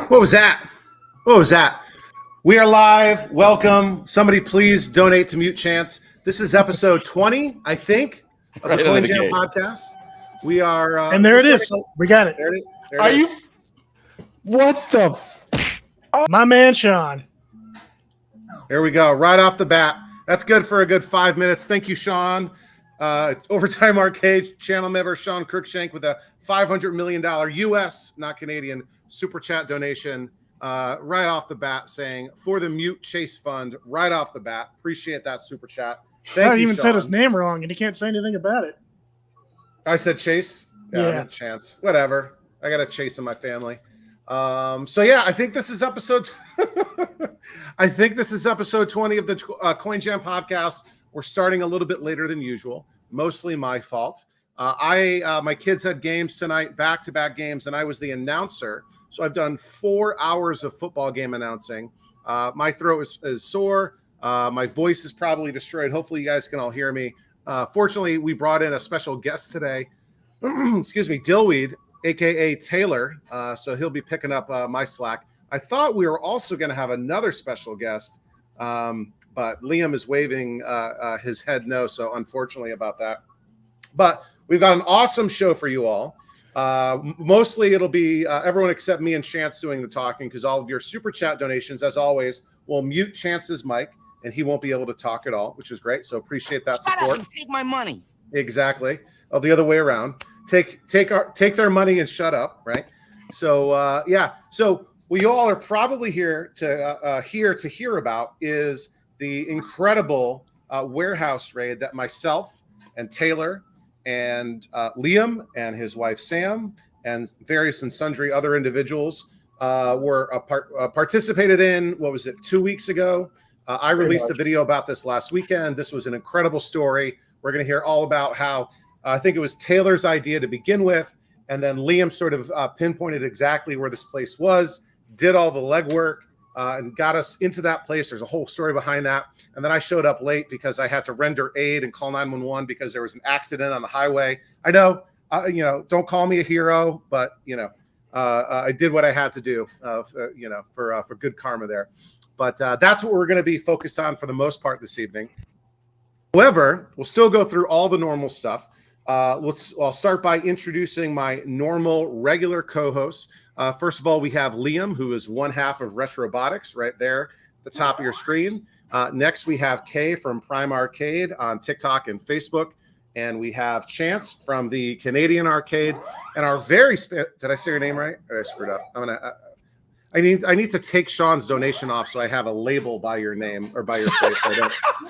What was that? What was that? We are live. Welcome. Somebody please donate to Mute Chance. This is episode 20, I think, of the Coin Jam podcast. We are... and there it is. We got it. There it is. Are you... What the... My man, Sean. There we go. Right off the bat. That's good for a good 5 minutes. Thank you, Sean. Overtime Arcade channel member Sean Kirkshank with a $500 million U.S., not Canadian, super chat donation right off the bat saying, for the Mute Chase Fund, right off the bat. Appreciate that super chat. Thank you, even Sean. said his name wrong, and he can't say anything about it. I said Chase? Yeah. Yeah. Chance. Whatever. I got a Chase in my family. So yeah, I think this is episode I think this is episode 20 of the Coin Jam podcast. We're starting a little bit later than usual, mostly my fault. My kids had games tonight, back-to-back games, and I was the announcer. So I've done 4 hours of football game announcing. My throat is sore. My voice is probably destroyed. Hopefully you guys can all hear me. Fortunately, we brought in a special guest today. Excuse me, Dillweed, aka Tayllor. So he'll be picking up my slack. I thought we were also going to have another special guest, but Liam is waving his head no, so unfortunately about that. But we've got an awesome show for you all. Mostly it'll be everyone except me and Chance doing the talking, because all of your super chat donations, as always, will mute Chance's mic, and he won't be able to talk at all, which is great. So appreciate that support. Shut up and take my money. Exactly. Oh, the other way around. Take their money and shut up, right? So yeah. So what you all are probably here to hear about is the incredible warehouse raid that myself and Tayllor and Liam and his wife Sam and various and sundry other individuals were participated in. What was it, 2 weeks ago? I released a video about this last weekend. This was an incredible story. We're going to hear all about how I think it was Taylor's idea to begin with, and then Liam sort of pinpointed exactly where this place was, did all the legwork, and got us into that place. There's a whole story behind that. And then I showed up late because I had to render aid and call 911 because there was an accident on the highway. I know, don't call me a hero, but, I did what I had to do, for good karma there. But that's what we're going to be focused on for the most part this evening. However, we'll still go through all the normal stuff. I'll start by introducing my normal, regular co-hosts. First of all, we have Liam, who is one half of Retrobotics, right there at the top of your screen. Next, we have Kay from Prime Arcade on TikTok and Facebook. And we have Chance from the Canadian Arcade. And our did I say your name right? Or I screwed up. I need to take Sean's donation off so I have a label by your name or by your face so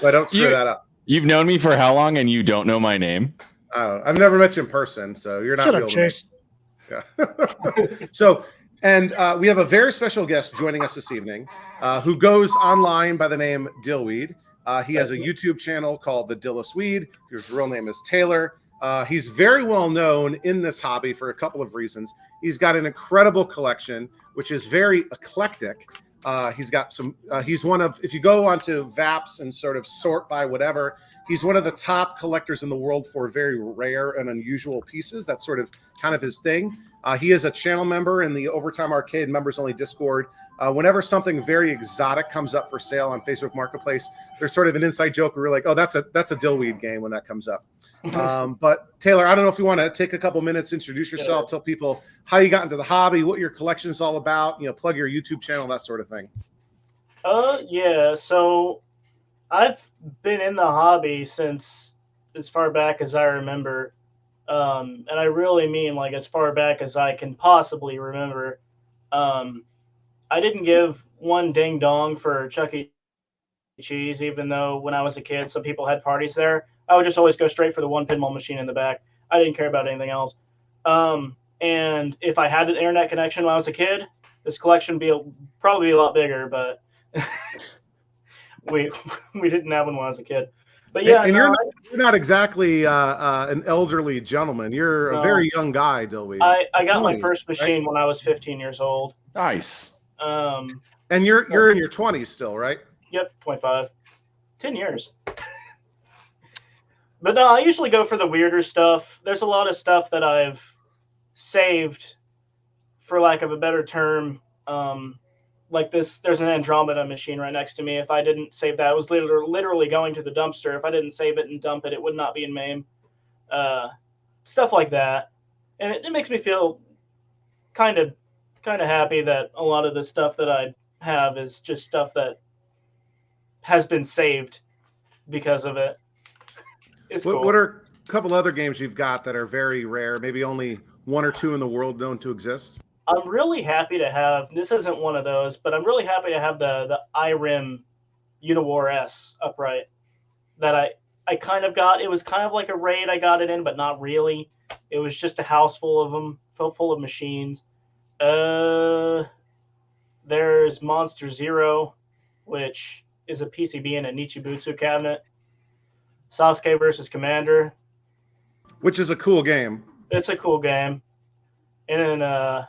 I don't screw that up. You've known me for how long and you don't know my name? I've never met you in person, so you're not Shut real up, to me. Chase. Yeah. So, and we have a very special guest joining us this evening who goes online by the name Dillweed. He has a YouTube channel called The Dillweed. His real name is Tayllor. He's very well known in this hobby for a couple of reasons. He's got an incredible collection, which is very eclectic. He's got some, he's one of, if you go onto VAPS and sort of sort by whatever, he's one of the top collectors in the world for very rare and unusual pieces. That's sort of kind of his thing. He is a channel member in the Overtime Arcade members only Discord. Whenever something very exotic comes up for sale on Facebook Marketplace, there's sort of an inside joke where we're like, oh, that's a Dillweed game when that comes up. But Tayllor, I don't know if you want to take a couple minutes, introduce yourself, tell people how you got into the hobby, what your collection is all about, plug your YouTube channel, that sort of thing. Yeah. So I've been in the hobby since as far back as I remember. And I really mean like as far back as I can possibly remember. I didn't give one ding dong for Chuck E. Cheese, even though when I was a kid, some people had parties there. I would just always go straight for the one pinball machine in the back. I didn't care about anything else. And if I had an internet connection when I was a kid, this collection would probably be a lot bigger, but we didn't have one when I was a kid. But yeah, and you're not exactly an elderly gentleman. You're a very young guy, Dillweed. I got my first machine when I was 15 years old. Nice. And you're in your 20s still, right? Yep, 25. 10 years. But no, I usually go for the weirder stuff. There's a lot of stuff that I've saved, for lack of a better term, Like this, there's an Andromeda machine right next to me. If I didn't save that, it was literally going to the dumpster. If I didn't save it and dump it, it would not be in MAME. Stuff like that, and it makes me feel kind of happy that a lot of the stuff that I have is just stuff that has been saved because of it. It's cool. What are a couple other games you've got that are very rare, maybe only one or two in the world known to exist? I'm really happy to have, this isn't one of those, but I'm really happy to have the IRIM Uniwar S upright that I kind of got. It was kind of like a raid I got it in, but not really. It was just a house full of them, full of machines. There's Monster Zero, which is a PCB in a Nichibutsu cabinet. Sasuke versus Commander. Which is a cool game. It's a cool game. And then,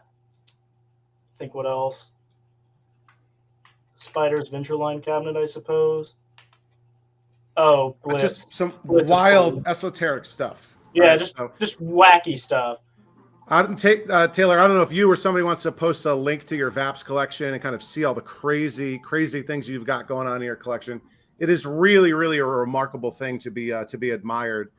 think what else? Spider's Ventureline cabinet, I suppose. Oh, Blitz. Just some Blitz wild esoteric stuff. Yeah, right? just wacky stuff. Tayllor, I don't know if you or somebody wants to post a link to your VAPS collection and kind of see all the crazy things you've got going on in your collection. It is really, really a remarkable thing to be admired.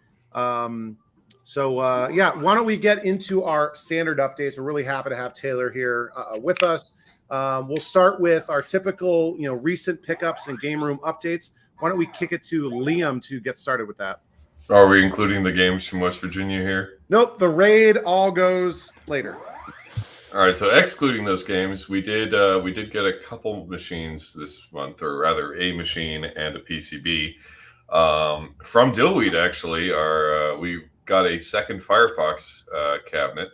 So why don't we get into our standard updates? We're really happy to have Tayllor here with us. We'll start with our typical, recent pickups and game room updates. Why don't we kick it to Liam to get started with that? Are we including the games from West Virginia here? Nope, the raid all goes later. All right, so excluding those games, we did get a couple machines this month, or rather a machine and a PCB from Dillweed. Actually, we got a second Firefox cabinet,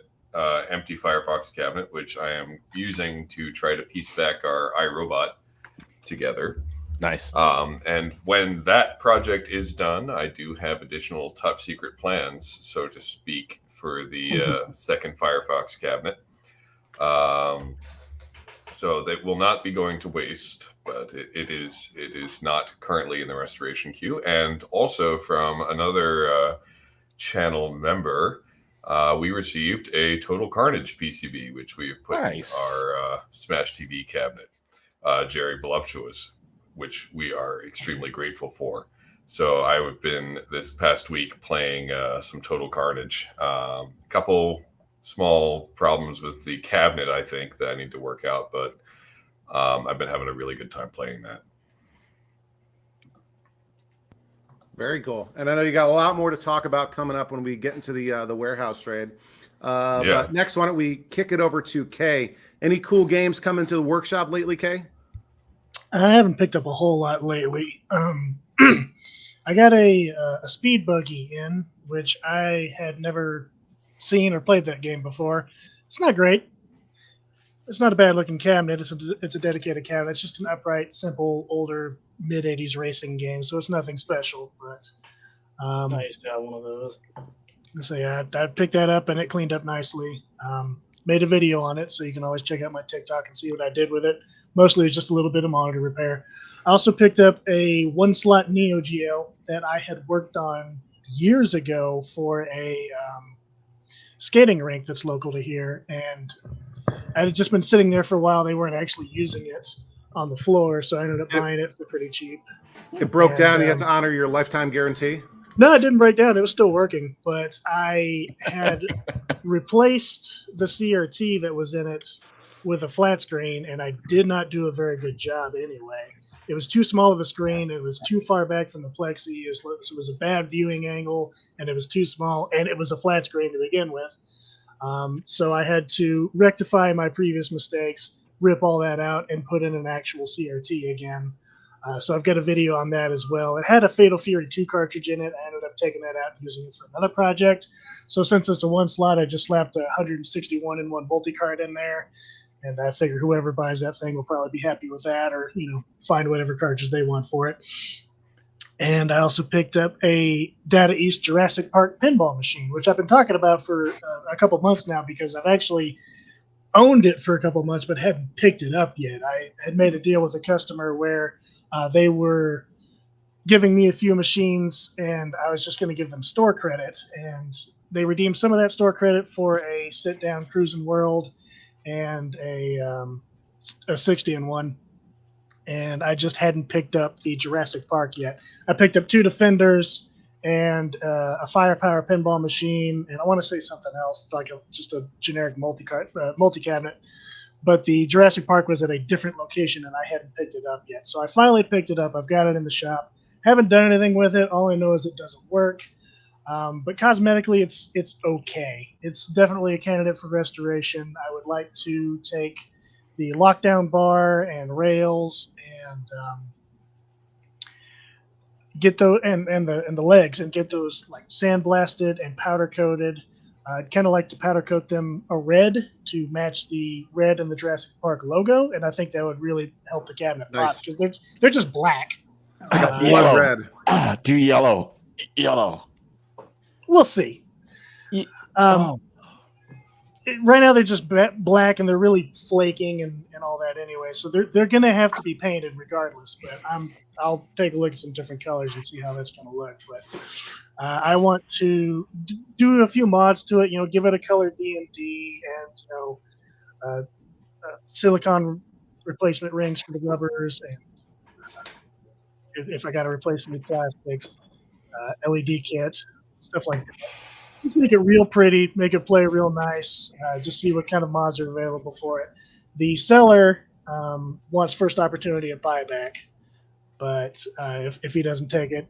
empty Firefox cabinet, which I am using to try to piece back our iRobot together. Nice. And when that project is done, I do have additional top secret plans, so to speak, for the second Firefox cabinet. So they will not be going to waste, but it is not currently in the restoration queue. And also from another channel member, we received a Total Carnage PCB, which we've put in our Smash TV cabinet, Jerry Voluptuous, which we are extremely grateful for. So I have been this past week playing some Total Carnage. A couple small problems with the cabinet, I think, that I need to work out, but I've been having a really good time playing that. Very cool. And I know you got a lot more to talk about coming up when we get into the warehouse trade. But next, why don't we kick it over to Kay? Any cool games coming to the workshop lately, Kay? I haven't picked up a whole lot lately. I got a speed buggy in, which I had never seen or played that game before. It's not great. It's not a bad looking cabinet. It's a dedicated cabinet. It's just an upright, simple, older mid 80s racing game, so it's nothing special. But I used to have one of those. So yeah, I picked that up and it cleaned up nicely. Made a video on it, so you can always check out my TikTok and see what I did with it. Mostly it's just a little bit of monitor repair. I also picked up a one-slot Neo Geo that I had worked on years ago for a skating rink that's local to here, and I had just been sitting there for a while. They weren't actually using it on the floor, so I ended up buying it for pretty cheap. It broke down. You had to honor your lifetime guarantee. No, it didn't break down. It was still working, but I had replaced the CRT that was in it with a flat screen, and I did not do a very good job anyway. It was too small of a screen. It was too far back from the plexi. It was a bad viewing angle, and it was too small, and it was a flat screen to begin with. So I had to rectify my previous mistakes, rip all that out, and put in an actual CRT again. So I've got a video on that as well. It had a Fatal Fury 2 cartridge in it. I ended up taking that out and using it for another project. So since it's a one slot, I just slapped a 161 in one multi-card in there. And I figure whoever buys that thing will probably be happy with that, or, find whatever cartridge they want for it. And I also picked up a Data East Jurassic Park pinball machine, which I've been talking about for a couple months now because I've actually owned it for a couple months but hadn't picked it up yet. I had made a deal with a customer where they were giving me a few machines and I was just going to give them store credit, and they redeemed some of that store credit for a sit-down Cruisin' World and a a 60 in one, and I just hadn't picked up the Jurassic Park yet. I picked up 2 Defenders and a Firepower pinball machine, and I want to say something else, like just a generic multi-cabinet. But the Jurassic Park was at a different location, and I hadn't picked it up yet. So I finally picked it up. I've got it in the shop. Haven't done anything with it. All I know is it doesn't work. But cosmetically, it's okay. It's definitely a candidate for restoration. I would like to take the lockdown bar and rails and get those and the legs and get those like sandblasted and powder coated. I'd kind of like to powder coat them a red to match the red in the Jurassic Park logo, and I think that would really help the cabinet pop Nice. because they're just black. Blood Yellow. red. Do yellow. We'll see. Oh. Right now they're just black and they're really flaking and all that anyway. So they're going to have to be painted regardless. But I'll take a look at some different colors and see how that's going to look. But I want to do a few mods to it. Give it a color DMD and silicone replacement rings for the rubbers, and if I got to replace any plastics, LED kit, stuff like that. Just make it real pretty, make it play real nice. Just see what kind of mods are available for it. The seller wants first opportunity at buyback, but if he doesn't take it,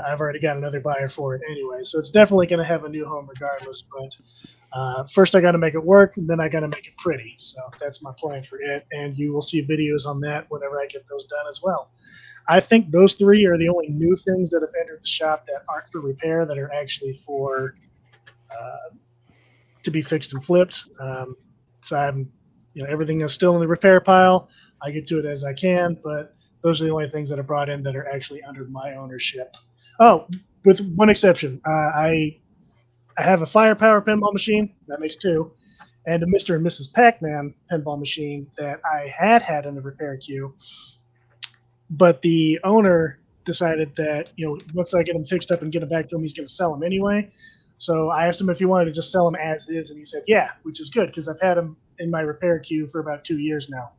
I've already got another buyer for it anyway. So it's definitely going to have a new home regardless. But first I got to make it work, and then I got to make it pretty. So that's my plan for it, and you will see videos on that whenever I get those done as well. I think those 3 are the only new things that have entered the shop that aren't for repair, that are actually for to be fixed and flipped. So I'm, everything is still in the repair pile. I get to it as I can, but those are the only things that are brought in that are actually under my ownership. Oh, with one exception. I have a Firepower pinball machine. That makes 2. And a Mr. and Mrs. Pac-Man pinball machine that I had in the repair queue. But the owner decided that, once I get them fixed up and get them back to him, he's going to sell them anyway. So I asked him if he wanted to just sell them as is, and he said, yeah, which is good because I've had them in my repair queue for about 2 years now.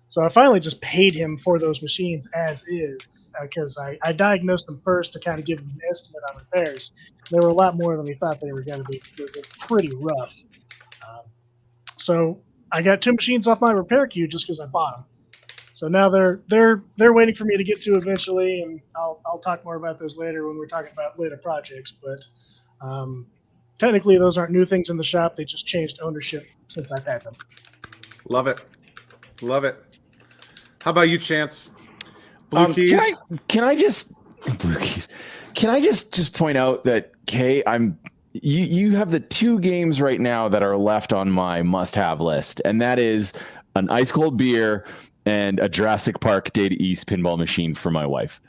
So I finally just paid him for those machines as is because I diagnosed them first to kind of give him an estimate on repairs. They were a lot more than we thought they were going to be because they're pretty rough. So I got 2 machines off my repair queue just because I bought them. So now they're waiting for me to get to eventually, and I'll talk more about those later when we're talking about later projects. But technically, those aren't new things in the shop. They just changed ownership since I've had them. Love it. How about you, Chance? Blue keys. Can I just blue keys? Can I just point out that Kay, you have the 2 games right now that are left on my must-have list, and that is an ice cold beer and a Jurassic Park Data East pinball machine for my wife.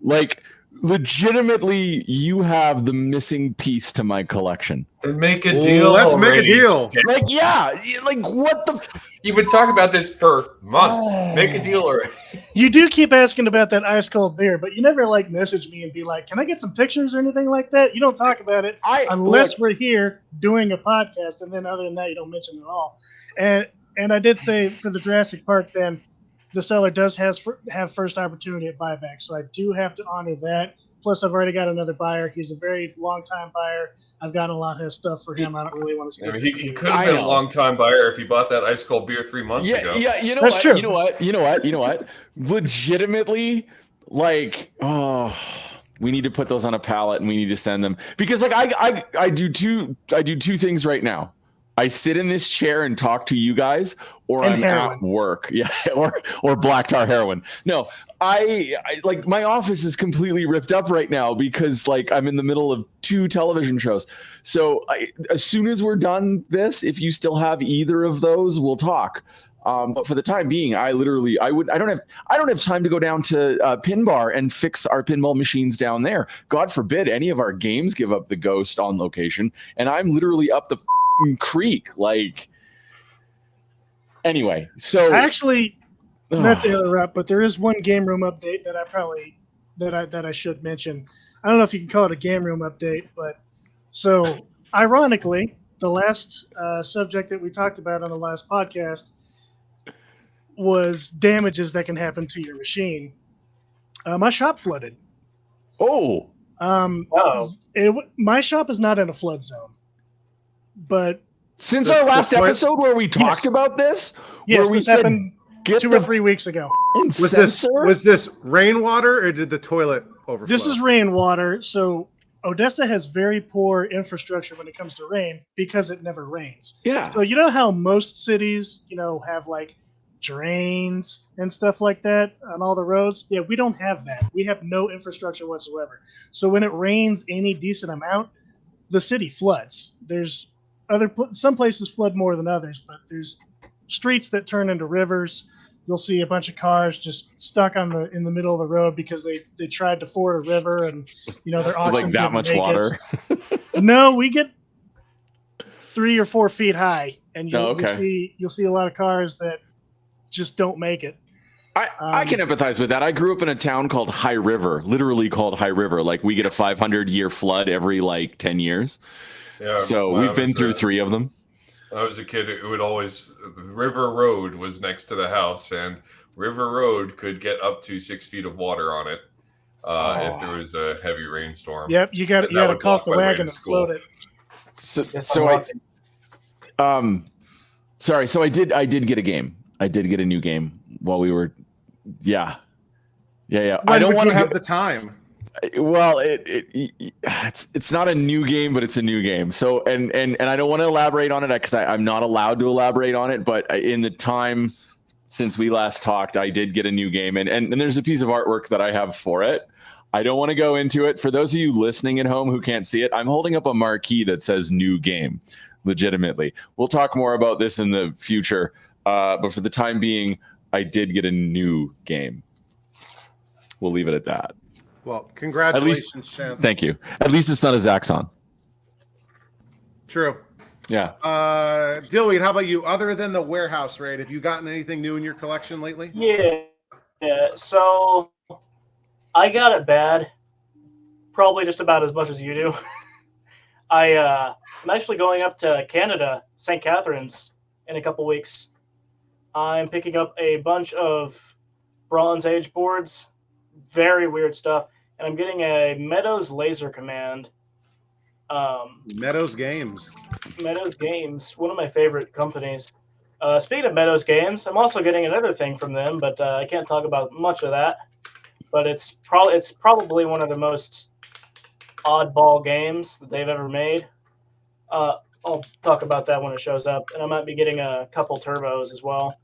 Like, legitimately, you have the missing piece to my collection. Then make a deal. Let's already. make a deal. Like, yeah, like what the? You've been talking about this for months. Make a deal already. You do keep asking about that ice cold beer, but you never message me and be like, "Can I get some pictures or anything like that?" You don't talk about it unless we're here doing a podcast, and then other than that, you don't mention it at all. And I did say for the Jurassic Park, then the seller does have first opportunity at buyback, so I do have to honor that. Plus, I've already got another buyer. He's a very long-time buyer. I've gotten a lot of stuff for him. I don't really want to stay. He could have been a long-time buyer if he bought that ice cold beer 3 months ago. Yeah, That's true. You know what? Legitimately, we need to put those on a pallet and we need to send them because I do two things right now. I sit in this chair and talk to you guys, or I'm at work. Yeah, or black tar heroin. No, I like my office is completely ripped up right now because I'm in the middle of 2 television shows. So as soon as we're done this, if you still have either of those, we'll talk. But for the time being, I don't have time to go down to Pinbar and fix our pinball machines down there. God forbid any of our games give up the ghost on location, and I'm literally up the creek. Anyway, so I actually not to interrupt, but there is one game room update that I should mention. I don't know if you can call it a game room update, but so ironically, the last subject that we talked about on the last podcast, was damages that can happen to your machine. My shop flooded. Oh, My shop is not in a flood zone, but since our last episode where we talked about this, yes, where we this said happened 2 or 3 weeks ago. Was this rainwater or did the toilet overflow? This is rainwater. So Odessa has very poor infrastructure when it comes to rain because it never rains. Yeah. So you know how most cities, have like drains and stuff like that on all the roads? Yeah, we don't have that. We have no infrastructure whatsoever. So when it rains any decent amount, the city floods. There's some places flood more than others, but there's streets that turn into rivers. You'll see a bunch of cars just stuck in the middle of the road because they tried to ford a river and their oxen like that much water. No, we get 3 or 4 feet high, and you'll see a lot of cars that just don't make it. I can empathize with that. I grew up in a town called High River, literally called High River. Like we get a 500-year flood every 10 years. Yeah, so we've been through 3 of them. When I was a kid, it would always River Road was next to the house, and River Road could get up to 6 feet of water on it if there was a heavy rainstorm. Yep, you got to caulk the wagon and float it. So I did get a game. I did get a new game while we were. Yeah. I don't want to have the time. Well, it's not a new game, but it's a new game. So and I don't want to elaborate on it because I'm not allowed to elaborate on it. But in the time since we last talked, I did get a new game, and there's a piece of artwork that I have for it. I don't want to go into it. For those of you listening at home who can't see it, I'm holding up a marquee that says "New Game." Legitimately, we'll talk more about this in the future. But for the time being, I did get a new game. We'll leave it at that. Well, congratulations, Chance. Thank you. At least it's not a Zaxxon. True. Yeah. Dillweed, how about you? Other than the warehouse raid, have you gotten anything new in your collection lately? Yeah. So I got it bad. Probably just about as much as you do. I'm actually going up to Canada, St. Catharines, in a couple weeks. I'm picking up a bunch of Bronze Age boards. Very weird stuff. And I'm getting a Meadows Laser Command. Meadows Games. Meadows Games, one of my favorite companies. Speaking of Meadows Games, I'm also getting another thing from them, but I can't talk about much of that. But it's probably one of the most oddball games that they've ever made. I'll talk about that when it shows up. And I might be getting a couple turbos as well.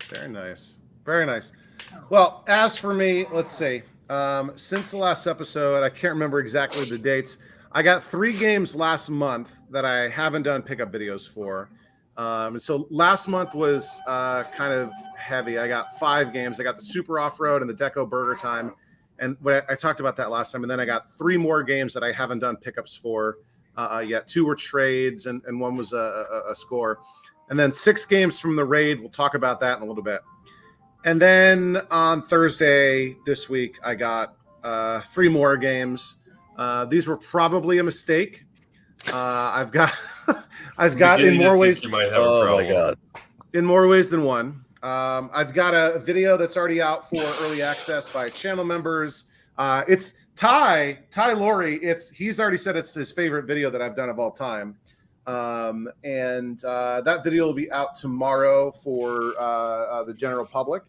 Very nice. Very nice. Well, as for me, let's see. Since the last episode, I can't remember exactly the dates. I got 3 games last month that I haven't done pickup videos for. And so last month was kind of heavy. I got 5 games. I got the Super Off-Road and the Deco Burger Time. And I talked about that last time. And then I got 3 more games that I haven't done pickups for yet. 2 were trades and 1 was a score. And then 6 games from the raid. We'll talk about that in a little bit. And then on Thursday this week, I got 3 more games. These were probably a mistake. I've got in more ways. You might have a problem. My God! In more ways than one. I've got a video that's already out for early access by channel members. It's Tayllor. He's already said it's his favorite video that I've done of all time. And that video will be out tomorrow for the general public.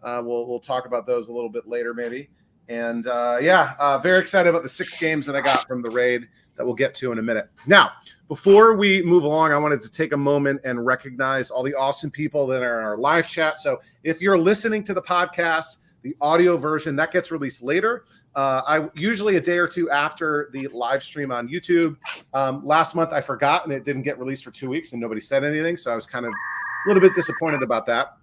We'll talk about those a little bit later, maybe. And very excited about the 6 games that I got from the raid that we'll get to in a minute. Now, before we move along, I wanted to take a moment and recognize all the awesome people that are in our live chat. So if you're listening to the podcast, the audio version, that gets released later. I usually a day or 2 after the live stream on YouTube. Last month I forgot and it didn't get released for 2 weeks and nobody said anything. So I was kind of a little bit disappointed about that.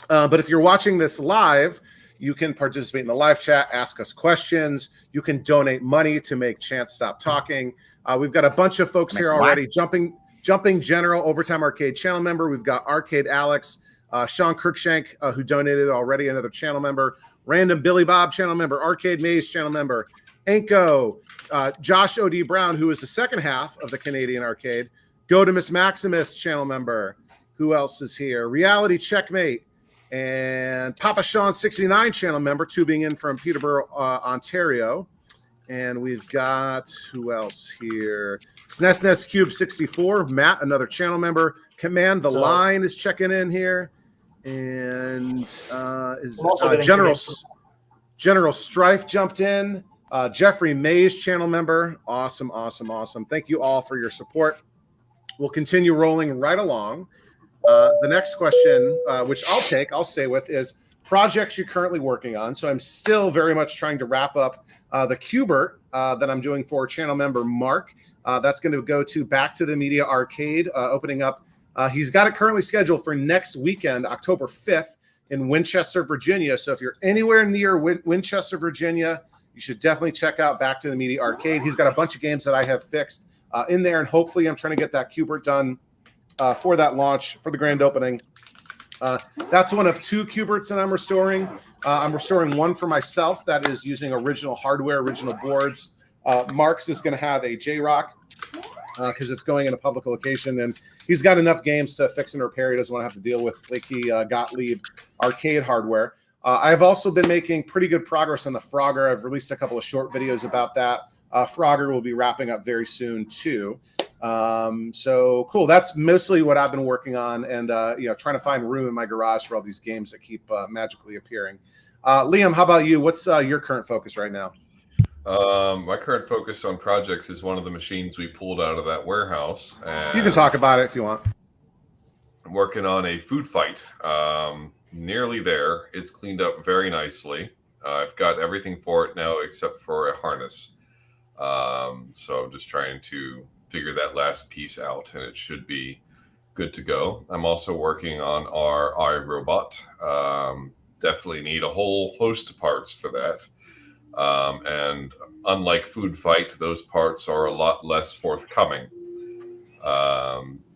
But if you're watching this live, you can participate in the live chat, ask us questions. You can donate money to make Chance stop talking. We've got a bunch of folks here already. Jumping General, Overtime Arcade channel member. We've got Arcade Alex, Sean Kirkshank, who donated already, another channel member. Random Billy Bob channel member, Arcade Maze channel member, Anko, Josh O.D. Brown, who is the second half of the Canadian Arcade. Go to Miss Maximus channel member. Who else is here? Reality Checkmate and Papa Sean 69 channel member, tubing in from Peterborough, Ontario. And we've got, who else here? SNES Cube 64, Matt, another channel member. Command the Line is checking in here. And General Strife jumped in. Jeffrey Mays, channel member. Awesome. Thank you all for your support. We'll continue rolling right along. The next question, which I'll stay with, is projects you're currently working on. So I'm still very much trying to wrap up the Qbert that I'm doing for channel member Mark. That's going to go to Back to the Media Arcade, opening up. He's got it currently scheduled for next weekend, October 5th in Winchester, Virginia. So if you're anywhere near Winchester, Virginia, you should definitely check out Back to the Media Arcade. He's got a bunch of games that I have fixed in there, and hopefully I'm trying to get that Qbert done for that launch, for the grand opening. That's one of 2 Qberts that I'm restoring. I'm restoring one for myself that is using original hardware, original boards. Mark's is going to have a J-Rock because it's going in a public location, and he's got enough games to fix and repair. He doesn't want to have to deal with flaky Gottlieb arcade hardware. I've also been making pretty good progress on the Frogger. I've released a couple of short videos about that. Frogger will be wrapping up very soon too. So cool. That's mostly what I've been working on, and trying to find room in my garage for all these games that keep magically appearing. Liam, how about you? What's your current focus right now? My current focus on projects is one of the machines we pulled out of that warehouse. And you can talk about it if you want. I'm working on a food fight. Nearly there. It's cleaned up very nicely. I've got everything for it now except for a harness. So I'm just trying to figure that last piece out, and it should be good to go. I'm also working on our iRobot. Definitely need a whole host of parts for that. And unlike Food Fight, those parts are a lot less forthcoming.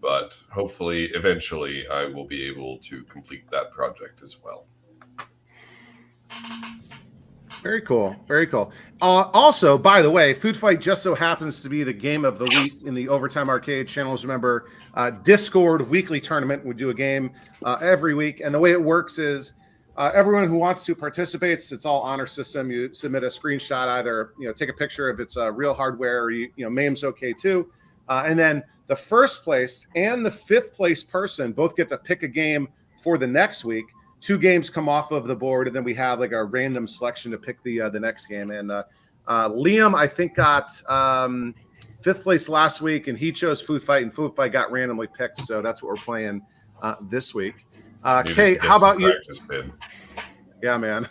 But hopefully, eventually, I will be able to complete that project as well. Very cool. Very cool. Also, by the way, Food Fight just so happens to be the game of the week in the Overtime Arcade channels. Remember, Discord weekly tournament. We do a game every week. And the way it works is everyone who wants to participates. It's all honor system. You submit a screenshot, either take a picture if it's real hardware, or MAME's okay too. And then the first place and the 5th place person both get to pick a game for the next week. 2 games come off of the board, and then we have like a random selection to pick the next game. And Liam, I think, got 5th place last week, and he chose Food Fight, and Food Fight got randomly picked. So that's what we're playing this week. Kate, how about you? Yeah, man.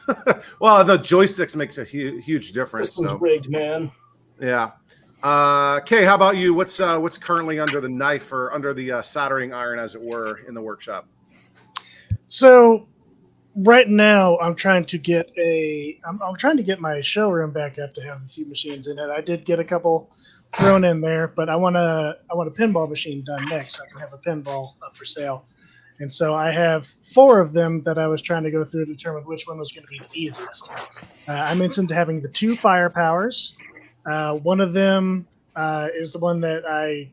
Well, the joysticks makes a huge difference. This one's rigged, man. Yeah. Kay, how about you? What's currently under the knife, or under the soldering iron, as it were, in the workshop? So right now I'm trying to get I'm trying to get my showroom back up to have a few machines in it. I did get a couple thrown in there, but I want a pinball machine done next so I can have a pinball up for sale. And so I have 4 of them that I was trying to go through to determine which one was going to be the easiest. I mentioned having the 2 firepowers. One of them is the one that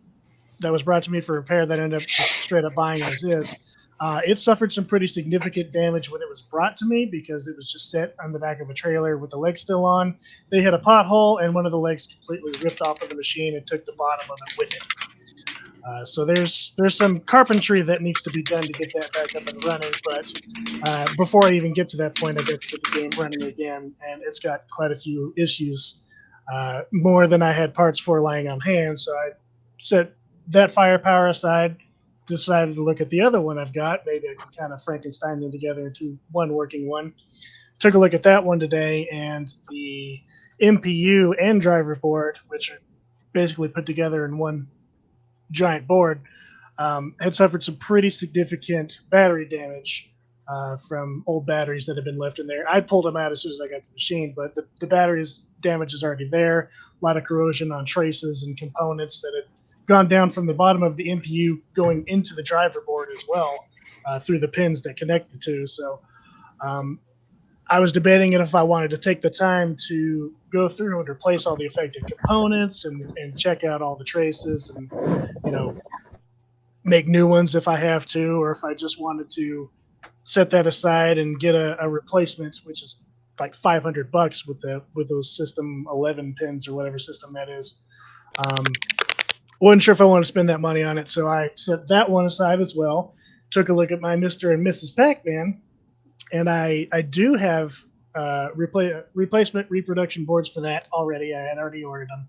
was brought to me for repair that I ended up straight up buying as is. It suffered some pretty significant damage when it was brought to me because it was just set on the back of a trailer with the legs still on. They hit a pothole, and one of the legs completely ripped off of the machine and took the bottom of it with it. So there's some carpentry that needs to be done to get that back up and running. But before I even get to that point, I got to get the game running again, and it's got quite a few issues, more than I had parts for lying on hand. So I set that firepower aside, decided to look at the other one I've got. Maybe I can kind of Frankenstein them together into one working one. Took a look at that one today, and the MPU and driver board, which are basically put together in one giant board, had suffered some pretty significant battery damage from old batteries that have been left in there. I pulled them out as soon as I got the machine, but the batteries damage is already there. A lot of corrosion on traces and components that had gone down from the bottom of the MPU going into the driver board as well, through the pins that connect the two. So I was debating if I wanted to take the time to go through and replace all the affected components and check out all the traces and, make new ones if I have to, or if I just wanted to set that aside and get a replacement, which is like $500 with those system 11 pins or whatever system that is. Wasn't sure if I want to spend that money on it, so I set that one aside as well. Took a look at my Mr. and Mrs. Pac-Man, and I do have replacement reproduction boards for that already. I had already ordered them.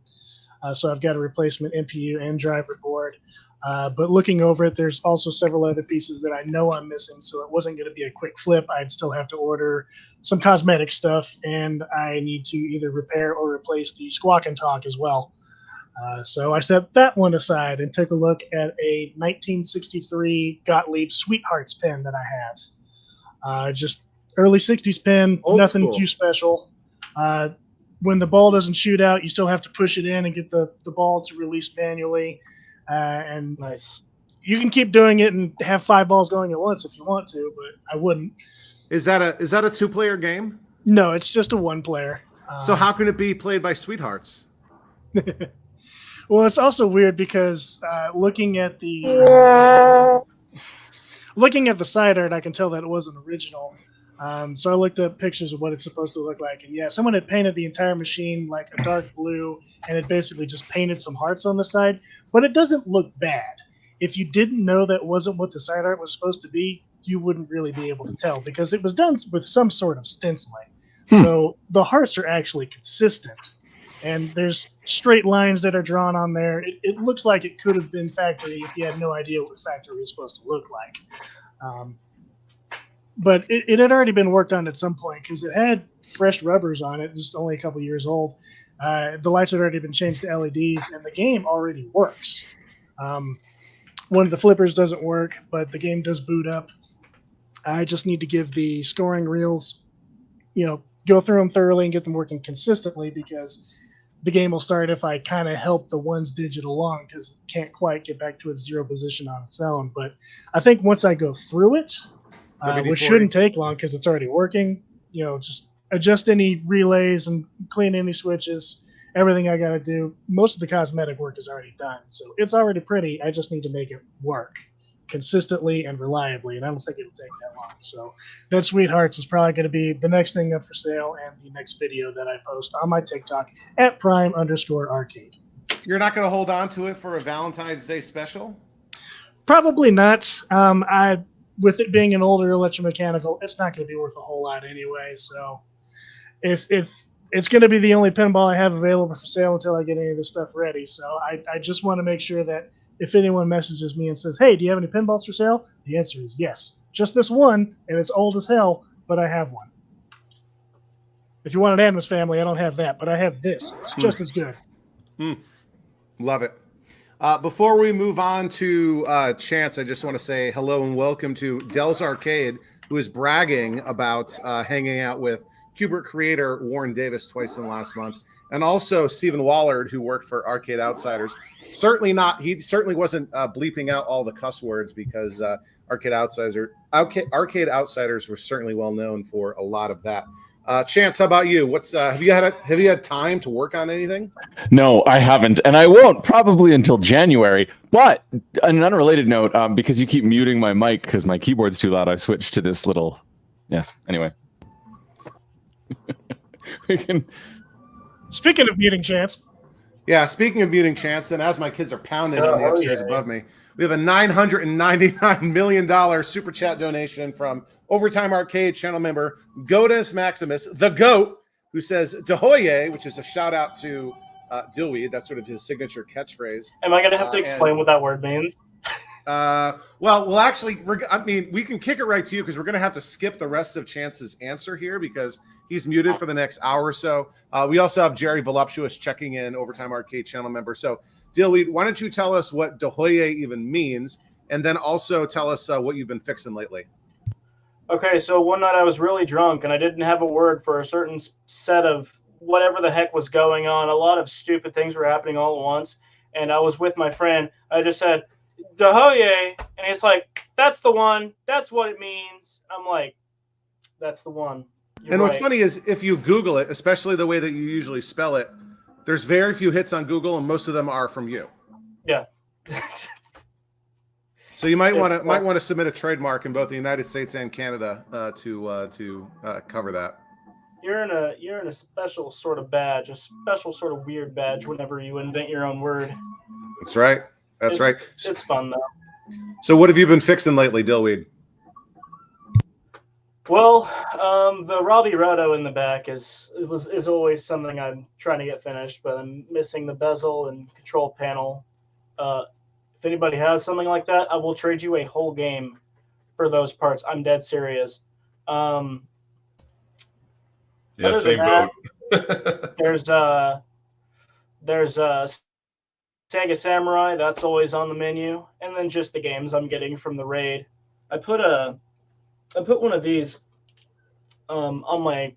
So I've got a replacement NPU and driver board. But looking over it, there's also several other pieces that I know I'm missing, so it wasn't going to be a quick flip. I'd still have to order some cosmetic stuff, and I need to either repair or replace the Squawk and Talk as well. So I set that one aside and took a look at a 1963 Gottlieb Sweethearts pen that I have. Just early 60s pen, Old nothing school. too special. When the ball doesn't shoot out, you still have to push it in and get the ball to release manually. And Nice. you can keep doing it and have 5 balls going at once if you want to, but I wouldn't. Is that a 2-player game? No, it's just a 1-player. So how can it be played by sweethearts? Well, it's also weird because looking at the side art, I can tell that it wasn't original. So I looked up pictures of what it's supposed to look like, and yeah, someone had painted the entire machine like a dark blue, and it basically just painted some hearts on the side. But it doesn't look bad. If you didn't know that wasn't what the side art was supposed to be, you wouldn't really be able to tell because it was done with some sort of stenciling. So the hearts are actually consistent. And there's straight lines that are drawn on there. It looks like it could have been factory if you had no idea what factory was supposed to look like. But it had already been worked on at some point because it had fresh rubbers on it, just only a couple years old. The lights had already been changed to LEDs, and the game already works. One of the flippers doesn't work, but the game does boot up. I just need to give the scoring reels, go through them thoroughly and get them working consistently because the game will start if I kind of help the ones digit along because it can't quite get back to its 0 position on its own. But I think once I go through it, which shouldn't take long because it's already working, just adjust any relays and clean any switches, everything I got to do. Most of the cosmetic work is already done. So it's already pretty. I just need to make it work consistently and reliably, and I don't think it'll take that long. So that Sweethearts is probably going to be the next thing up for sale and the next video that I post on my TikTok at @prime_arcade. You're not going to hold on to it for a Valentine's Day special? Probably not. With it being an older electromechanical, it's not going to be worth a whole lot anyway. So if it's going to be the only pinball I have available for sale until I get any of this stuff ready. So I just want to make sure that if anyone messages me and says, hey, do you have any pinballs for sale? The answer is yes. Just this one, and it's old as hell, but I have one. If you want an Adams Family, I don't have that, but I have this. It's just as good. Love it. Before we move on to Chance, I just want to say hello and welcome to Dell's Arcade, who is bragging about hanging out with Qbert creator Warren Davis twice in the last month. And also Stephen Wallard, who worked for Arcade Outsiders. He certainly wasn't bleeping out all the cuss words because Arcade Outsiders were certainly well known for a lot of that. Chance, how about you? Have you had time to work on anything? No, I haven't, and I won't probably until January. But on an unrelated note, because you keep muting my mic because my keyboard's too loud, I switched to this little. Yes. Anyway, we can. Speaking of muting Chance. Yeah, speaking of muting Chance, and as my kids are pounding on the upstairs above me, we have a $999 million super chat donation from Overtime Arcade channel member Godus Maximus, the GOAT, who says Dahoye, which is a shout out to Dillweed. That's sort of his signature catchphrase. Am I going to have to explain what that word means? Well, actually, we can kick it right to you because we're going to have to skip the rest of Chance's answer here because he's muted for the next hour or so. We also have Jerry Voluptuous checking in, Overtime Arcade channel member. So, Dillweed, why don't you tell us what Dahoye even means, and then also tell us what you've been fixing lately. Okay, so one night I was really drunk, and I didn't have a word for a certain set of whatever the heck was going on. A lot of stupid things were happening all at once, and I was with my friend. I just said, Dahoye, and he's like, that's the one. That's what it means. I'm like, that's the one. You're What's funny is if you Google it, especially the way that you usually spell it, there's very few hits on Google, and most of them are from you. Yeah. So you might want to submit a trademark in both the United States and Canada to cover that. You're in a special sort of badge, a special sort of weird badge whenever you invent your own word. That's right. That's right. It's fun though. So what have you been fixing lately, Dillweed? Well, the Robbie Roto in the back is always something I'm trying to get finished, but I'm missing the bezel and control panel. If anybody has something like that, I will trade you a whole game for those parts. I'm dead serious. Yeah, same boat. There's Sega Samurai. That's always on the menu, and then just the games I'm getting from the raid. I put one of these on my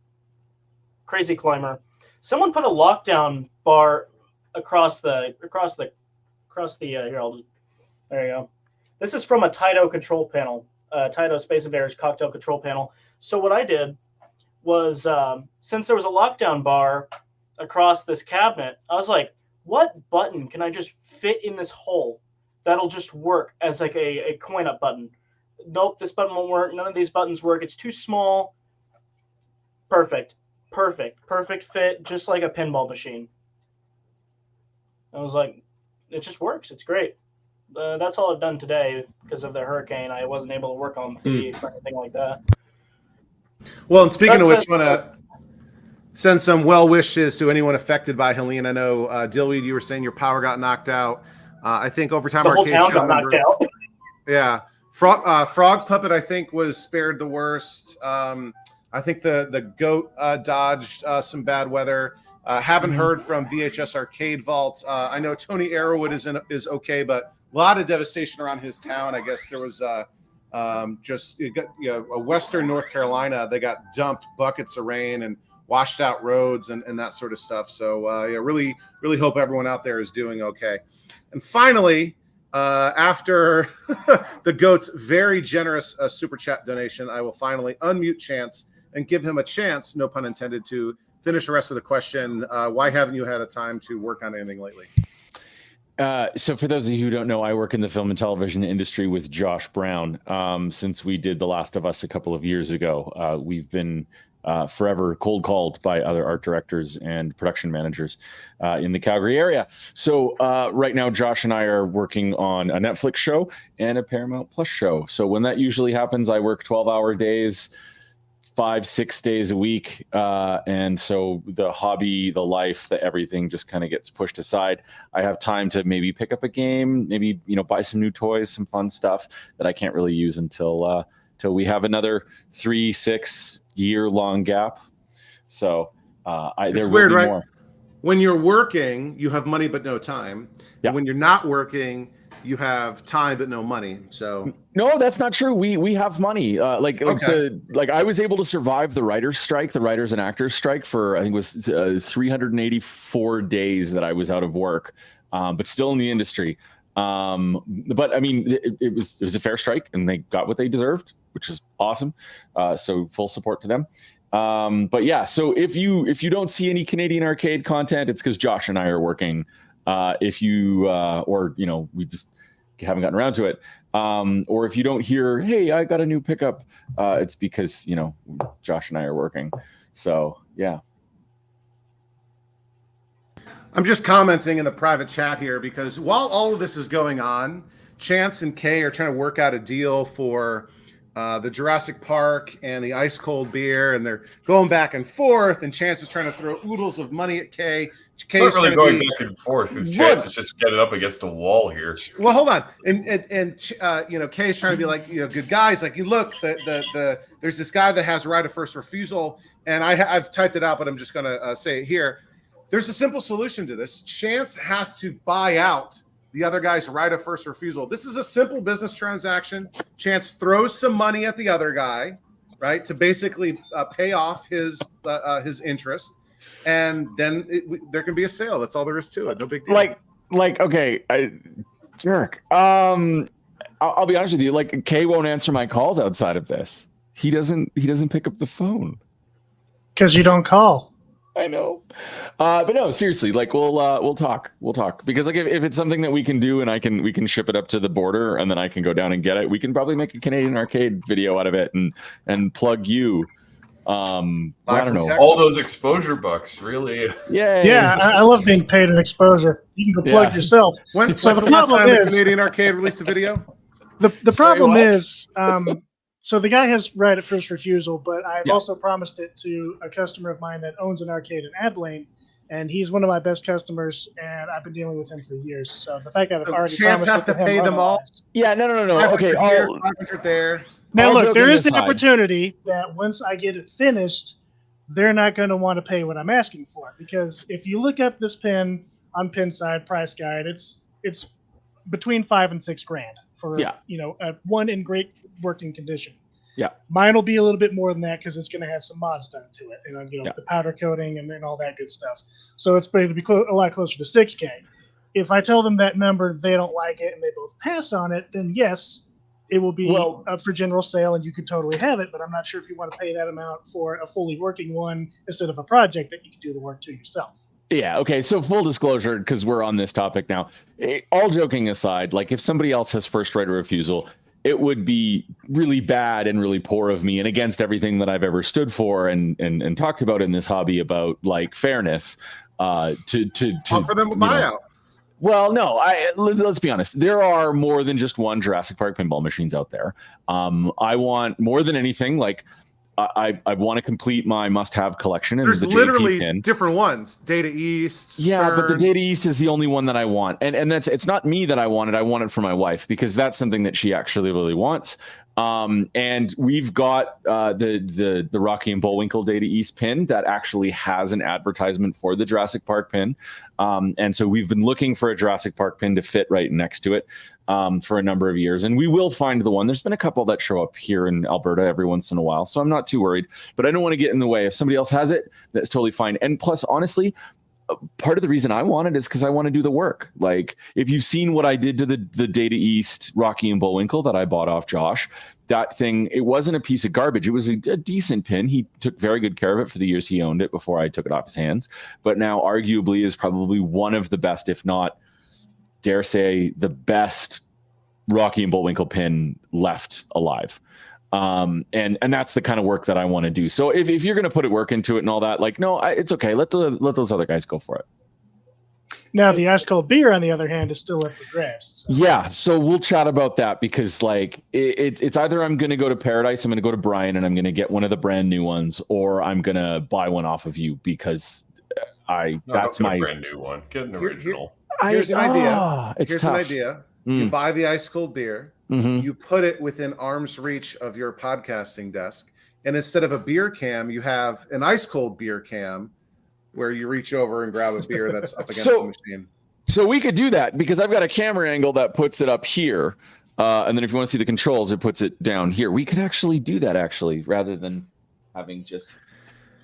Crazy Climber. Someone put a lockdown bar across the here. There you go. This is from a Taito control panel, Taito Space Invaders cocktail control panel. So what I did was, since there was a lockdown bar across this cabinet, I was like, what button can I just fit in this hole that'll just work as like a coin up button? Nope, this button won't work. None of these buttons work. It's too small. Perfect fit, just like a pinball machine. I was like, it just works. It's great. That's all I've done today because of the hurricane. I wasn't able to work on the or anything like that. Well, and speaking of which, I want to send some well wishes to anyone affected by Helene. I know, Dillweed, you were saying your power got knocked out. I think Overtime The whole Arcade town Show got knocked out. Yeah. Frog Puppet, I think, was spared the worst. I think the goat dodged some bad weather. Haven't heard from VHS Arcade Vault. I know Tony Arrowwood is okay, but a lot of devastation around his town. I guess there was a Western North Carolina. They got dumped buckets of rain and washed out roads and that sort of stuff. So really hope everyone out there is doing okay. And finally, after the GOAT's very generous super chat donation, I will finally unmute Chance and give him a chance, no pun intended, to finish the rest of the question. Why haven't you had a time to work on anything lately? So for those of you who don't know, I work in the film and television industry with Josh Brown. Since we did The Last of Us a couple of years ago, we've been forever cold called by other art directors and production managers in the Calgary area. So right now, Josh and I are working on a Netflix show and a Paramount Plus show. So when that usually happens, I work 12-hour days, 5-6 days a week. And so the hobby, the life, the everything just kind of gets pushed aside. I have time to maybe pick up a game, maybe, buy some new toys, some fun stuff that I can't really use until we have another 3-6 year long gap. So it's weird, right? More. When you're working, you have money but no time. Yeah. When you're not working, you have time but no money. So no, that's not true. We have money. I was able to survive the writers' strike, the writers and actors strike, for I think it was 384 days that I was out of work, but still in the industry. But I mean, it was a fair strike, and they got what they deserved, which is awesome. So full support to them. But yeah, so if you don't see any Canadian arcade content, it's because Josh and I are working. We just haven't gotten around to it. Or if you don't hear, hey, I got a new pickup, it's because, Josh and I are working. So, yeah. I'm just commenting in the private chat here because while all of this is going on, Chance and Kay are trying to work out a deal for the Jurassic Park and the ice cold beer, and they're going back and forth, and Chance is trying to throw oodles of money at Kay. It's not really going back and forth. His Chance is just getting up against a wall here. Well, hold on. And Kay's trying to be like, good guys. Like, you look, there's this guy that has right of first refusal, and I've typed it out, but I'm just going to say it here. There's a simple solution to this. Chance has to buy out the other guy's right of first refusal. This is a simple business transaction. Chance throws some money at the other guy, right, to basically pay off his interest, and then there can be a sale. That's all there is to it. No big deal. Okay, jerk. I'll be honest with you. Like, Kay won't answer my calls outside of this. He doesn't pick up the phone because you don't call. I know. But no, seriously, like we'll talk because like if it's something that we can do and we can ship it up to the border and then I can go down and get it, we can probably make a Canadian arcade video out of it and plug you. I don't know. All those exposure bucks, really. Yeah, I love being paid an exposure. You can go plug yourself. So the problem is, the Canadian arcade released a video. The problem is, so the guy has right of first refusal, but I've also promised it to a customer of mine that owns an arcade in Abilene, and he's one of my best customers, and I've been dealing with him for years. So the fact that I've already Chance promised has it to pay them all. Yeah, no. Okay, 500 there. Now look, there is the opportunity that once I get it finished, they're not going to want to pay what I'm asking for, because if you look up this pin on Pinside price guide, it's between $5,000 and $6,000 for a one in great working condition. Yeah, mine will be a little bit more than that because it's going to have some mods done to it, the powder coating and all that good stuff. So it's going to be a lot closer to $6,000. If I tell them that number, they don't like it, and they both pass on it, then yes, it will be up for general sale, and you could totally have it. But I'm not sure if you want to pay that amount for a fully working one instead of a project that you can do the work to yourself. Yeah. Okay. So full disclosure, because we're on this topic now, all joking aside, like if somebody else has first right of refusal, it would be really bad and really poor of me and against everything that I've ever stood for and talked about in this hobby about like fairness to offer them a buyout. Well, no, let's be honest. There are more than just one Jurassic Park pinball machines out there. I want more than anything, like I want to complete my must-have collection. And there's literally different ones. Data East. Yeah, Stern. but the Data East is the only one that I want. And it's not me that I want it. I want it for my wife because that's something that she actually really wants. And we've got the Rocky and Bullwinkle Data East pin that actually has an advertisement for the Jurassic Park pin. And so we've been looking for a Jurassic Park pin to fit right next to it for a number of years. And we will find the one. There's been a couple that show up here in Alberta every once in a while. So I'm not too worried, but I don't want to get in the way. If somebody else has it, that's totally fine. And plus, honestly, part of the reason I want it is because I want to do the work. Like if you've seen what I did to the Data East Rocky and Bullwinkle that I bought off Josh, that thing, it wasn't a piece of garbage. It was a decent pin. He took very good care of it for the years he owned it before I took it off his hands. But now arguably is probably one of the best, if not, dare say, the best Rocky and Bullwinkle pin left alive. And that's the kind of work that I want to do. So if you're going to put work into it and all that, like, no, it's okay. Let those other guys go for it. Now the ice cold beer, on the other hand, is still up for grabs. So. Yeah. So we'll chat about that because like it's either I'm going to go to Paradise, I'm going to go to Brian and I'm going to get one of the brand new ones, or I'm going to buy one off of you because that's my brand new one. Get an original. Here's an idea. It's Here's tough. an idea. You buy the ice cold beer, you put it within arm's reach of your podcasting desk, and instead of a beer cam, you have an ice cold beer cam where you reach over and grab a beer that's up against the machine. So we could do that because I've got a camera angle that puts it up here. And then if you want to see the controls, it puts it down here. We could actually do that rather than having just...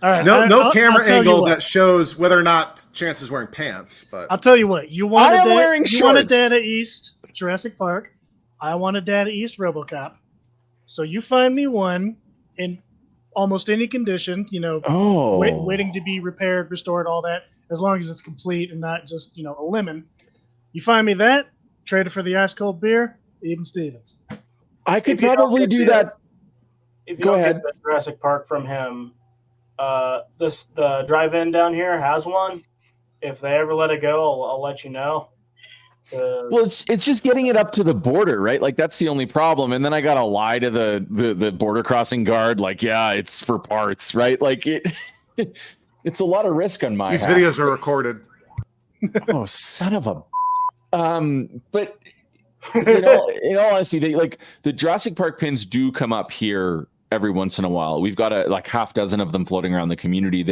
All right, no camera angle that shows whether or not Chance is wearing pants. But I'll tell you what, you want a shorts. Data East Jurassic Park. I want a Data East RoboCop. So you find me one in almost any condition, waiting to be repaired, restored, all that, as long as it's complete and not just, a lemon. You find me that, trade it for the ice cold beer, even Stevens. I could probably do that. If you don't get the Jurassic Park from him, the drive-in down here has one. If they ever let it go, I'll let you know. Well, it's just getting it up to the border, right? Like that's the only problem. And then I gotta lie to the border crossing guard, like, yeah, it's for parts, right? Like it's a lot of risk on my These videos are recorded. Oh, son of a but in all honesty, the Jurassic Park pins do come up here every once in a while. We've got like half dozen of them floating around the community.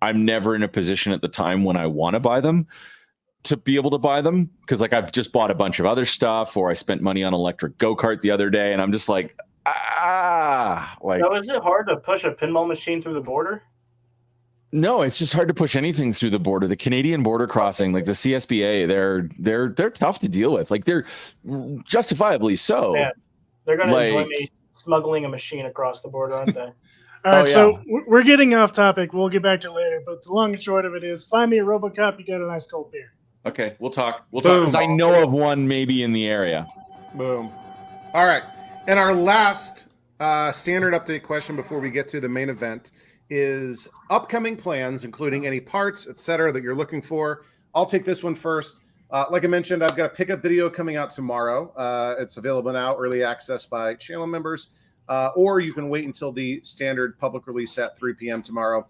I'm never in a position at the time when I want to buy them to be able to buy them because like I've just bought a bunch of other stuff, or I spent money on electric go-kart the other day, and I'm just like, like. So is it hard to push a pinball machine through the border? No, it's just hard to push anything through the border. The Canadian border crossing, like the CSBA, they're tough to deal with. Like they're justifiably so. Yeah, they're gonna enjoy me smuggling a machine across the border, aren't they? All right, Oh, so yeah. we're getting off topic. We'll get back to it later. But the long and short of it is, find me a RoboCop. You got a nice cold beer. Okay, we'll talk. We'll Boom. talk because I know of one maybe in the area. Boom. All right. And our last standard update question before we get to the main event is upcoming plans, including any parts, etc., that you're looking for. I'll take this one first. Like I mentioned, I've got a pickup video coming out tomorrow. It's available now, early access by channel members, or you can wait until the standard public release at 3 p.m. tomorrow.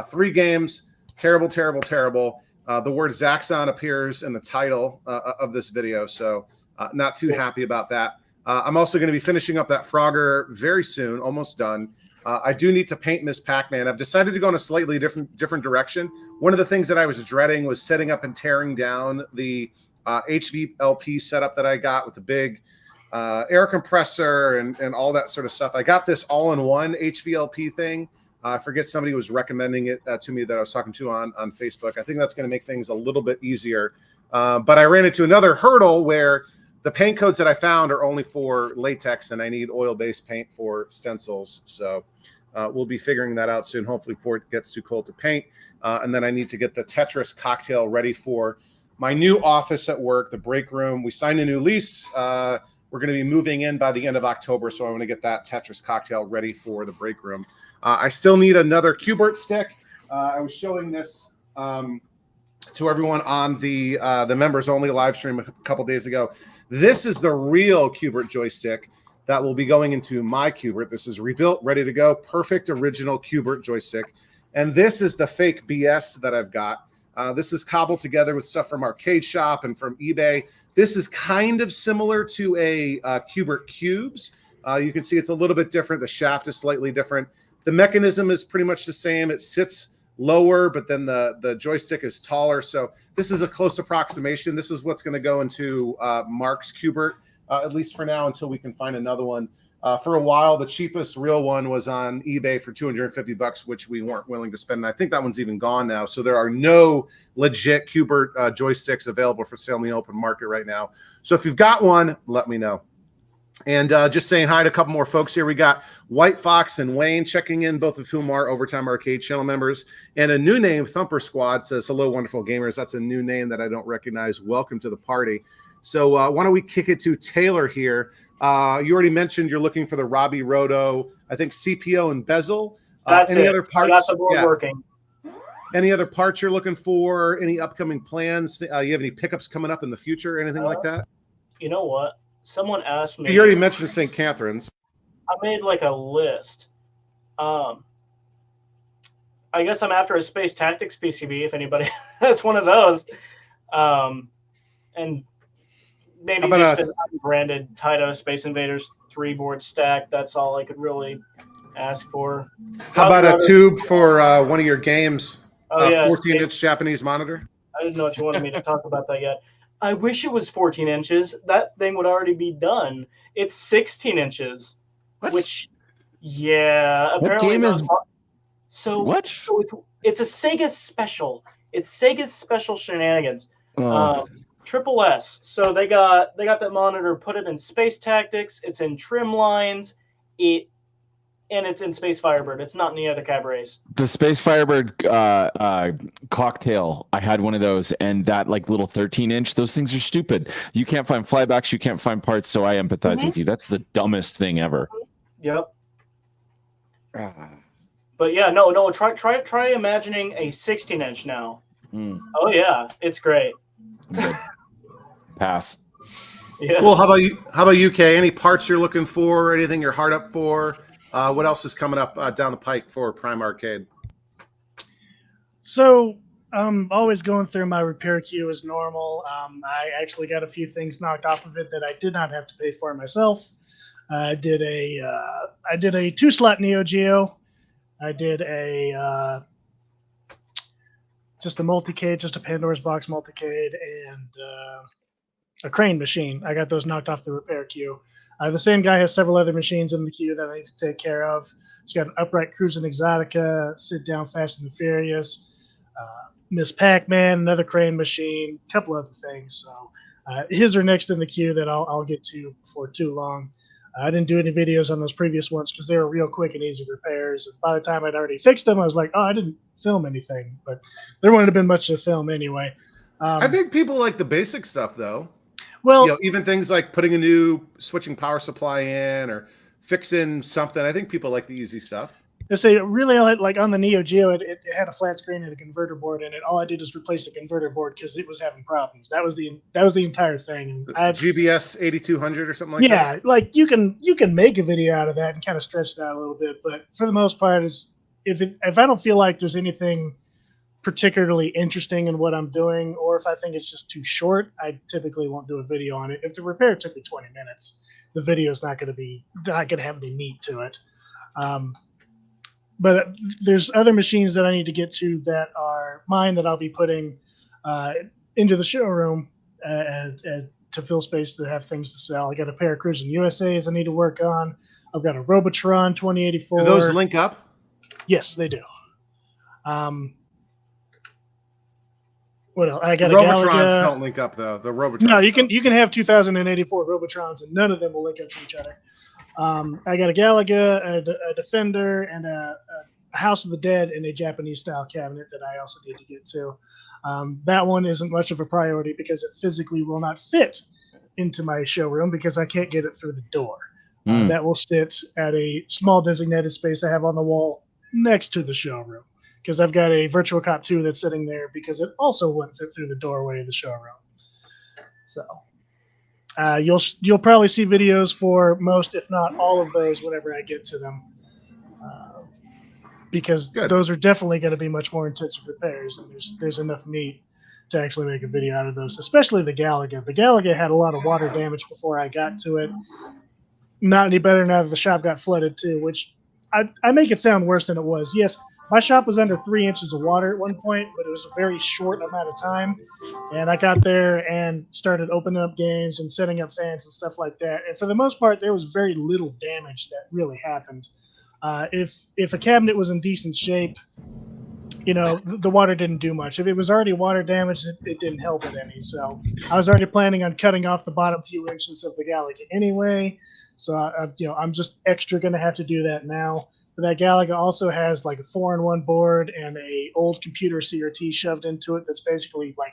3 games, terrible. The word Zaxxon appears in the title of this video, so not too happy about that. I'm also going to be finishing up that Frogger very soon, almost done. I do need to paint Miss Pac-Man. I've decided to go in a slightly different direction. One of the things that I was dreading was setting up and tearing down the HVLP setup that I got with the big air compressor and all that sort of stuff. I got this all-in-one HVLP thing. I forget, somebody was recommending it to me that I was talking to on Facebook. I think that's going to make things a little bit easier. But I ran into another hurdle where the paint codes that I found are only for latex, and I need oil-based paint for stencils. So we'll be figuring that out soon, hopefully before it gets too cold to paint. And then I need to get the Tetris cocktail ready for my new office at work, the break room. We signed a new lease. We're going to be moving in by the end of October, so I want to get that Tetris cocktail ready for the break room. I still need another Q*bert stick. I was showing this to everyone on the members only live stream a couple days ago. This is the real Q*bert joystick that will be going into my Q*bert. This is rebuilt, ready to go, perfect original Q*bert joystick. And this is the fake BS that I've got. This is cobbled together with stuff from Arcade Shop and from eBay. This is kind of similar to a Q*bert Cubes. You can see it's a little bit different. The shaft is slightly different. The mechanism is pretty much the same. It sits lower, but then the joystick is taller. So this is a close approximation. This is what's going to go into Mark's Q*bert, at least for now, until we can find another one. For a while, the cheapest real one was on eBay for $250, which we weren't willing to spend. And I think that one's even gone now. So there are no legit Q*bert joysticks available for sale in the open market right now. So if you've got one, let me know. And just saying hi to a couple more folks here. We got White Fox and Wayne checking in, both of whom are Overtime Arcade channel members. And a new name, Thumper Squad, says, hello, wonderful gamers. That's a new name that I don't recognize. Welcome to the party. So why don't we kick it to Taylor here. You already mentioned you're looking for the Robbie Roto, I think CPO and bezel. Any other parts? I got the board working. Any other parts you're looking for? Any upcoming plans? You have any pickups coming up in the future? Anything like that? You know what? Someone asked me. You already mentioned St. Catharines. I made like a list. I guess I'm after a Space Tactics PCB if anybody has one of those. And maybe just an unbranded Taito Space Invaders 3-board stack. That's all I could really ask for. How about a tube for one of your games? Oh, yeah, 14-inch Japanese monitor? I didn't know if you wanted me to talk about that yet. I wish it was 14 inches. That thing would already be done. It's 16 inches. What? Which, yeah. What game is... So, what? So it's a Sega special. It's Sega's special shenanigans. Triple S. So they got that monitor, put it in Space Tactics. It's in Trim Lines. And it's in Space Firebird. It's not in the other cabarets. The Space Firebird cocktail, I had one of those, and that like little 13-inch, those things are stupid. You can't find flybacks, you can't find parts, so I empathize with you. That's the dumbest thing ever. Yep. But yeah, no. Try imagining a 16-inch now. Oh yeah, it's great. Good. Pass. Yeah. Cool. How about you, Kay? Any parts you're looking for? Anything you're hard up for? What else is coming up down the pike for Prime Arcade? So I'm always going through my repair queue as normal. I actually got a few things knocked off of it that I did not have to pay for myself. I did a 2-slot Neo Geo. I did just a multicade, just a Pandora's Box multicade, and a crane machine. I got those knocked off the repair queue. The same guy has several other machines in the queue that I need to take care of. He's got an upright Cruising Exotica, sit down Fast and the Furious, Miss Pac-Man, another crane machine, a couple other things. So his are next in the queue that I'll get to before too long. I didn't do any videos on those previous ones because they were real quick and easy repairs. And by the time I'd already fixed them, I was like, oh, I didn't film anything. But there wouldn't have been much to film anyway. I think people like the basic stuff, though. Well, You know, even things like putting a new switching power supply in or fixing something. I think people like the easy stuff. I say really, like on the Neo Geo, it had a flat screen and a converter board in it. All I did was replace the converter board because it was having problems. That was the entire thing. And GBS 8200 or something like that. yeah, like you can make a video out of that and kind of stretch it out a little bit, but for the most part, it's if I don't feel like there's anything particularly interesting in what I'm doing, or if I think it's just too short, I typically won't do a video on it. If the repair took me 20 minutes, the video is not going to have any meat to it. But there's other machines that I need to get to that are mine that I'll be putting into the showroom and to fill space to have things to sell. I got a pair of Cruising USAs I need to work on. I've got a Robotron 2084. Do those link up? Yes, they do. What else? I got The a Robotrons Galaga. don't link up though. The Robotrons. No, you can have 2084 Robotrons and none of them will link up to each other. I got a Galaga, a Defender, and a House of the Dead in a Japanese style cabinet that I also need to get to. That one isn't much of a priority because it physically will not fit into my showroom because I can't get it through the door. That will sit at a small designated space I have on the wall next to the showroom because I've got a Virtual Cop 2 that's sitting there because it also wouldn't fit through the doorway of the showroom. So you'll probably see videos for most, if not all of those whenever I get to them. Because Good. those are definitely going to be much more intensive repairs, and there's enough meat to actually make a video out of those, especially the Galaga. The Galaga had a lot of water damage before I got to it. Not any better now that the shop got flooded too, which I make it sound worse than it was. Yes, my shop was under 3 inches of water at one point, but it was a very short amount of time. And I got there and started opening up games and setting up fans and stuff like that. And for the most part, there was very little damage that really happened. If a cabinet was in decent shape, you know, the water didn't do much. If it was already water damaged, it didn't help it any. So I was already planning on cutting off the bottom few inches of the Galaga anyway. So I'm just extra going to have to do that now. But that Galaga also has like a 4-in-1 board and a old computer CRT shoved into it that's basically like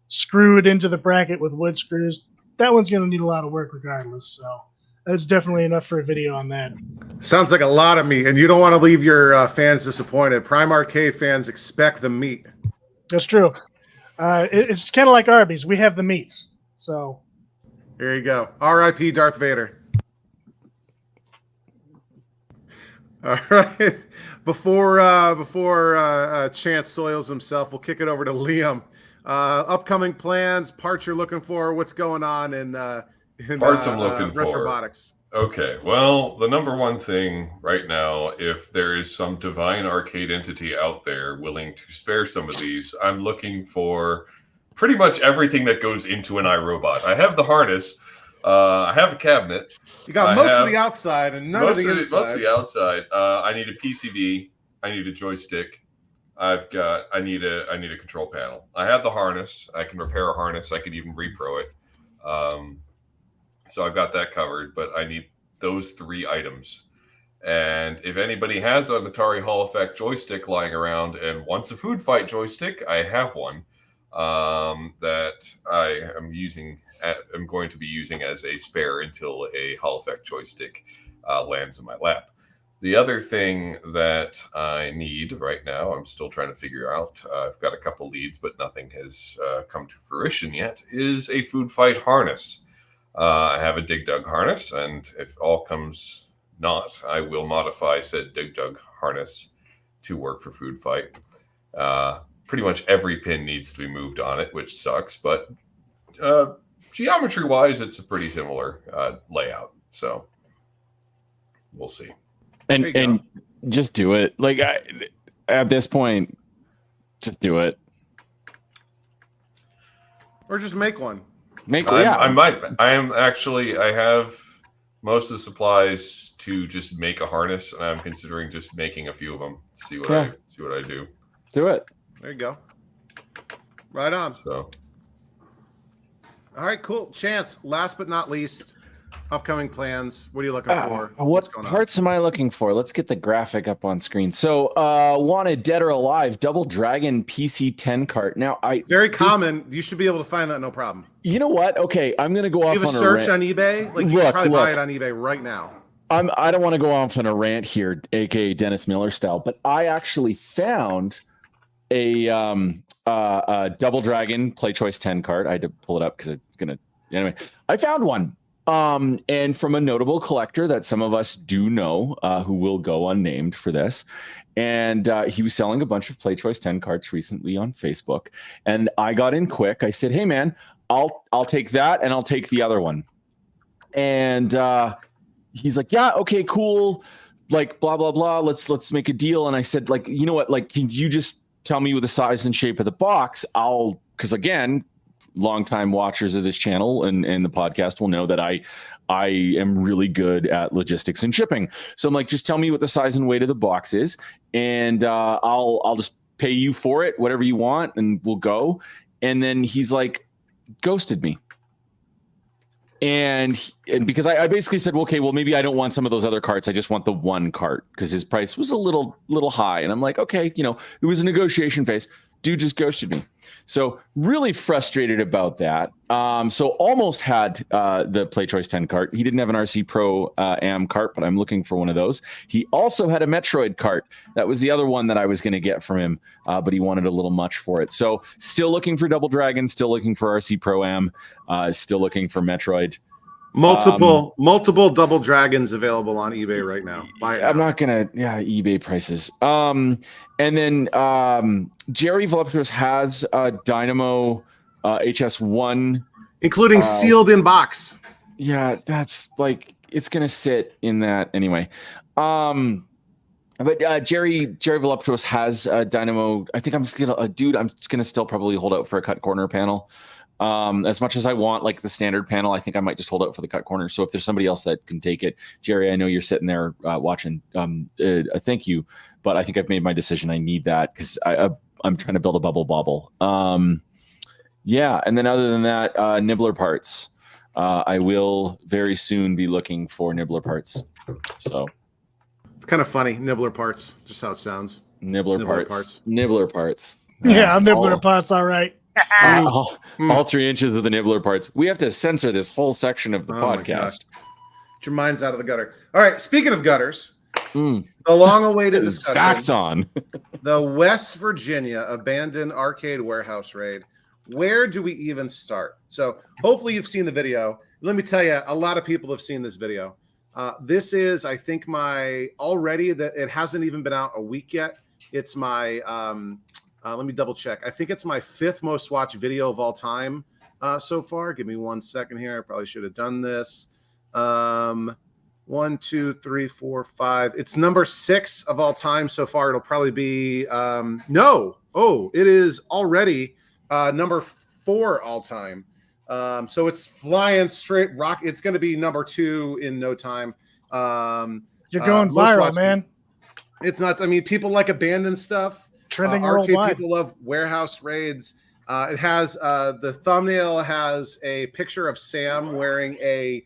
screwed into the bracket with wood screws. That one's going to need a lot of work regardless. So that's definitely enough for a video on that. Sounds like a lot of meat, and you don't want to leave your fans disappointed. Prime Arcade fans expect the meat. That's true. It's kind of like Arby's. We have the meats. So Here you go. R.I.P. Darth Vader. All right. Before Chance soils himself, we'll kick it over to Liam. Upcoming plans, parts you're looking for, what's going on in Parts I'm looking Retro for. Robotics. Okay, well, the number one thing right now, if there is some divine arcade entity out there willing to spare some of these, I'm looking for pretty much everything that goes into an iRobot. I have the harness. I have a cabinet. You got most of the outside and none of the inside. Most of the outside. I need a PCB. I need a joystick. I need a control panel. I have the harness. I can repair a harness. I can even repro it. So I've got that covered, but I need those 3 items. And if anybody has an Atari Hall Effect joystick lying around and wants a food fight joystick, I have one that I am using. I'm going to be using as a spare until a Hall Effect joystick lands in my lap. The other thing that I need right now, I'm still trying to figure out, I've got a couple leads, but nothing has come to fruition yet, is a food fight harness. I have a Dig Dug harness, and if all comes not, I will modify said Dig Dug harness to work for food fight. Pretty much every pin needs to be moved on it, which sucks, but geometry-wise, it's a pretty similar layout. So we'll see. And just do it. Like at this point, just do it. Or just make one. I might. I have most of the supplies to just make a harness, and I'm considering just making a few of them. See what I do. Do it. There you go. Right on. So, all right, cool. Chance, last but not least, upcoming plans? What are you looking for? What parts am I looking for? Let's get the graphic up on screen. So, wanted dead or alive, Double Dragon PC-10 cart. Now, very common. You should be able to find that no problem. You know what? Okay, I'm gonna go off on a search on eBay. Like you can probably buy it on eBay right now. I don't want to go off on a rant here, aka Dennis Miller style, but I actually found a Double Dragon Play Choice 10 cart. I had to pull it up because it's gonna. Anyway, I found one. And from a notable collector that some of us do know, who will go unnamed for this. And he was selling a bunch of Play Choice 10 carts recently on Facebook. And I got in quick. I said, hey man, I'll take that and I'll take the other one. And he's like, yeah, okay, cool. Like blah, blah, blah. Let's make a deal. And I said, like, you know what, like, can you just tell me the size and shape of the box? Because again, longtime watchers of this channel and the podcast will know that I am really good at logistics and shipping. So I'm like, just tell me what the size and weight of the box is, and I'll just pay you for it, whatever you want, and we'll go. And then he's like, ghosted me. And because I basically said, well, okay, well, maybe I don't want some of those other carts. I just want the one cart because his price was a little high. And I'm like, okay, it was a negotiation phase. Dude just ghosted me. So really frustrated about that. So almost had the Play Choice 10 cart. He didn't have an RC Pro AM cart, but I'm looking for one of those. He also had a Metroid cart. That was the other one that I was going to get from him, but he wanted a little much for it. So still looking for Double Dragon, still looking for RC Pro AM, still looking for Metroid. Multiple Double Dragons available on eBay right now. I'm not gonna, eBay prices. And then Jerry Voluptuous has a Dynamo HS1, including sealed in box. Yeah, that's like it's gonna sit in that anyway. But Jerry Voluptuous has a Dynamo. I think I'm just gonna still probably hold out for a cut corner panel. As much as I want like the standard panel, I think I might just hold out for the cut corner. So if there's somebody else that can take it, Jerry, I know you're sitting there watching. Thank you, but I think I've made my decision. I need that because I'm trying to build a bubble bobble. Yeah, and then other than that, nibbler parts. I will very soon be looking for nibbler parts. So it's kind of funny, nibbler parts, just how it sounds. Nibbler parts. Yeah, nibbler parts. All right. All 3 inches of the nibbler parts. We have to censor this whole section of the podcast. Get your mind's out of the gutter. All right. Speaking of gutters, the long-awaited Saxon, the West Virginia abandoned arcade warehouse raid. Where do we even start? So hopefully you've seen the video. Let me tell you, a lot of people have seen this video. This is, I think, it hasn't even been out a week yet. It's my let me double check. I think it's my 5th most watched video of all time so far. Give me 1 second here. I probably should have done this. 1, 2, 3, 4, 5. It's number 6 of all time so far. It'll probably be it is already number 4 all time. So it's flying straight rock. It's going to be number 2 in no time. You're going viral, man. It's nuts. I mean, people like abandoned stuff. Trending arcade worldwide. People love warehouse raids. It has the thumbnail has a picture of Sam wearing a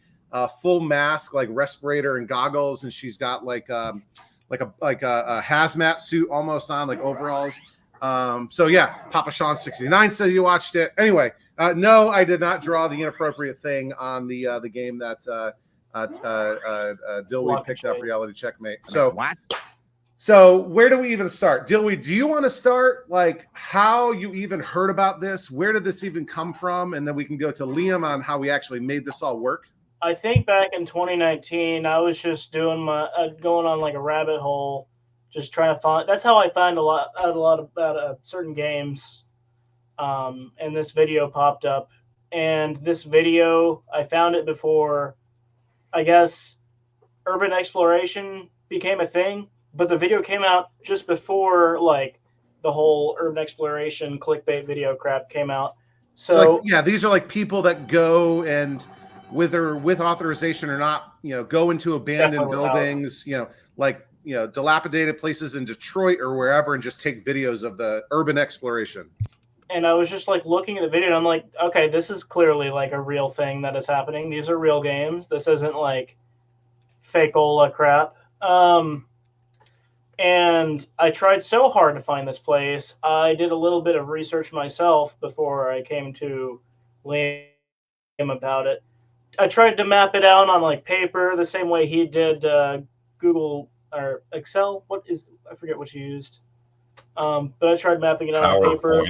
full mask, like respirator and goggles, and she's got like a hazmat suit almost on, like overalls. So yeah, Papa Sean 69 says you watched it. Anyway, no, I did not draw the inappropriate thing on the game that Dillweed picked up. Reality Checkmate. So what? So where do we even start? Dillweed, do you want to start like how you even heard about this? Where did this even come from? And then we can go to Liam on how we actually made this all work. I think back in 2019, I was just doing going on like a rabbit hole, just trying to find. That's how I find a lot about certain games. And this video popped up, and this video, I found it before, I guess, urban exploration became a thing. But the video came out just before, like, the whole urban exploration clickbait video crap came out. So like, yeah, these are like people that go and whether with authorization or not, go into abandoned buildings, dilapidated places in Detroit or wherever, and just take videos of the urban exploration. and I was just like looking at the video, and I'm like, okay, this is clearly like a real thing that is happening. These are real games. This isn't like fake-ola crap. And I tried so hard to find this place. I did a little bit of research myself before I came to Liam about it. I tried to map it out on like paper the same way he did Google or Excel. I forget what you used. But I tried mapping it out on paper.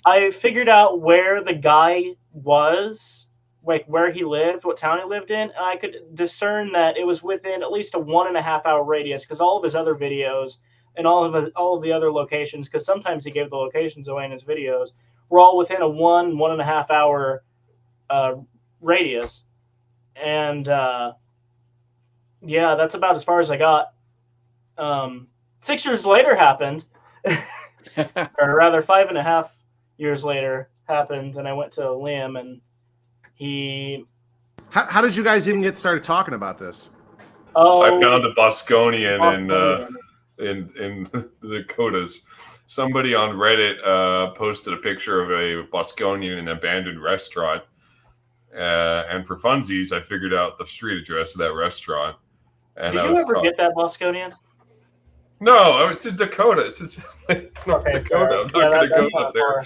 I figured out where the guy was, like where he lived, what town he lived in, and I could discern that it was within at least a 1.5 hour radius, because all of his other videos and all of the other locations, because sometimes he gave the locations away in his videos, were all within a 1.5 hour radius. And yeah, that's about as far as I got. 6 years later happened, or rather 5.5 years later happened, and I went to Liam, and he... How did you guys even get started talking about this? Oh, I found a Bosconian in the Dakotas. Somebody on Reddit posted a picture of a Bosconian in an abandoned restaurant. And for funsies, I figured out the street address of that restaurant. And did you ever get that Bosconian? No, it's in Dakota. It's North Dakota. I'm not going to go up there.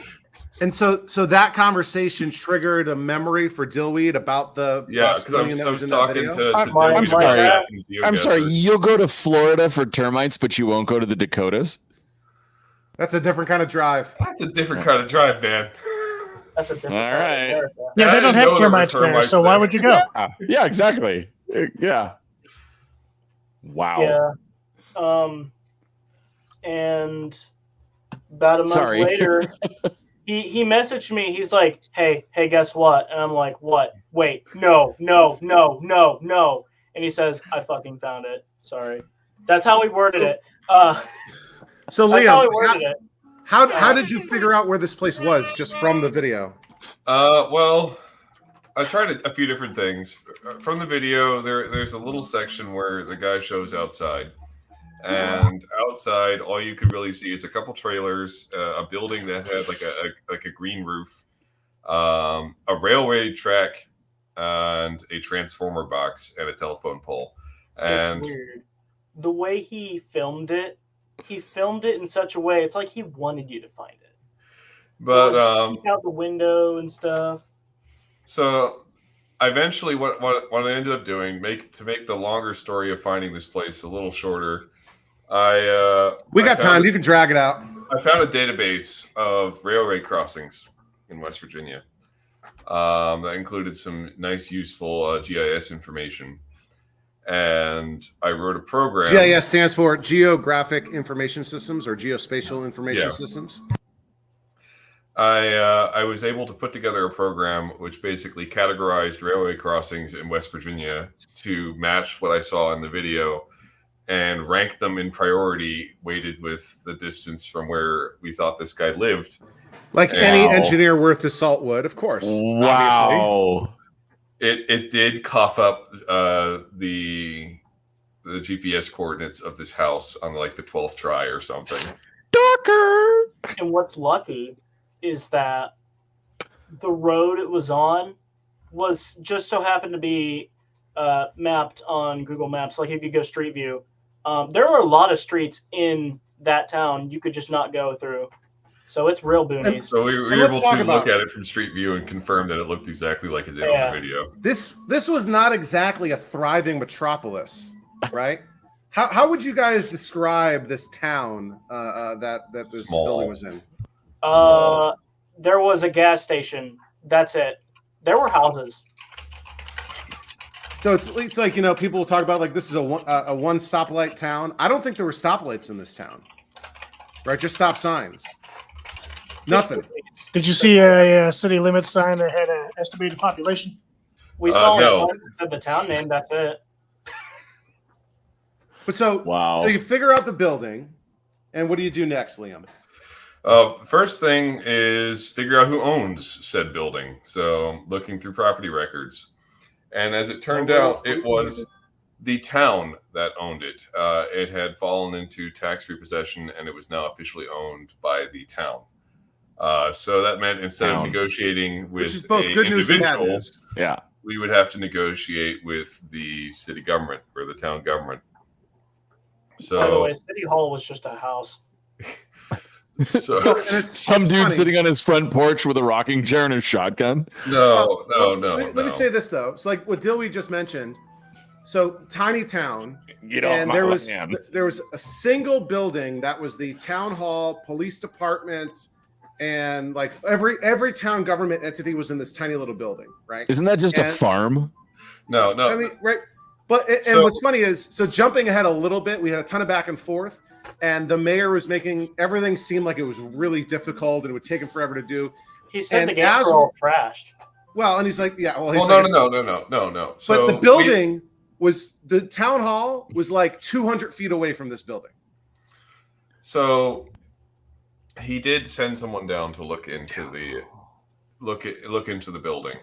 And so that conversation triggered a memory for Dillweed about the because I was talking to I'm sorry. I'm sorry. You'll go to Florida for termites, but you won't go to the Dakotas? That's a different kind of drive. That's a different kind of drive, man. That's a different all right. Yeah, they don't have termites there, so why would you go? Yeah, exactly. Yeah. Wow. Yeah. And about a month later, he messaged me. He's like, hey, guess what? And I'm like, what? Wait, no. And he says, I fucking found it. Sorry. That's how we worded it. So Liam, how did you figure out where this place was just from the video? Well, I tried a few different things. From the video, there's a little section where the guy shows outside. And outside, all you could really see is a couple trailers, a building that had like a green roof, a railway track, and a transformer box and a telephone pole. And it's weird. The way he filmed it in such a way, it's like he wanted you to find it. But out the window and stuff. So eventually, what I ended up doing, to make the longer story of finding this place a little shorter, we got time. You can drag it out. I found a database of railway crossings in West Virginia that included some nice, useful GIS information. And I wrote a program. GIS stands for Geographic Information Systems, or Geospatial Information Systems. I was able to put together a program which basically categorized railway crossings in West Virginia to match what I saw in the video, and ranked them in priority, weighted with the distance from where we thought this guy lived. Like any engineer worth his salt would, of course. Wow. Obviously. It did cough up the GPS coordinates of this house on like the 12th try or something. Darker. And what's lucky is that the road it was on was just so happened to be mapped on Google Maps. Like if you go Street View, there are a lot of streets in that town you could just not go through. So it's real boonies. And so we were able to look at it from Street View and confirm that it looked exactly like it did on the video. This was not exactly a thriving metropolis, right? How would you guys describe this town that this building was in? There was a gas station. That's it. There were houses. So it's like, people will talk about like this is a one stoplight town. I don't think there were stoplights in this town, right? Just stop signs. Nothing. Did you see a city limits sign that had an estimated population? We saw it said the town name. That's it. But so you figure out the building, and what do you do next, Liam? First thing is figure out who owns said building. So looking through property records. And as it turned out, it was the town that owned it. It had fallen into tax repossession, and it was now officially owned by the town. So that meant instead of Town. negotiating with Which is both a good news and bad individual, news. Yeah. we would have to negotiate with the city government or the town government. By the So, way, City Hall was just a house. so And Some it's dude funny. sitting on his front porch with a rocking chair and a shotgun. no. Let me say this though. It's like what Dillweed just mentioned. So tiny town, Get off and my there was land. a single building that was the town hall, police department, and like every town government entity was in this tiny little building, right? Isn't that just a And- farm? No. I mean, right. But and So- what's funny is, so jumping ahead a little bit, we had a ton of back and forth, and the mayor was making everything seem like it was really difficult and it would take him forever to do. He said And the games as were all trashed. Well, and he's like, yeah, well, he's Well, like, no. So but the building was the town hall was like 200 feet away from this building. So he did send someone down to look into the building,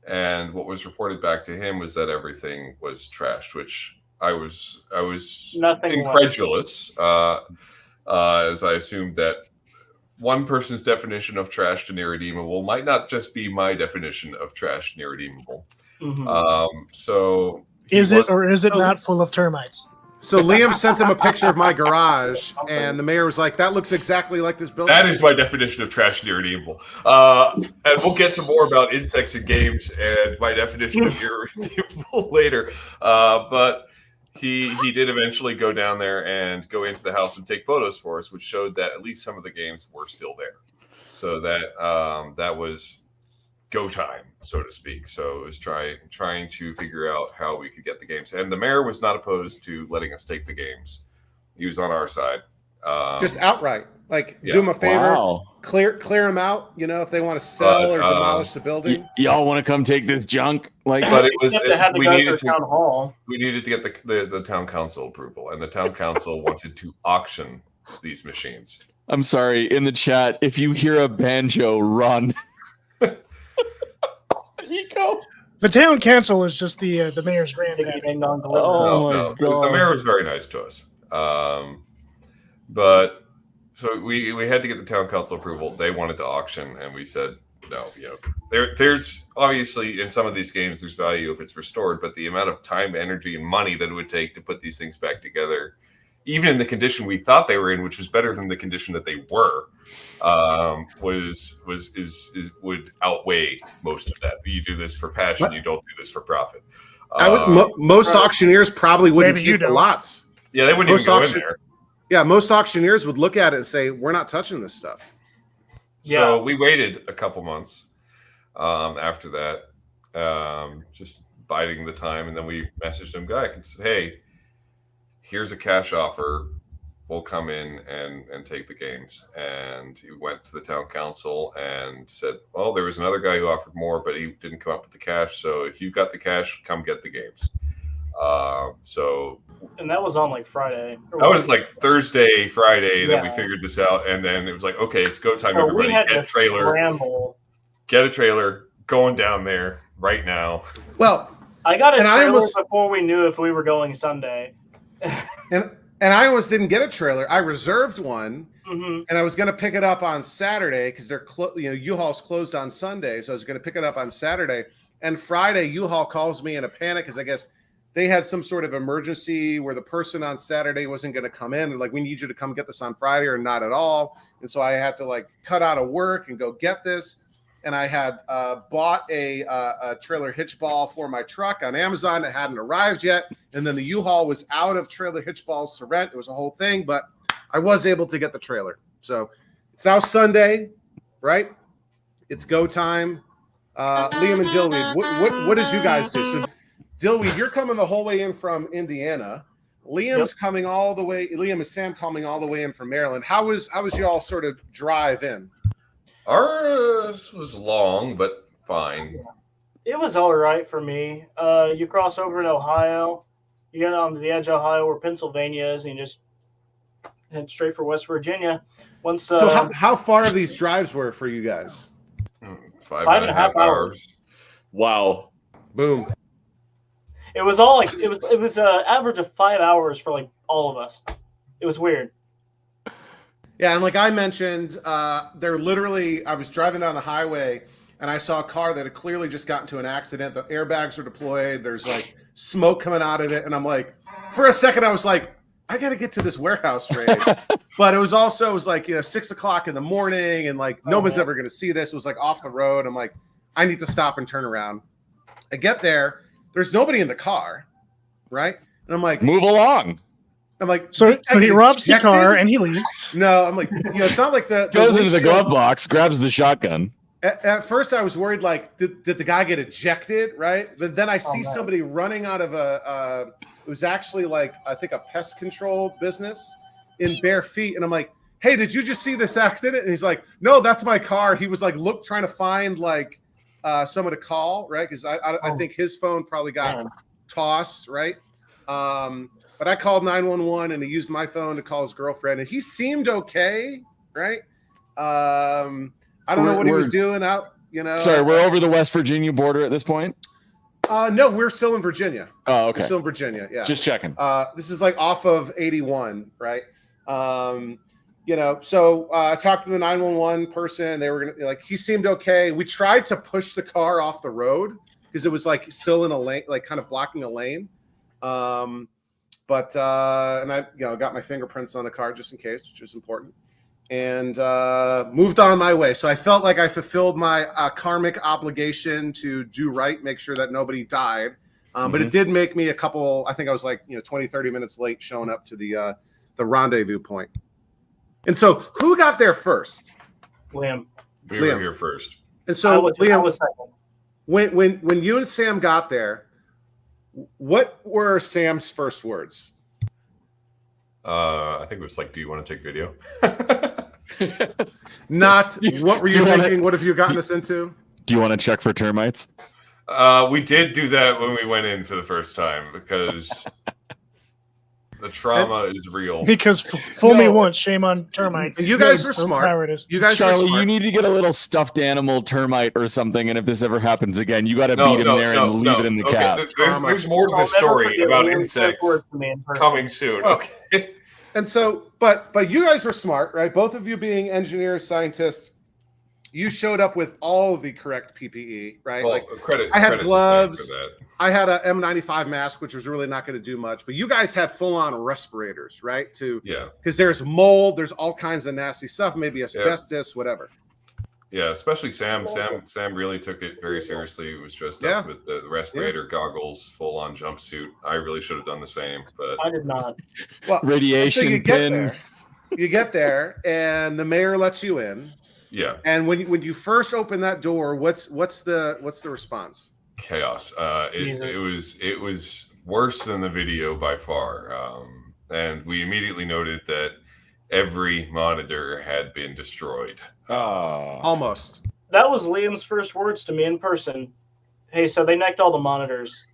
and what was reported back to him was that everything was trashed, which I was Nothing incredulous, as I assumed that one person's definition of trashed and irredeemable might not just be my definition of trashed and irredeemable. Mhm. So Is it or is it not full of termites? So Liam sent him a picture of my garage, and the mayor was like, "That looks exactly like this building." That is my definition of trash and irredeemable. And we'll get to more about insects and games and my definition of irredeemable later. But he did eventually go down there and go into the house and take photos for us, which showed that at least some of the games were still there. So that was go time, so to speak. So it was trying to figure out how we could get the games. And the mayor was not opposed to letting us take the games. He was on our side. Just outright, like yeah. do them a favor, Wow. clear them out. You know, if they want to sell or demolish the building. Y'all want to come take this junk? Like, But it was Except it had to we go to needed the town hall. we needed to get the town council approval, and the town council wanted to auction these machines. I'm sorry. In the chat, if you hear a banjo, run. Nico. The town council is just the mayor's granddaddy. Ding, ding, dong, deliver. Oh, No, my no. God. The mayor was very nice to us. But so we had to get the town council approval. They wanted to auction, and we said no. You know, there's obviously in some of these games there's value if it's restored, but the amount of time, energy, and money that it would take to put these things back together, even in the condition we thought they were in, which was better than the condition that they were, would outweigh most of that. You do this for passion, you don't do this for profit. Most auctioneers probably wouldn't Maybe you take the don't. lots. Yeah, they wouldn't Most even go auction- in there. Yeah, most auctioneers would look at it and say, "We're not touching this stuff." So we waited a couple months after that, just biding the time, and then we messaged him back and said, "Hey, here's a cash offer. We'll come in and take the games." And he went to the town council and said, "Well, there was another guy who offered more, but he didn't come up with the cash. So if you've got the cash, come get the games." And that was on like Friday. That was like Thursday, Friday that we Yeah. figured this out, and then it was like, okay, it's go time, So everybody. we had Get a to trailer, ramble. get a trailer, going down there right now. Well, I got a And I trailer almost- before we knew if we were going Sunday. and I almost didn't get a trailer. I reserved one, hmm and I was going to pick it up on Saturday because they're U-Haul's closed on Sunday, so I was going to pick it up on Saturday. And Friday, U-Haul calls me in a panic because I guess they had some sort of emergency where the person on Saturday wasn't going to come in, and like, we need you to come get this on Friday or not at all. And so I had to like cut out of work and go get this. And I had bought a trailer hitch ball for my truck on Amazon. It hadn't arrived yet, and then the U-Haul was out of trailer hitch balls to rent. It was a whole thing, but I was able to get the trailer. So it's now Sunday, right? It's go time. Liam and Dillweed, what did you guys do? So Dillweed, you're coming the whole way in from Indiana. Liam's coming all the way. Liam and Sam coming all the way in from Maryland. How was y'all sort of drive in? Ours was long, but fine. It was all right for me. You cross over to Ohio, you get on the edge of Ohio where Pennsylvania is, and you just head straight for West Virginia. Once So how far these drives were for you guys? 5.5 hours. Wow. Boom. it was all like it was an average of 5 hours for like all of us. It was weird. Yeah, and like I mentioned, they're literally. I was driving down the highway and I saw a car that had clearly just gotten into an accident. The airbags are deployed. There's like smoke coming out of it, and I'm like, for a second, I was like, I got to get to this warehouse raid. But it was like 6 o'clock in the morning, and like no one's ever going to see this. It was like off the road. I'm like, I need to stop and turn around. I get there. There's nobody in the car, right? And I'm like, move along. I'm like, so he robs the car and he leaves. No, I'm like, it's not like the goes into the glove box, grabs the shotgun. At first, I was worried, like, did the guy get ejected, right? But then I see somebody running out of it was actually like, I think a pest control business in bare feet. And I'm like, hey, did you just see this accident? And he's like, no, that's my car. He was like, trying to find like someone to call, right? Because I think his phone probably got tossed, right? But I called 911 and he used my phone to call his girlfriend, and he seemed okay, right? I don't know what he was doing out, Sorry, we're over the West Virginia border at this point? No, we're still in Virginia. Oh, okay. We're still in Virginia, yeah. Just checking. This is like off of 81, right? So I talked to the 911 person. They were gonna he seemed okay. We tried to push the car off the road because it was like still in a lane, like kind of blocking a lane. But I got my fingerprints on the car just in case, which was important, and moved on my way. So I felt like I fulfilled my karmic obligation to do right, make sure that nobody died. But it did make me I think I was like 20, 30 minutes late showing up to the rendezvous point. And so who got there first? Liam. We were here first. And so Liam, I was second. When you and Sam got there, what were Sam's first words? I think it was like, do you want to take video? Not what were you thinking? What have you gotten us into? Do you want to check for termites? We did do that when we went in for the first time because the trauma is real. Because fool me once, shame on termites. You guys were smart. You guys, Charlie, you need to get a little stuffed animal termite or something, and if this ever happens again, you got to beat him there and leave it in the cab. There's more to the story about insects coming soon. Okay. And so, but you guys were smart, right? Both of you being engineers, scientists. You showed up with all the correct PPE, right? Well, I had gloves. I had a M95 mask, which was really not going to do much. But you guys had full-on respirators, right? Because there's mold, there's all kinds of nasty stuff, maybe asbestos, whatever. Yeah, especially Sam. Sam really took it very seriously. He was dressed up with the respirator, goggles, full-on jumpsuit. I really should have done the same, but I did not. Well, radiation pin. You get there, and the mayor lets you in. Yeah. And when you first open that door, what's the response? Chaos. It was worse than the video by far. And we immediately noted that every monitor had been destroyed. Almost. That was Liam's first words to me in person. Hey, so they necked all the monitors.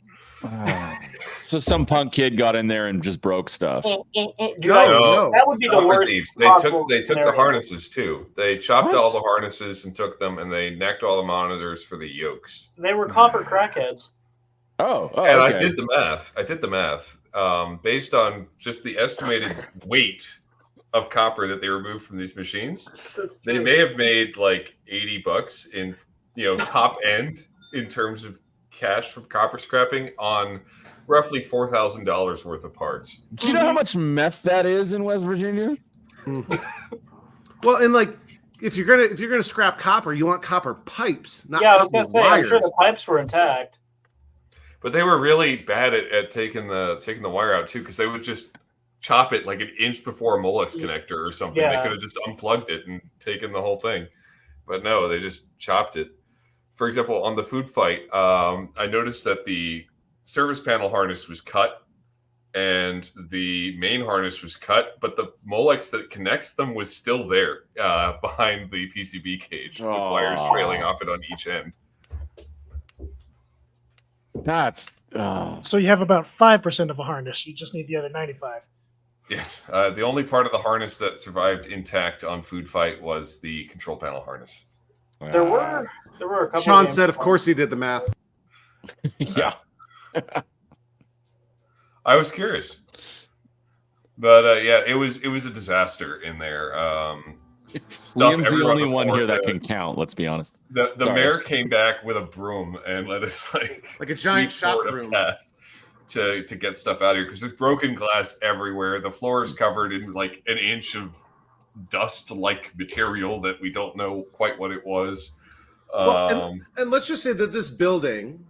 So some punk kid got in there and just broke stuff. No. That would be the worst. Thieves. They took the harnesses too. They chopped all the harnesses and took them, and they necked all the monitors for the yokes. They were copper crackheads. And okay. I did the math. Based on just the estimated weight of copper that they removed from these machines. They may have made like $80 in top end in terms of cash from copper scrapping on roughly $4,000 worth of parts. Do you know how much meth that is in West Virginia? Well, and like if you're gonna scrap copper, you want copper pipes, not I was copper gonna say, wires. I'm sure the pipes were intact. But they were really bad at taking the wire out too, because they would just chop it like an inch before a Molex connector or something. Yeah. They could have just unplugged it and taken the whole thing. But no, they just chopped it. For example, on the food fight, I noticed that the service panel harness was cut and the main harness was cut, but the Molex that connects them was still there behind the PCB cage with wires trailing off it on each end. That's So you have about 5% of a harness. You just need the other 95. Yes. The only part of the harness that survived intact on food fight was the control panel harness. There were a couple. Sean said, of course he did the math. yeah. I was curious. But yeah, it was a disaster in there. Liam's the everywhere on only one floor. here that can count. Let's be honest. The Sorry. mayor came back with a broom and let us like a giant sweep shop forward a broom path to get stuff out of here because there's broken glass everywhere. The floor is covered in like an inch of dust-like material that we don't know quite what it was. Well, and let's just say that this building,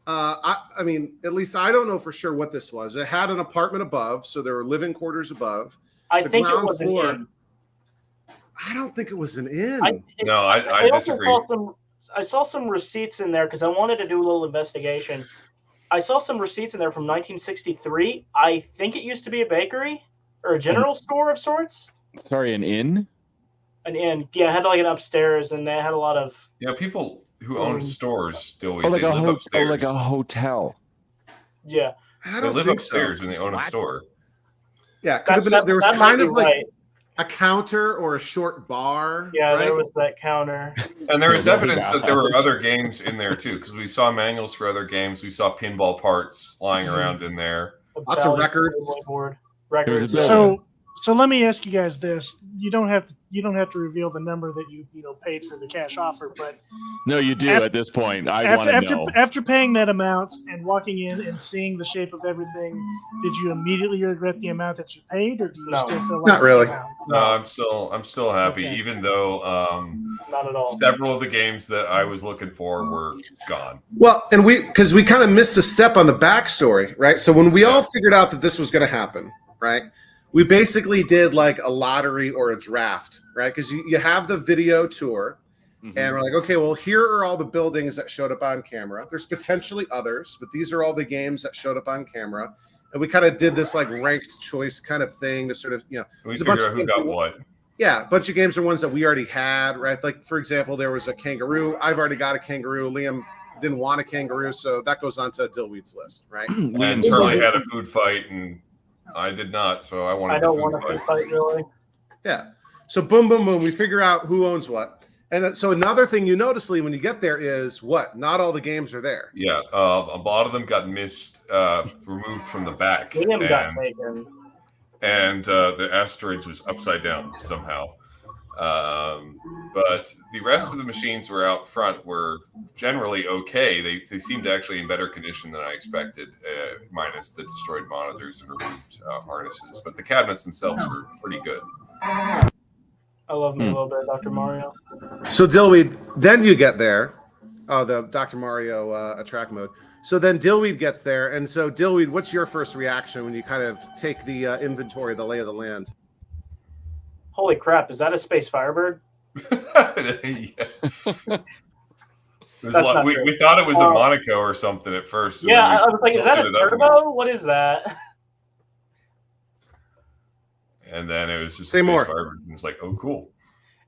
I mean, at least I don't know for sure what this was. It had an apartment above, so there were living quarters above. I The think it ground was floor- an inn. I don't think it was an inn. I also disagree. I saw some receipts in there because I wanted to do a little investigation. I saw some receipts in there from 1963. I think it used to be a bakery or a general store of sorts. Sorry, an inn? An inn. Yeah, it had like an upstairs, and they had a lot of. Yeah, people who own stores do. Oh, like they a live upstairs. like a hotel. Yeah. I They don't live think upstairs so. and they own a store. Yeah, could have been. There was that might kind be of like right. a counter or a short bar. Yeah, right? there was that counter. And there was Yeah, evidence that there were bathhouse. other games in there too, because we saw manuals for other games. We saw pinball parts lying around in there. Lots of Bally records. board. There was a Records. building. So let me ask you guys this: you don't have to reveal the number that you paid for the cash offer, but No, you do After- at this point. I want to know. after paying that amount and walking in and seeing the shape of everything, did you immediately regret the amount that you paid, or do you No. still feel like Not really. No, I'm still happy, Okay. even though Not at all. several of the games that I was looking for were gone. Well, and because we kind of missed a step on the backstory, right? So when we all figured out that this was going to happen, right? We basically did like a lottery or a draft, right? Because you have the video tour, and we're like, okay, well, here are all the buildings that showed up on camera. There's potentially others, but these are all the games that showed up on camera. And we kind of did this like ranked choice kind of thing to sort of, We there's a figured bunch out of who games got we- what. Yeah, a bunch of games are ones that we already had, right? Like, for example, there was a kangaroo. I've already got a kangaroo. Liam didn't want a kangaroo, so that goes on to Dillweed's list, right? And Liam's Charlie had a food fight, and I did not, so I wanted I don't the want food to fight. fight really. Yeah. So boom, boom, boom. We figure out who owns what. And so another thing you notice, Lee, when you get there is what? Not all the games are there. Yeah, a lot of them got removed from the back, Liam got taken. and the asteroids was upside down somehow. But the rest of the machines were out front were generally okay. They seemed actually in better condition than I expected, minus the destroyed monitors and removed harnesses. But the cabinets themselves were pretty good. I love me a little bit, Dr. Mario. So Dillweed, then you get there. Oh, the Dr. Mario attract mode. So then Dillweed gets there. And so Dillweed, what's your first reaction when you kind of take the inventory, the lay of the land? Holy crap, is that a space firebird? Yeah. It was That's like, not we true. thought it was a Monaco or something at first. and Yeah, then we I was like, is that a tilted it up turbo? What is that? And then it was just Say a space more. firebird. And it's like, oh, cool.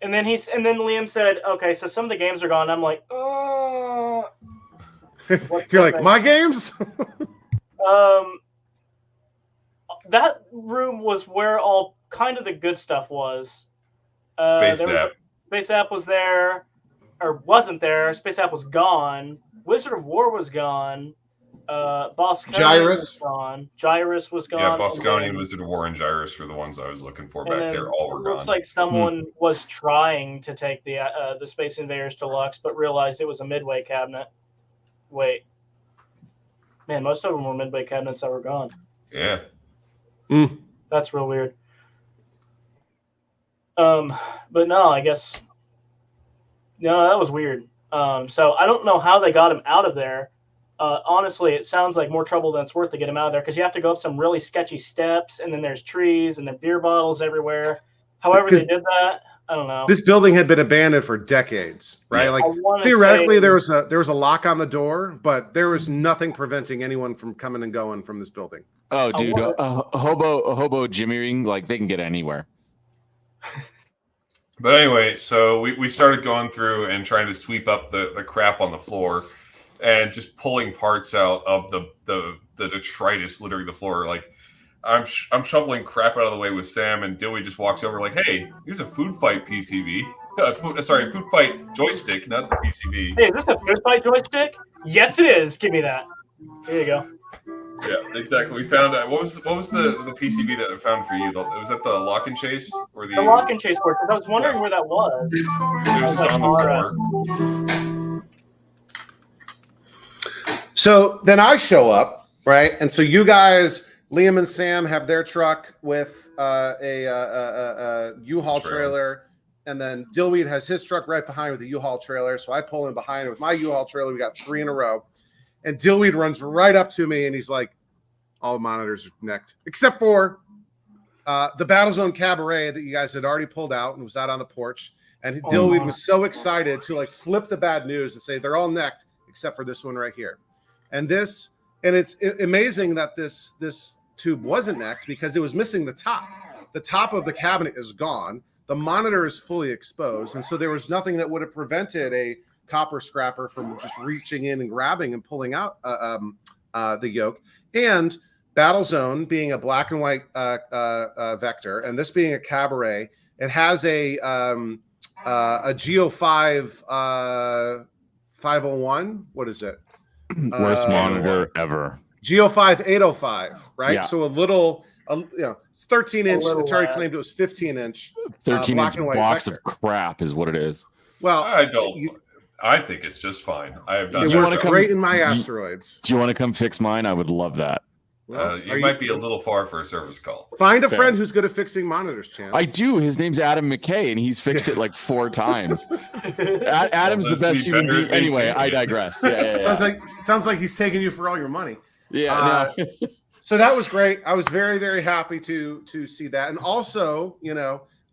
And then Liam said, okay, so some of the games are gone. I'm like, oh. You're like, my games? That room was where all kind of the good stuff was. Space there App. Space App was there, or wasn't there. Space App was gone. Wizard of War was gone. Bosconian Gyrus? was gone. Gyrus was gone. Yeah, and Bosconian, then- Wizard of War, and Gyrus were the ones I was looking for and back then there. All were it looks gone. like someone was trying to take the Space Invaders Deluxe, but realized it was a Midway cabinet. Wait, man, most of them were Midway cabinets that were gone. Yeah. That's real weird. But no, I guess no, that was weird. So I don't know how they got him out of there. Honestly, it sounds like more trouble than it's worth to get him out of there because you have to go up some really sketchy steps, and then there's trees and there are beer bottles everywhere. However, they did that, I don't know. This building had been abandoned for decades, right? Yeah. Like I wanna theoretically, say- there was a lock on the door, but there was nothing preventing anyone from coming and going from this building. Oh, dude, wonder- a hobo jimmying, like they can get anywhere. But anyway, so we started going through and trying to sweep up the crap on the floor and just pulling parts out of the detritus littering the floor. Like I'm shoveling crap out of the way with Sam, and Dillweed just walks over like, hey, here's a food fight PCB. Food fight joystick, not the PCB. Hey, is this a food fight joystick? Yes, it is. Give me that. Here you go. Yeah, exactly. We found what was the PCB that we found for you? Was that the lock and chase or The lock and chase board? Because I was wondering where that was. It was just on the floor. So then I show up, right? And so you guys, Liam and Sam, have their truck with a U-Haul trailer. And then Dillweed has his truck right behind with a U-Haul trailer. So I pull in behind with my U-Haul trailer. We got 3 in a row. And Dillweed runs right up to me and he's like, all the monitors are necked, except for the Battlezone Cabaret that you guys had already pulled out and was out on the porch. And Dillweed was so excited to like flip the bad news and say they're all necked except for this one right here. And it's amazing that this tube wasn't necked because it was missing the top. The top of the cabinet is gone. The monitor is fully exposed. And so there was nothing that would have prevented a copper scrapper from just reaching in and grabbing and pulling out the yoke. And Battlezone being a black and white vector, and this being a cabaret, it has a Geo 501. What is it? Worst monitor ever. Geo 5 805, right? Yeah. So it's 13 inch. Atari claimed it was 15 inch. 13 black inch and white box vector. of crap is what it is. Well, I think it's just fine. I have not. It works great in my asteroids. Do you want to come fix mine? I would love that. Well, you might be a little far for a service call. Find a friend who's good at fixing monitors, Chance. I do. His name's Adam McKay, and he's fixed it like 4 times. Adam's the best human being. Anyway, I digress. Yeah. Sounds like he's taking you for all your money. Yeah. So that was great. I was very, very happy to see that, and also,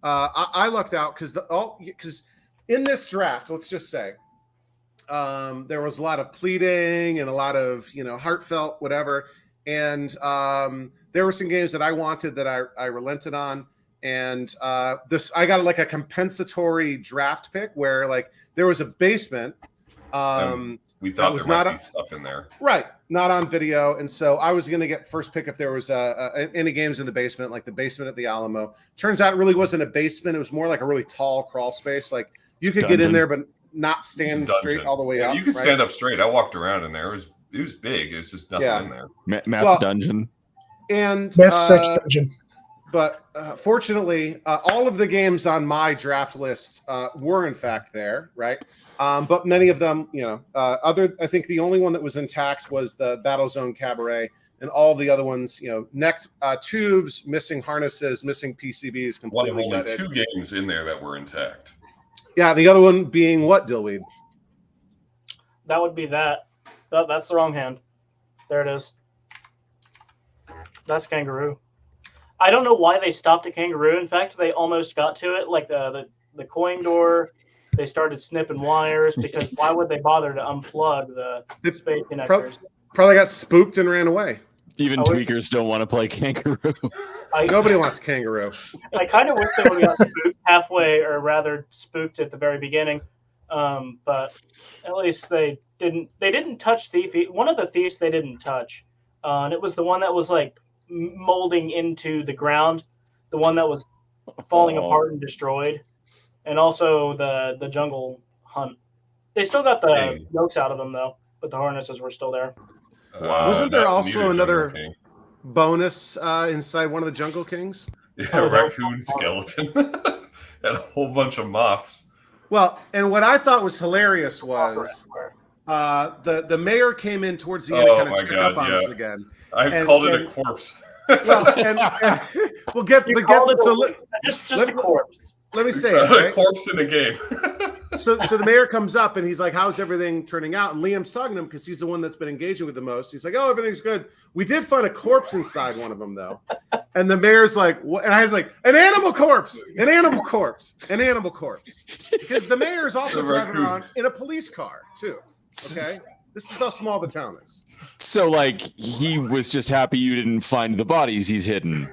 I lucked out because in this draft, let's just say, there was a lot of pleading and a lot of heartfelt whatever. And there were some games that I wanted that I relented on. And I got like a compensatory draft pick where like there was a basement. We thought there might be stuff in there. Right. Not on video. And so I was going to get first pick if there was any games in the basement, like the basement at the Alamo. Turns out it really wasn't a basement. It was more like a really tall crawl space. Like you could get in there, but not stand straight all the way up. You could stand up straight. I walked around in there. It was big. It's just nothing in there. Math dungeon. And Math sex dungeon. But fortunately, all of the games on my draft list were in fact there, right? But many of them, I think the only one that was intact was the Battlezone Cabaret, and all the other ones, necked tubes, missing harnesses, missing PCBs, completely only gutted. 2 games in there that were intact. Yeah, the other one being what, Dillweed? That would be that. That's the wrong hand. There it is. That's Kangaroo. I don't know why they stopped at Kangaroo. In fact, they almost got to it. Like the coin door, they started snipping wires because why would they bother to unplug the space connectors? Probably got spooked and ran away. Even tweakers don't want to play Kangaroo. Nobody wants Kangaroo. I kind of wish they would have got spooked halfway, or rather spooked at the very beginning. But at least they didn't touch one of the thieves they didn't touch. And it was the one that was like molding into the ground, the one that was falling apart and destroyed. And also the jungle hunt. They still got the yokes out of them though, but the harnesses were still there. Wasn't there also another bonus inside one of the Jungle Kings? Yeah, a raccoon skeleton and a whole bunch of moths. Well, and what I thought was hilarious was the mayor came in towards the end and kind of checked up on us again. I called it a corpse. Well, and we'll get just a corpse. Let me say it, right? A corpse in a game. So the mayor comes up and he's like, "How's everything turning out?" And Liam's talking to him because he's the one that's been engaging with the most. He's like, "Oh, everything's good. We did find a corpse inside one of them, though." And the mayor's like, "What?" And I was like, "An animal corpse, an animal corpse, an animal corpse," because the mayor's also driving around in a police car too. Okay, this is how small the town is. So, like, he was just happy you didn't find the bodies he's hidden.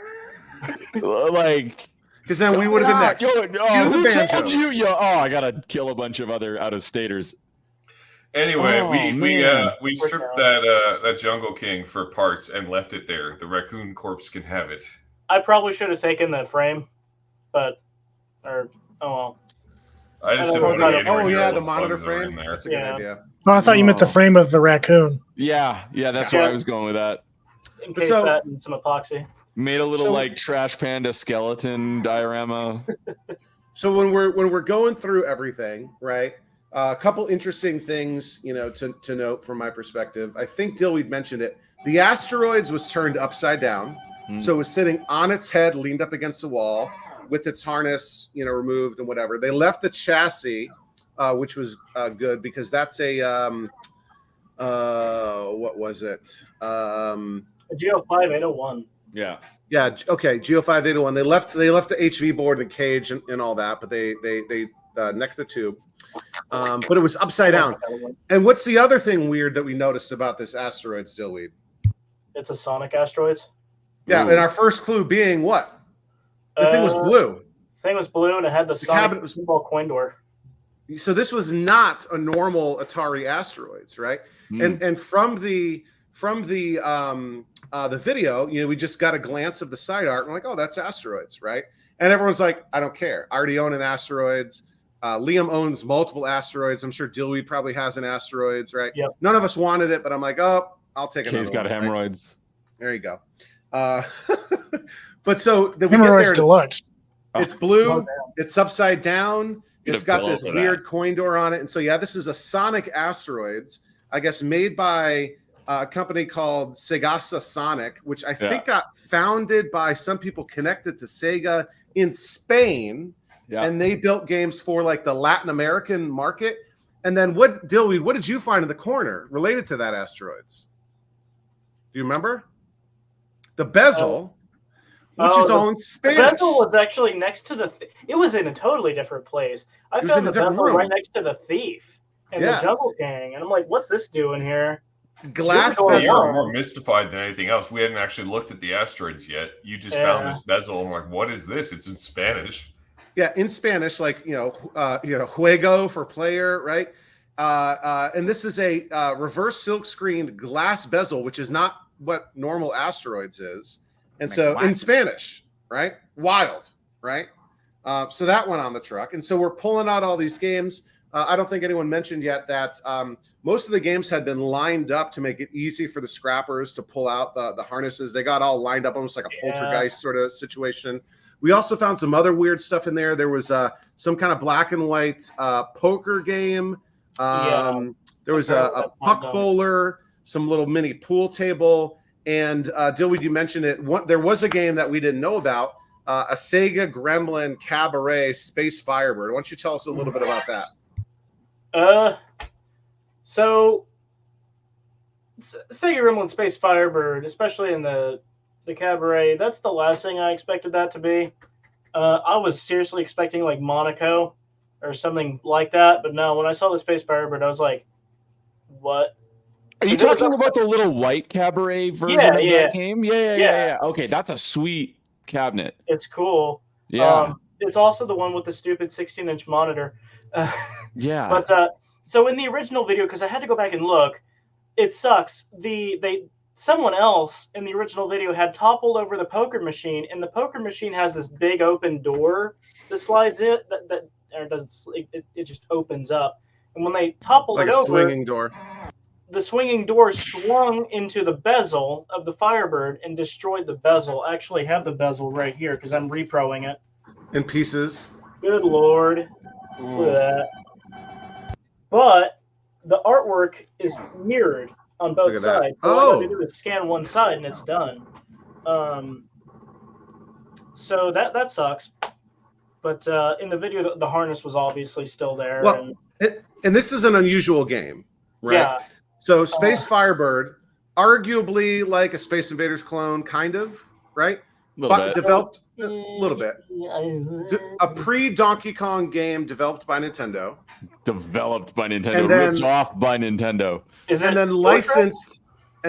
Like. Because then we would have been next. Who told you? I gotta kill a bunch of other out-of-staters. Anyway, we stripped that Jungle King for parts and left it there. The raccoon corpse can have it. I probably should have taken that frame, oh well. I just didn't the monitor frame. That's a good idea. Oh, I thought you meant the frame of the raccoon. Yeah, that's where I was going with that. encase So- that in some epoxy. Made a little So- like trash panda skeleton diorama. So when we're going through everything, right? A couple interesting things, to note from my perspective. I think Dillweed mentioned it. The asteroids was turned upside down, so it was sitting on its head, leaned up against the wall, with its harness, removed and whatever. They left the chassis, which was good because that's a what was it? A Geo 5801. Yeah. Yeah. Okay. Geo 5801. They left the HV board and cage and all that, but they necked the tube. But it was upside down. And what's the other thing weird that we noticed about this asteroid, Dillweed? It's a Sonic asteroids. Yeah. Ooh. And our first clue being what? The thing was blue. The thing was blue and it had the Sonic cabinet was- pinball coin door. So this was not a normal Atari asteroids, right? And from the video, we just got a glance of the side art and we're like, oh, that's asteroids, right? And everyone's like, I don't care. I already own an asteroids. Liam owns multiple asteroids. I'm sure Dillweed probably has an asteroids, right? Yep. None of us wanted it, but I'm like, oh, I'll take it. He's got hemorrhoids. There you go. But so we get Hemorrhoids there. deluxe. It's blue. Oh, damn. It's upside down. Get It's a got bill this for weird coin door on it. And so, yeah, this is a Sonic asteroids, I guess, made by a company called Segasa Sonic, which I think got founded by some people connected to Sega in Spain. Yeah. And they built games for like the Latin American market. And then what did you find in the corner related to that asteroids? Do you remember? The bezel, which is all in The Spanish. bezel was actually next to it was in a totally different place. I It was in found a the different bezel room. right next to the thief and Yeah. the Jungle King. And I'm like, what's this doing here? Glass You're We bezel. were more mystified than anything else. We hadn't actually looked at the asteroids yet. You just found this bezel. I'm like, what is this? It's in Spanish. Yeah, in Spanish, like juego for player, right? And this is a reverse silk screened glass bezel, which is not what normal asteroids is, and so in Spanish, right? Wild, right? So that went on the truck, and so we're pulling out all these games. I don't think anyone mentioned yet that most of the games had been lined up to make it easy for the scrappers to pull out the harnesses. They got all lined up, almost like a poltergeist sort of situation. We also found some other weird stuff in there. There was some kind of black and white poker game. There was a puck bowler, some little mini pool table, and Dillweed, you mentioned it. There was a game that we didn't know about, a Sega Gremlin Cabaret Space Firebird. Why don't you tell us a little bit about that? So Sega Gremlin Space Firebird, especially in the Cabaret, that's the last thing I expected that to be. I was seriously expecting like Monaco or something like that, but no, when I saw the Space Firebird, I was like, what? Are you talking about the little white cabaret version of that game? Yeah. Okay, that's a sweet cabinet. It's cool. Yeah. It's also the one with the stupid 16-inch monitor. Yeah. But so in the original video, because I had to go back and look, it sucks. Someone else in the original video had toppled over the poker machine, and the poker machine has this big open door that slides in that or doesn't. It just opens up, and when they toppled Like it a over, swinging door. the swinging door swung into the bezel of the Firebird and destroyed the bezel. I actually have the bezel right here because I'm reproing it. In pieces. Good Lord. Look at that. But the artwork is mirrored on both Look at that. sides. So all I got to do is scan one side and it's done. So that sucks. But in the video, the harness was obviously still there. Well, and this is an unusual game, right? Yeah. So Space Firebird, arguably like a Space Invaders clone, kind of, right? But developed a little bit. A pre-Donkey Kong game developed by Nintendo. Developed by Nintendo, And then- ripped off by Nintendo. And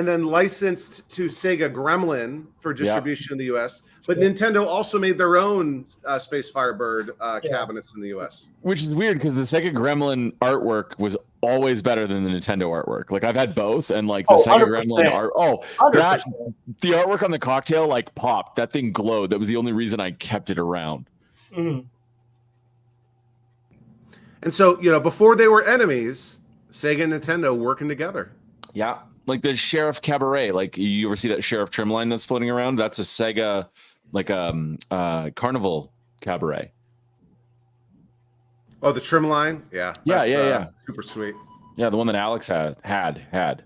then licensed to Sega Gremlin for distribution in the US. But Nintendo also made their own Space Firebird cabinets in the US. Which is weird because the Sega Gremlin artwork was always better than the Nintendo artwork. Like I've had both, and like the Sega 100%. Gremlin art. Oh, 100%. the artwork on the cocktail like popped. That thing glowed. That was the only reason I kept it around. Mhm. And so, before they were enemies, Sega and Nintendo working together. Yeah. like the Sheriff Cabaret. Like you ever see that Sheriff trim line that's floating around? That's a Sega, like Carnival Cabaret. Oh, the trim line. Yeah. Yeah. Super sweet. Yeah, the one that Alex had.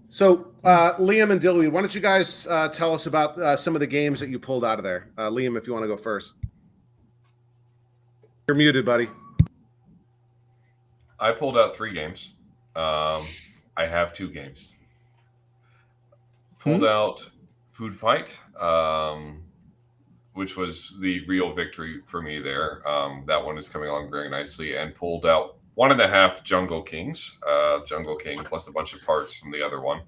So, Liam and Dillweed, why don't you guys tell us about some of the games that you pulled out of there? Liam, if you want to go first. You're muted, buddy. I pulled out 3 games. I have 2 games. Pulled out Food Fight, which was the real victory for me there. That one is coming along very nicely. And pulled out 1.5 Jungle Kings, Jungle King plus a bunch of parts from the other one.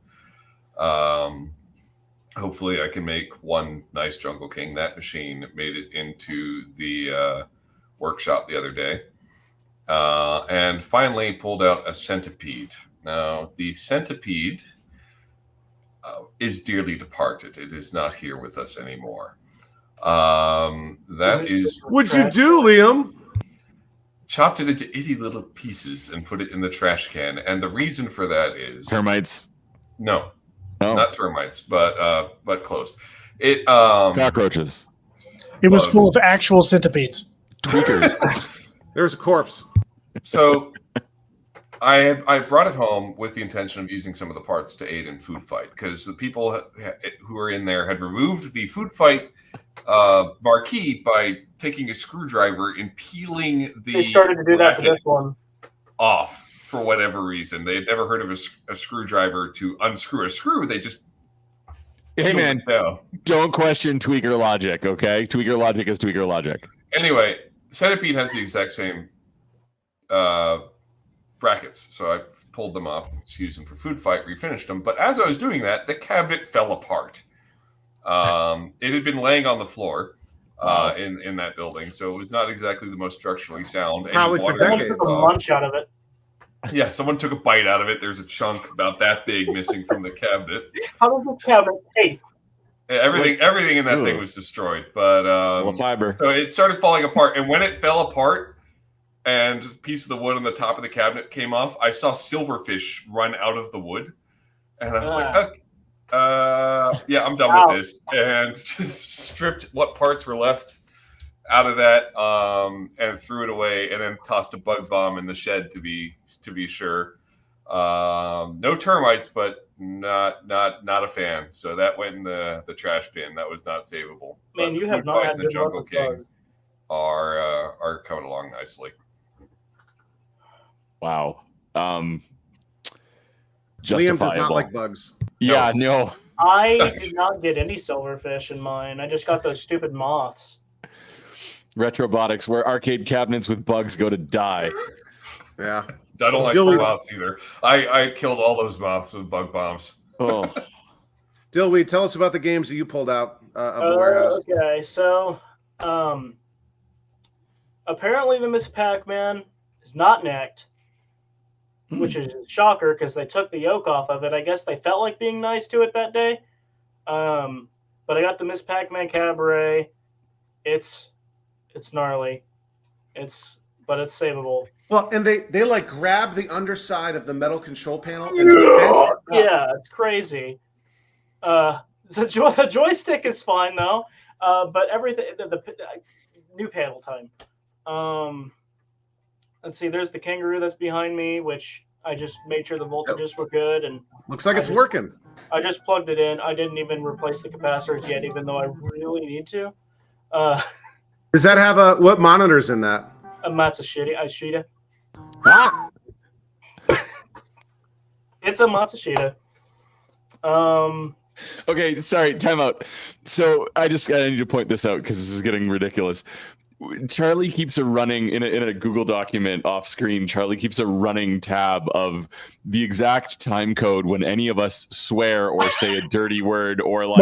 Hopefully I can make one nice Jungle King. That machine made it into the workshop the other day. And finally pulled out a Centipede. Now, the Centipede is dearly departed. It is not here with us anymore. That is... What'd you do, Liam? Chopped it into itty little pieces and put it in the trash can. And the reason for that is... Termites? No. Oh. Not termites, but close. It Cockroaches. It was full of actual centipedes. Tweakers. There's a corpse. So I brought it home with the intention of using some of the parts to aid in Food Fight, because the people who were in there had removed the Food Fight marquee by taking a screwdriver and peeling the... They started to do that to this one. Off for whatever reason. They had never heard of a screwdriver to unscrew a screw. They just... Hey, man, don't question tweaker logic, okay? Tweaker logic is tweaker logic. Anyway, Centipede has the exact same brackets, so I pulled them off, used them for Food Fight, refinished them. But as I was doing that, the cabinet fell apart. It had been laying on the floor in that building, so it was not exactly the most structurally sound. Probably for decades. Someone took a munch out of it. Yeah, someone took a bite out of it. There's a chunk about that big missing from the cabinet. How does the cabinet taste? Everything in that thing was destroyed, but fiber. So it started falling apart, and when it fell apart and a piece of the wood on the top of the cabinet came off, I saw silverfish run out of the wood, and I was like, okay, yeah, I'm done with this, and just stripped what parts were left out of that, and threw it away, and then tossed a bug bomb in the shed to be sure. No termites, but not a fan. So that went in the trash bin. That was not savable. Man, but you the have Food not Fight had and the good luck Jungle with King bugs. are coming along nicely. Wow. Liam does not like bugs. Yeah, no. I did not get any silverfish in mine. I just got those stupid moths. Retrobotics, where arcade cabinets with bugs go to die. Yeah. I don't like moths either. I killed all those moths with bug bombs. Oh. Dillweed, tell us about the games that you pulled out of the warehouse. Okay, so apparently the Miss Pac-Man is not necked, which is a shocker because they took the yoke off of it. I guess they felt like being nice to it that day. But I got the Miss Pac-Man Cabaret. It's gnarly. But it's savable. Well, and they like grab the underside of the metal control panel. And yeah, it's crazy. The joystick is fine though, but everything the new panel time. Let's see. There's the kangaroo that's behind me, which I just made sure the voltages were good, and looks like it's working. I just plugged it in. I didn't even replace the capacitors yet, even though I really need to. Does that have what monitors in that? A Matsushita. Ah! It's a Matsushita. Okay, sorry, time out. So I need to point this out because this is getting ridiculous. Charlie keeps a running in a Google document off screen. Charlie keeps a running tab of the exact time code when any of us swear or say a dirty word or like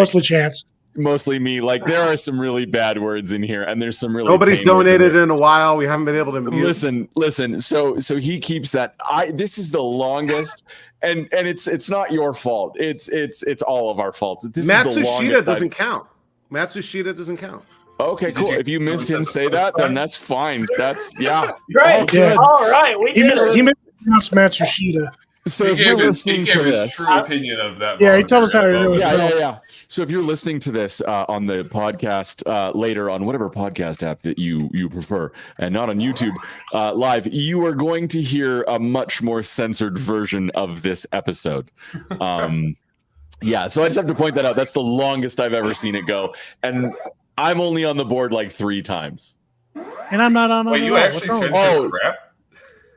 mostly me. Like there are some really bad words in here, and there's some really nobody's donated in a while. We haven't been able to mute. Listen. So he keeps that. This is the longest, and it's not your fault. It's all of our faults. Matsushita doesn't count. Matsushita doesn't count. Okay, cool. If you missed him say that, then that's fine. That's Great. Yeah. All right. He missed Matsushita. So if you're listening to this, true opinion of that. Yeah, he told us how he really yeah. So if you're listening to this on the podcast later on whatever podcast app that you prefer, and not on YouTube live, you are going to hear a much more censored version of this episode. Yeah, so I just have to point that out. That's the longest I've ever seen it go, and I'm only on the board like 3 times. And I'm not on. Wait, you actually censored crap?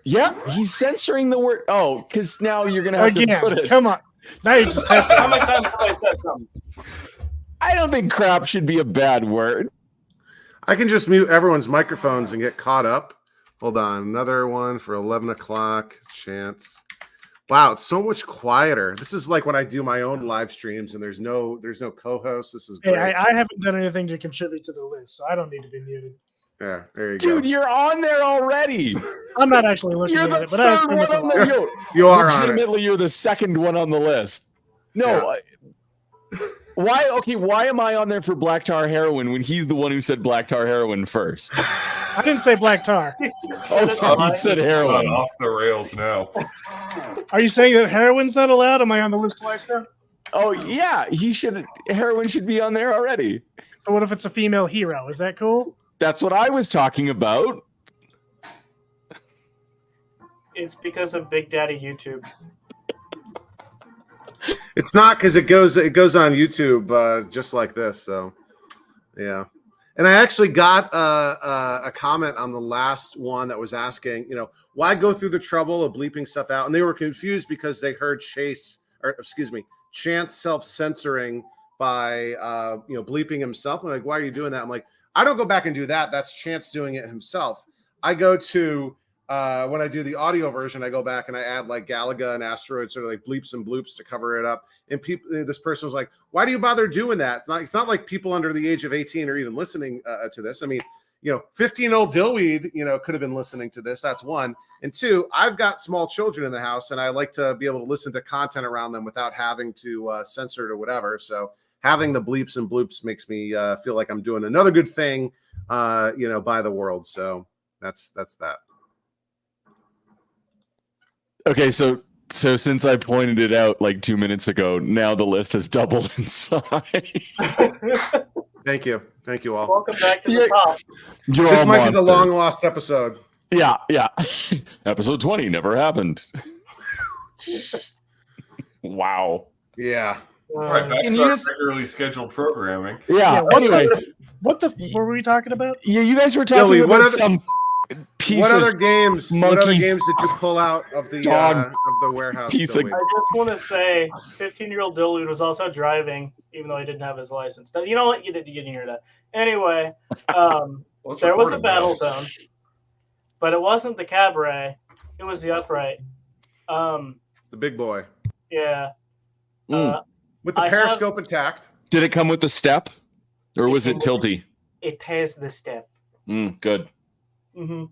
Yeah, he's censoring the word. Oh, because now you're gonna have to put it. Come on, now you're just testing. How many times have I said something? I don't think crap should be a bad word. I can just mute everyone's microphones and get caught up. Hold on, another one for 11 o'clock. Chance. Wow, it's so much quieter. This is like when I do my own live streams and there's no co-host. This is great. Hey, I haven't done anything to contribute to the list, so I don't need to be muted. Yeah, there you go. Dude, you're on there already. I'm not actually looking at it, but I assume it's a lot. You are on it. Legitimately, you're the second one on the list. No. Yeah. Why? Okay, why am I on there for black tar heroin when he's the one who said black tar heroin first? I didn't say black tar. Oh, sorry, you said heroin. Off the rails now. Are you saying that heroin's not allowed? Am I on the list twice now? Oh yeah, heroin should be on there already. So what if it's a female hero? Is that cool? That's what I was talking about. It's because of Big Daddy YouTube. It's not because it goes on YouTube just like this. So, yeah. And I actually got a comment on the last one that was asking, why go through the trouble of bleeping stuff out? And they were confused because they heard Chance self-censoring by bleeping himself. And like, why are you doing that? I'm like, I don't go back and do that. That's Chance doing it himself. I go to when I do the audio version, I go back and I add like Galaga and asteroids, sort of like bleeps and bloops to cover it up. And this person was like, "Why do you bother doing that?" It's not like people under the age of 18 are even listening to this. I mean, 15-year-old Dillweed, could have been listening to this. That's one. And two, I've got small children in the house, and I like to be able to listen to content around them without having to censor it or whatever. So having the bleeps and bloops makes me feel like I'm doing another good thing, by the world. So that's that. Okay, so since I pointed it out like 2 minutes ago, now the list has doubled in size. Thank you all. Welcome back to the top. This might be the long lost episode. Yeah. Episode 20 never happened. Wow. Yeah. All right, back to our regularly scheduled programming. Yeah. Anyway, what were we talking about? Yeah, you guys were talking about some piece what of other games? monkey What other games did you pull out of the warehouse? Piece of- I just want to say, 15-year-old Dillweed was also driving, even though he didn't have his license. You know what? You didn't hear that. Anyway, there was a battle zone, but it wasn't the cabaret. It was the upright. The big boy. Yeah. With the periscope intact. Did it come with the step, or was it tilty? It has the step. Good. Mm-hmm.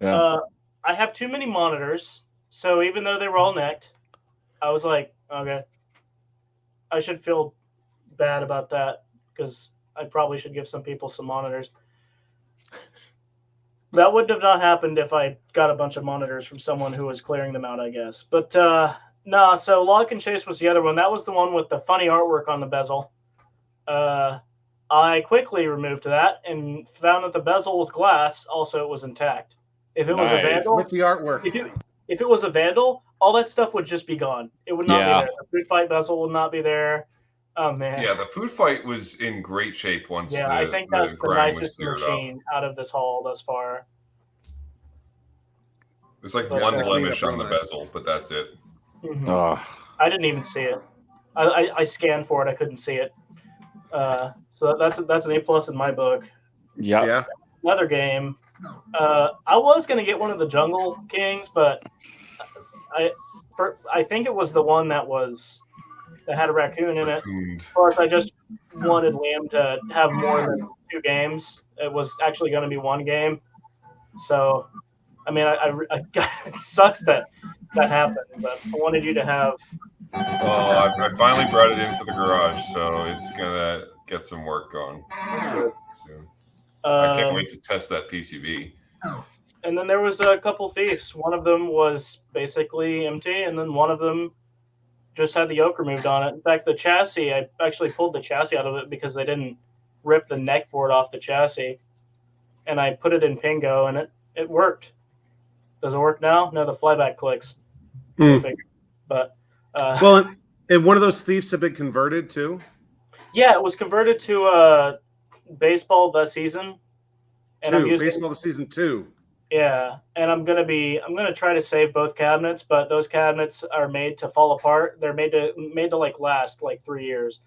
Yeah. I have too many monitors, so even though they were all necked, I was like, okay, I should feel bad about that because I probably should give some people some monitors. That wouldn't have not happened if I got a bunch of monitors from someone who was clearing them out, I guess. But no, so Lock and Chase was the other one. That was the one with the funny artwork on the bezel. I quickly removed that and found that the bezel was glass. Also, it was intact. If it was a vandal, with the artwork. If it was a vandal, all that stuff would just be gone. It would not be there. The food fight bezel would not be there. Oh man. Yeah, the food fight was in great shape once. Yeah, I think that's the nicest machine out of this haul thus far. There's like one blemish on the bezel, but that's it. Mm-hmm. I didn't even see it. I scanned for it. I couldn't see it. So that's an A+ in my book. Yeah. Another game. I was gonna get one of the Jungle Kings, but I think it was the one that had a raccoon in it. Of course, I just wanted Liam to have more than 2 games. It was actually going to be 1 game. So, I mean, it sucks that happened, but I wanted you to have. Well, I finally brought it into the garage, so it's gonna get some work going. That's good. Soon. I can't wait to test that PCB. And then there was a couple thieves. One of them was basically empty, and then one of them just had the yoke removed on it. In fact, the chassis, I actually pulled the chassis out of it because they didn't rip the neck board off the chassis. And I put it in Pingo, and it worked. Does it work now? No, the flyback clicks. But well, and one of those thieves have been converted too. Yeah, it was converted to baseball the season. And I'm using baseball the season 2. Yeah, and I'm gonna try to save both cabinets, but those cabinets are made to fall apart. They're made to like last like 3 years.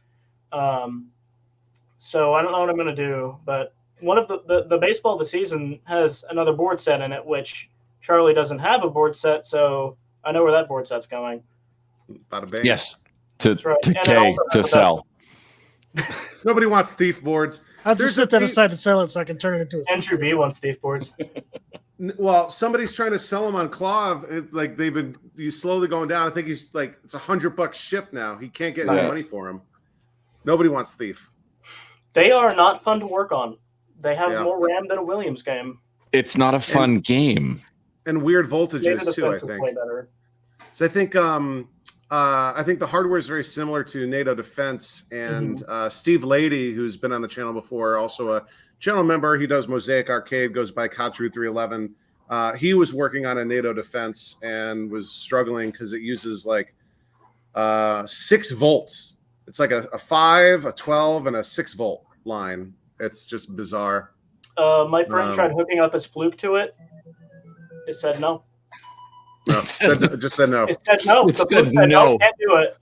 So I don't know what I'm gonna do, but one of the baseball of the season has another board set in it, which Charlie doesn't have a board set, so I know where that board set's going. Bada bing. Yes, to right. K to sell. Nobody wants thief boards. I'll just set that aside to sell it so I can turn it into a Andrew B wants thief boards. Well, somebody's trying to sell them on Clav. It's like they've been slowly going down. I think he's like it's $100 shipped now. He can't get any money for them. Nobody wants thief. They are not fun to work on. They have more RAM than a Williams game. It's not a fun game. And weird voltages too, I think. So I think the hardware is very similar to NATO Defense, and Steve Lady, who's been on the channel before, also a channel member. He does Mosaic Arcade, goes by Katru 311. He was working on a NATO Defense and was struggling because it uses like 6 volts. It's like a 5, a 12, and a 6 volt line. It's just bizarre. My friend tried hooking up his fluke to it. It said no. No, it just said no. It said no. It said no. Can't do it.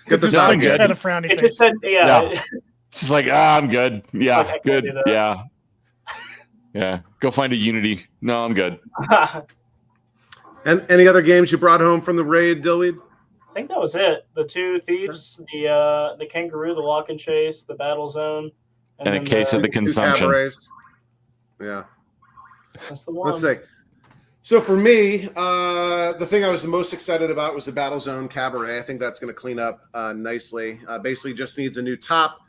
Get the It sound just good. had a frowny It face. just said yeah. It's just like I'm good. Yeah, Like, I can't good. do that. Yeah, yeah. Go find a Unity. No, I'm good. And any other games you brought home from the raid, Dillweed? I think that was it. The 2 thieves, the kangaroo, the lock and chase, the battle zone, And a then case of the 2 consumption. cabarets. Yeah. That's the one. Let's see. So for me, the thing I was the most excited about was the Battle Zone Cabaret. I think that's going to clean up nicely. Basically, just needs a new top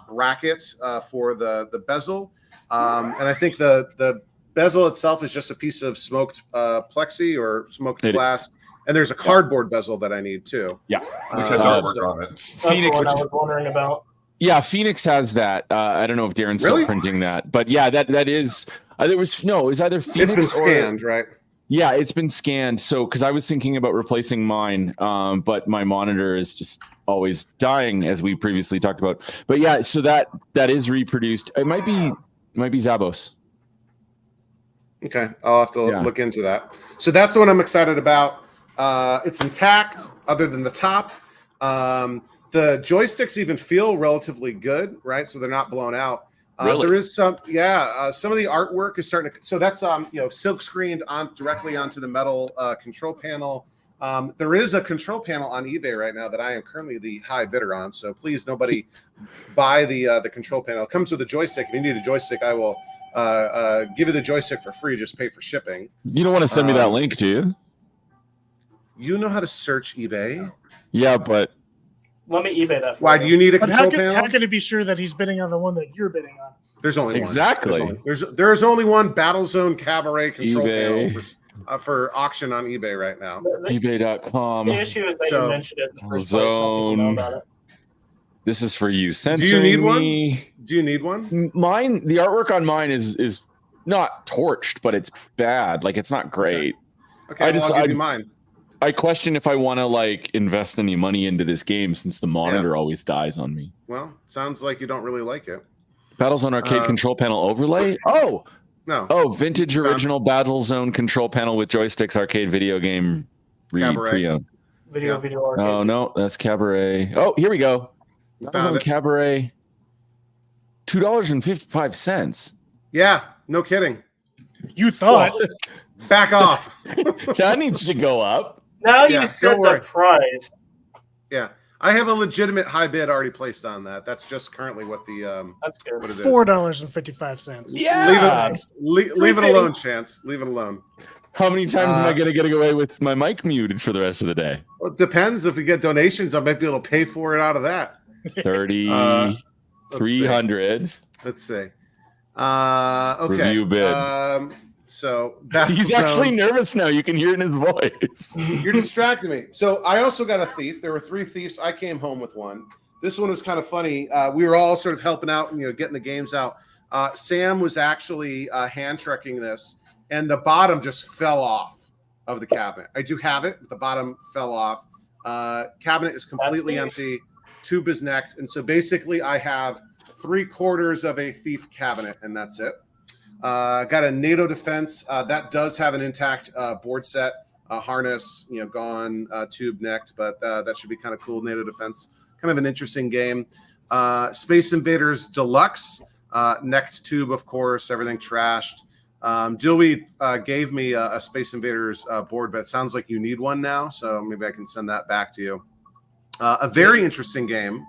bracket for the bezel, and I think the bezel itself is just a piece of smoked plexi or smoked glass. And there's a cardboard bezel that I need too. Yeah, which has artwork on it. That's Phoenix, the one I was wondering about. Yeah, Phoenix has that. I don't know if Darren's still printing that, but yeah, that is. It was either Phoenix. It's been scanned, right? Yeah, it's been scanned. So because I was thinking about replacing mine, but my monitor is just always dying, as we previously talked about. But yeah, so that is reproduced. It might be Zabos. Okay, I'll have to look into that. So that's what I'm excited about. It's intact, other than the top. The joysticks even feel relatively good, right? So they're not blown out. Really? There is some of the artwork is starting to. So that's silk screened directly onto the metal control panel. There is a control panel on eBay right now that I am currently the high bidder on. So please, nobody buy the control panel. It comes with a joystick. If you need a joystick, I will give you the joystick for free. Just pay for shipping. You don't want to send me that link, do you? You know how to search eBay? Yeah, but Let me eBay that. Why do you need a But control panel? how can it be sure that he's bidding on the one that you're bidding on? There's only exactly. one. There's only one Battle Zone Cabaret control eBay. panel for auction on eBay right now. eBay.com. The issue is that you mentioned it. The first place, Zone. know about it. This is for you. Do you need one? Me. Do you need one? Mine, the artwork on mine is not torched, but it's bad. Like it's not great. Okay, I'll give you mine. I question if I want to invest any money into this game since the monitor always dies on me. Well, sounds like you don't really like it. Battlezone Arcade control panel overlay? Oh! No. Oh, vintage original Battlezone control panel with joysticks arcade video game pre-owned. Video arcade. Oh, no, that's Cabaret. Oh, here we go. Battlezone Cabaret. $2.55. Yeah, no kidding. You thought. Well, back off. That needs to go up. Now you said the price. Yeah. I have a legitimate high bid already placed on that. That's just currently what the that's good. What it is. $4.55. Yeah. Leave it alone, Chance. Leave it alone. How many times am I going to get away with my mic muted for the rest of the day? Well, it depends. If we get donations, I might be able to pay for it out of that. 300. Let's see. Okay. Review bid. So He's actually nervous now. You can hear it in his voice. You're distracting me. So I also got a thief. There were 3 thieves. I came home with one. This one was kind of funny. We were all sort of helping out and getting the games out. Sam was actually hand trekking this, and the bottom just fell off of the cabinet. I do have it, but the bottom fell off. Cabinet is completely empty. Tube is necked, and so basically I have 3/4 of a thief cabinet, and that's it. Got a NATO defense that does have an intact board set, harness, gone, tube necked, but that should be kind of cool. NATO defense, kind of an interesting game. Space Invaders Deluxe, necked tube, of course, everything trashed. Dillweed gave me a Space Invaders board, but it sounds like you need one now, so maybe I can send that back to you. A very interesting game,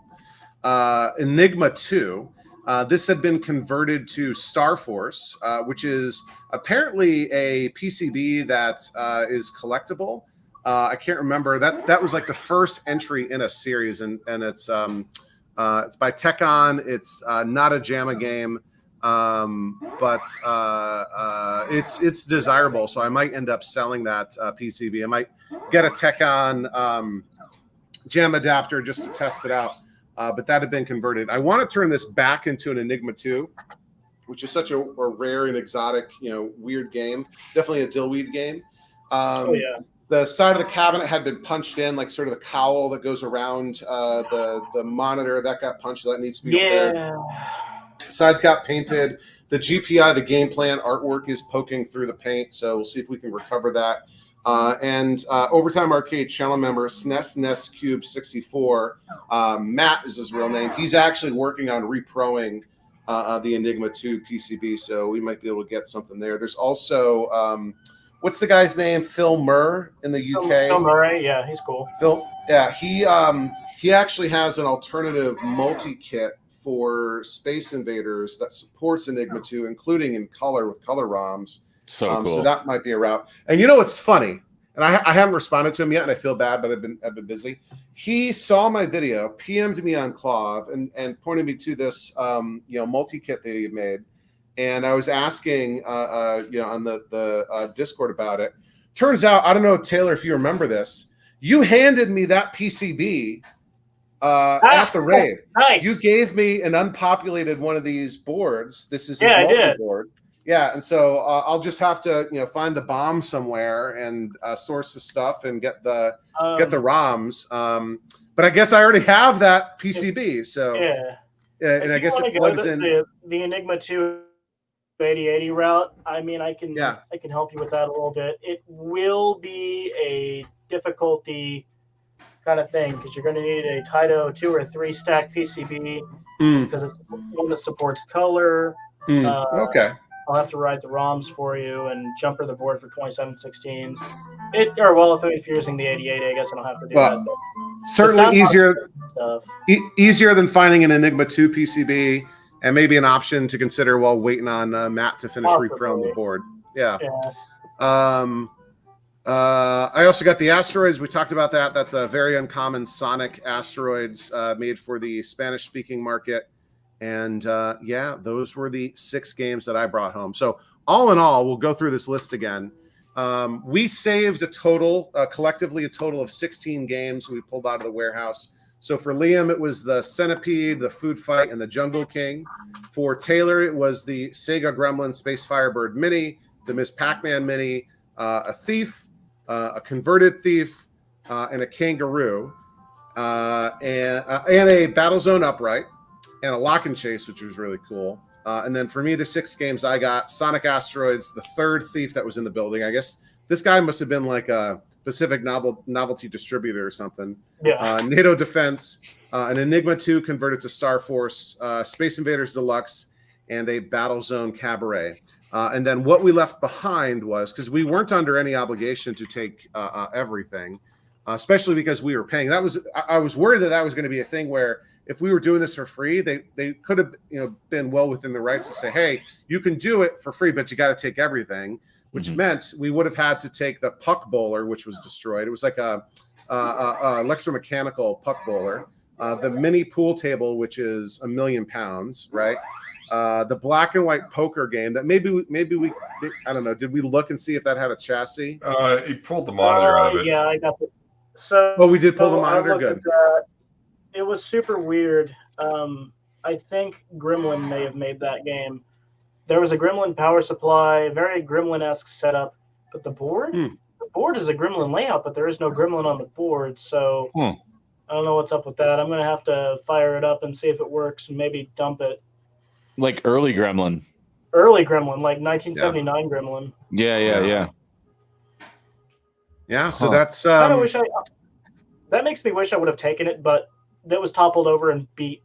Enigma 2. This had been converted to Star Force, which is apparently a PCB that is collectible. I can't remember. That was like the first entry in a series, and it's by Tekon. It's not a JAMA game, but it's desirable. So I might end up selling that PCB. I might get a Tekon JAM adapter just to test it out. But that had been converted. I want to turn this back into an Enigma 2, which is such a rare and exotic, weird game. Definitely a Dillweed game. The side of the cabinet had been punched in, like sort of the cowl that goes around the monitor. That got punched. That needs to be up there. Sides got painted. The GPI, the game plan artwork, is poking through the paint. So we'll see if we can recover that. And Overtime Arcade channel member SNES Nest Cube 64, Matt is his real name. He's actually working on reproing the Enigma 2 PCB, so we might be able to get something there. There's also what's the guy's name? Phil Murr in the UK. Phil Murray, yeah, he's cool. Phil, yeah, he actually has an alternative multi-kit for Space Invaders that supports Enigma 2, including in color with color ROMs. So cool. So that might be a route. And what's funny? And I haven't responded to him yet, and I feel bad, but I've been busy. He saw my video, PM'd me on Clav, and pointed me to this multi-kit that he made. And I was asking on the Discord about it. Turns out, I don't know, Taylor, if you remember this, you handed me that PCB at the raid. Nice. You gave me an unpopulated one of these boards. This is his multi-board. Yeah, and so I'll just have to find the bomb somewhere and source the stuff and get the ROMs. But I guess I already have that PCB. So and I guess it plugs in the Enigma 2 8080 route. I mean, I can help you with that a little bit. It will be a difficulty kind of thing because you're going to need a Taito 2 or 3 stack PCB because it's one that supports color. Okay. I'll have to write the ROMs for you and jumper the board for 2716s. If you're using the 8080, I guess I don't have to do that. Certainly easier than finding an Enigma 2 PCB, and maybe an option to consider while waiting on Matt to finish reproing the board. Yeah. I also got the asteroids. We talked about that. That's a very uncommon Sonic asteroids made for the Spanish-speaking market. And those were the 6 games that I brought home. So all in all, we'll go through this list again. We saved collectively a total of 16 games we pulled out of the warehouse. So for Liam, it was the Centipede, the Food Fight, and the Jungle King. For Taylor, it was the Sega Gremlin Space Firebird Mini, the Ms. Pac-Man Mini, a Thief, a Converted Thief, and a Kangaroo, and a Battlezone Upright, and a Lock and Chase, which was really cool. And then for me, the 6 games I got: Sonic Asteroids, the third Thief that was in the building. I guess this guy must have been like a Pacific novelty distributor or something. Yeah. NATO Defense, an Enigma 2 converted to Star Force, Space Invaders Deluxe, and a Battlezone Cabaret. And then what we left behind was, because we weren't under any obligation to take everything, especially because we were paying. I was worried that was going to be a thing where if we were doing this for free, they could have been well within the rights to say, hey, you can do it for free, but you got to take everything, which meant we would have had to take the puck bowler, which was destroyed. It was like a electromechanical puck bowler, the mini pool table, which is £1 million, right? the black and white poker game that maybe we I don't know. Did we look and see if that had a chassis? He pulled the monitor out of it. Yeah, I got it. So we did pull the I monitor. looked Good. at that. It was super weird. I think Gremlin may have made that game. There was a Gremlin power supply, very Gremlin-esque setup, but the board is a Gremlin layout, but there is no Gremlin on the board. So I don't know what's up with that. I'm going to have to fire it up and see if it works and maybe dump it. Like early Gremlin. Early Gremlin, like 1979 Gremlin. Yeah. Yeah, so that's I wish that makes me wish I would have taken it, but that was toppled over and beat.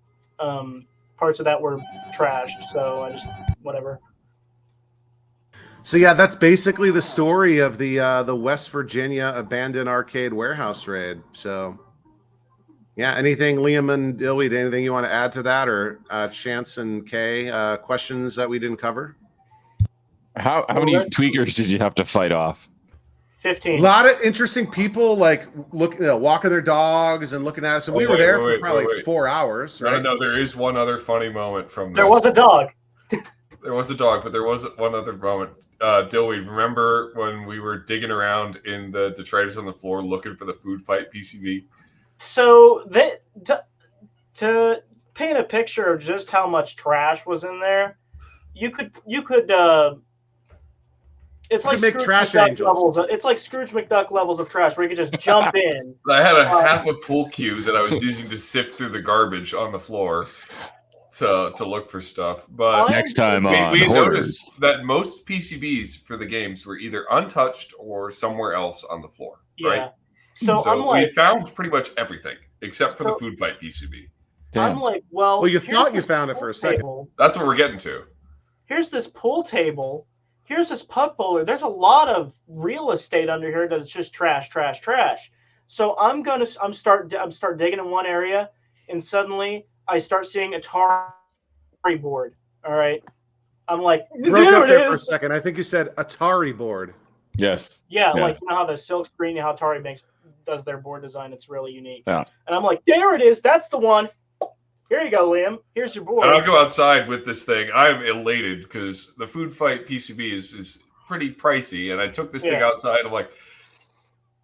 Parts of that were trashed, so I just whatever. So yeah, that's basically the story of the West Virginia abandoned arcade warehouse raid. So yeah, anything, Liam and Dillweed, anything you want to add to that, or Chance and Kay, questions that we didn't cover? How many tweakers did you have to fight off? 15. A lot of interesting people, like walking their dogs and looking at us. And we were there for probably 4 hours, right? No, there is one other funny moment from this. There was a dog. There was a dog, but there was one other moment. Dillweed, remember when we were digging around in the detritus on the floor looking for the food fight PCB? So to paint a picture of just how much trash was in there, you could it's like make trash angels. It's like Scrooge McDuck levels of trash where you could just jump in. I had half a pool cue that I was using to sift through the garbage on the floor to look for stuff. But next time we noticed that most PCBs for the games were either untouched or somewhere else on the floor. Yeah. Right? So I'm like, we found pretty much everything except for the food fight PCB. Damn. I'm like, well, you thought you found it for a second. That's what we're getting to. Here's this pool table. Here's this puck bowler. There's a lot of real estate under here that's just trash. So I'm start digging in one area, and suddenly I start seeing Atari board. All right, I'm like, broke up there for a second. I think you said Atari board. Yes. Yeah, like you know how the silk screen, how Atari does their board design. It's really unique. Yeah. And I'm like, there it is. That's the one. Here you go, Liam. Here's your board. And I'll go outside with this thing. I'm elated because the food fight PCB is pretty pricey. And I took this thing outside. I'm like,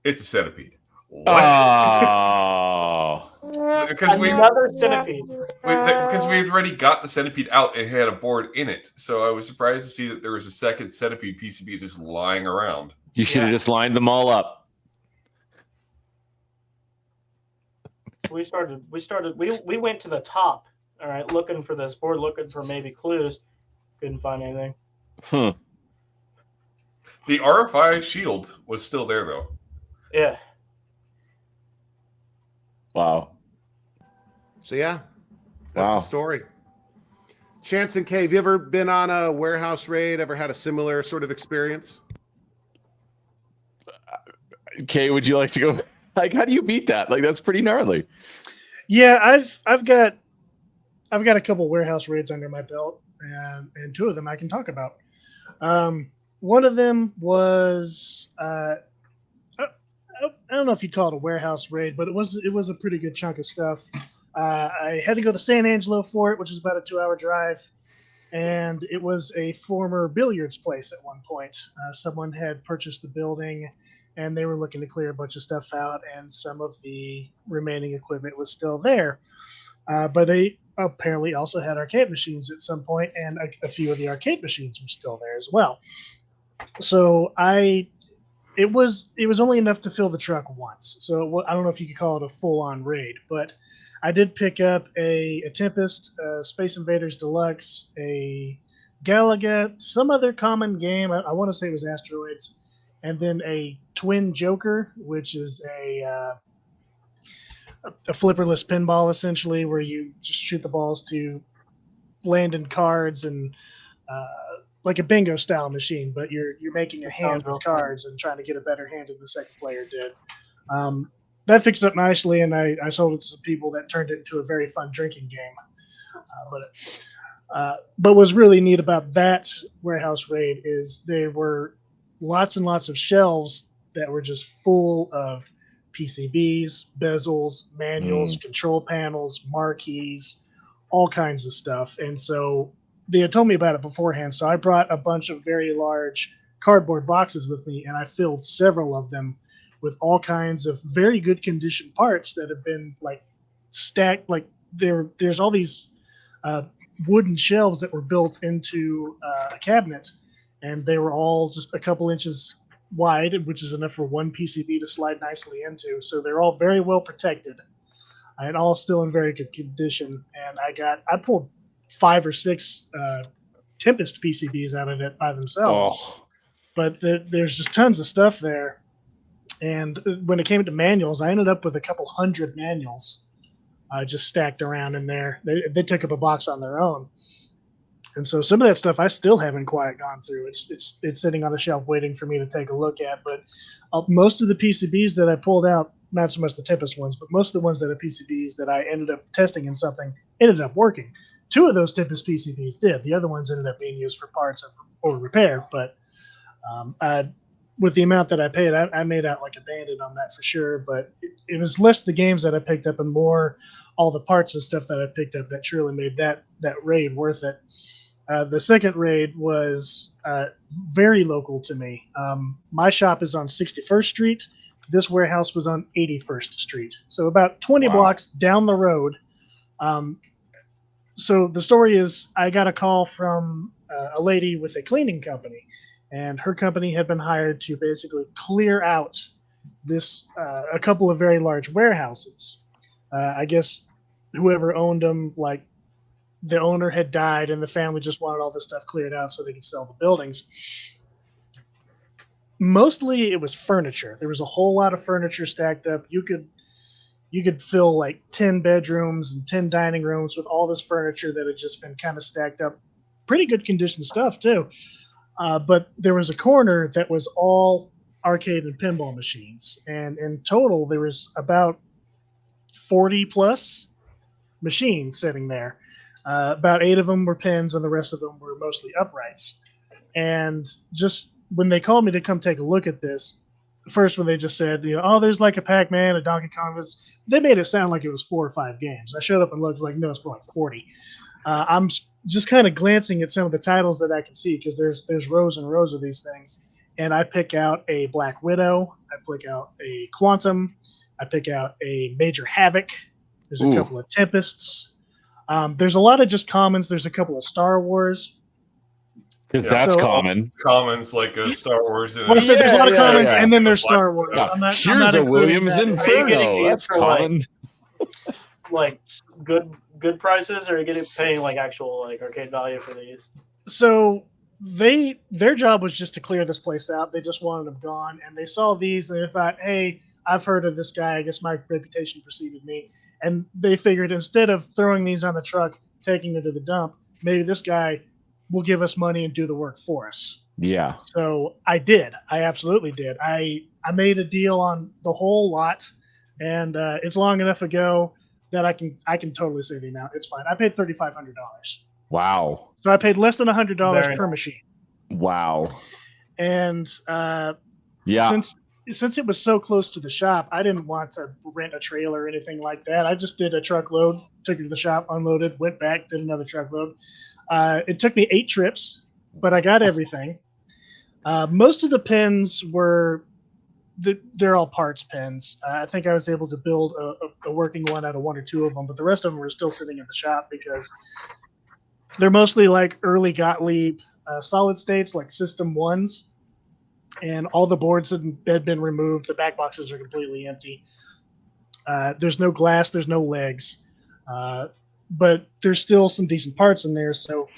it's a centipede. What? Oh. Another centipede. Because we've already got the centipede out and had a board in it. So I was surprised to see that there was a second centipede PCB just lying around. You should have just lined them all up. So we went to the top, all right, looking for this board, looking for maybe clues. Couldn't find anything. The RFI shield was still there, though. Yeah. Wow. So yeah, that's the story. Chance and Kay, have you ever been on a warehouse raid? Ever had a similar sort of experience? Kay, would you like to go? Like, how do you beat that? Like, that's pretty gnarly. Yeah, I've got a couple warehouse raids under my belt, and two of them I can talk about. One of them was I don't know if you'd call it a warehouse raid, but it was a pretty good chunk of stuff. I had to go to San Angelo for it, which is about a 2-hour drive, and it was a former billiards place at one point. Someone had purchased the building, and they were looking to clear a bunch of stuff out, and some of the remaining equipment was still there. But they apparently also had arcade machines at some point, and a few of the arcade machines were still there as well. So it was only enough to fill the truck once. So I don't know if you could call it a full-on raid, but I did pick up a Tempest, Space Invaders Deluxe, a Galaga, some other common game. I want to say it was Asteroids, and then a Twin Joker, which is a flipperless pinball, essentially, where you just shoot the balls to land in cards and like a bingo style machine, but you're making a hand with cards and trying to get a better hand than the second player did. That fixed up nicely, and I sold it to some people that turned it into a very fun drinking game. But what's really neat about that warehouse raid is there were lots and lots of shelves that were just full of PCBs, bezels, manuals, control panels, marquees, all kinds of stuff. And so they had told me about it beforehand, so I brought a bunch of very large cardboard boxes with me, and I filled several of them with all kinds of very good condition parts that have been like stacked. Like there's all these wooden shelves that were built into a cabinet, and they were all just a couple inches wide, which is enough for one PCB to slide nicely into. So they're all very well protected and all still in very good condition. And I pulled 5 or 6 Tempest PCBs out of it by themselves. Oh. But there's just tons of stuff there. And when it came to manuals, I ended up with a couple hundred manuals just stacked around in there. They took up a box on their own. And so some of that stuff I still haven't quite gone through. It's sitting on a shelf waiting for me to take a look at. But most of the PCBs that I pulled out, not so much the Tempest ones, but most of the ones that are PCBs that I ended up testing in something ended up working. 2 of those Tempest PCBs did. The other ones ended up being used for parts or repair. But with the amount that I paid, I made out like a bandit on that for sure. But it was less the games that I picked up and more all the parts and stuff that I picked up that truly made that raid worth it. The second raid was very local to me. My shop is on 61st Street. This warehouse was on 81st Street. So about 20 blocks down the road. So the story is I got a call from a lady with a cleaning company, and her company had been hired to basically clear out a couple of very large warehouses. I guess whoever owned them, like the owner had died and the family just wanted all this stuff cleared out so they could sell the buildings. Mostly it was furniture. There was a whole lot of furniture stacked up. You could fill like 10 bedrooms and 10 dining rooms with all this furniture that had just been kind of stacked up. Pretty good condition stuff too. But there was a corner that was all arcade and pinball machines. And in total, there was about 40 plus machines sitting there. About 8 of them were pins and the rest of them were mostly uprights. And just when they called me to come take a look at this, first when they just said, oh, there's like a Pac-Man, a Donkey Kong, they made it sound like it was 4 or 5 games. I showed up and looked like, no, it's more like 40. I'm just kind of glancing at some of the titles that I can see because there's rows and rows of these things. And I pick out a Black Widow. I pick out a Quantum. I pick out a Major Havoc. There's a couple of Tempests. There's a lot of just commons. There's a couple of Star Wars. Because that's common. Commons like a Star Wars. Well, I said there's a lot of commons, and then there's Star Wars. Yeah. I'm not a Williams that. Inferno. That's common. Like good prices, or are you paying like actual like arcade value for these? So their job was just to clear this place out. They just wanted them gone, and they saw these and they thought, hey, I've heard of this guy. I guess my reputation preceded me, and they figured instead of throwing these on the truck, taking them to the dump, maybe this guy will give us money and do the work for us. Yeah. So I did. I absolutely did. I made a deal on the whole lot, and it's long enough ago that I can totally say the amount. It's fine. I paid $3,500. Wow. So I paid less than $100 per machine. Wow. And since it was so close to the shop, I didn't want to rent a trailer or anything like that. I just did a truckload, took it to the shop, unloaded, went back, did another truckload. It took me 8 trips, but I got everything. Most of the pins they're all parts pins. I think I was able to build a working one out of 1 or 2 of them, but the rest of them were still sitting in the shop because they're mostly like early Gottlieb solid states, like System 1s. And all the boards had been removed. The back boxes are completely empty. There's no glass. There's no legs. But there's still some decent parts in there. So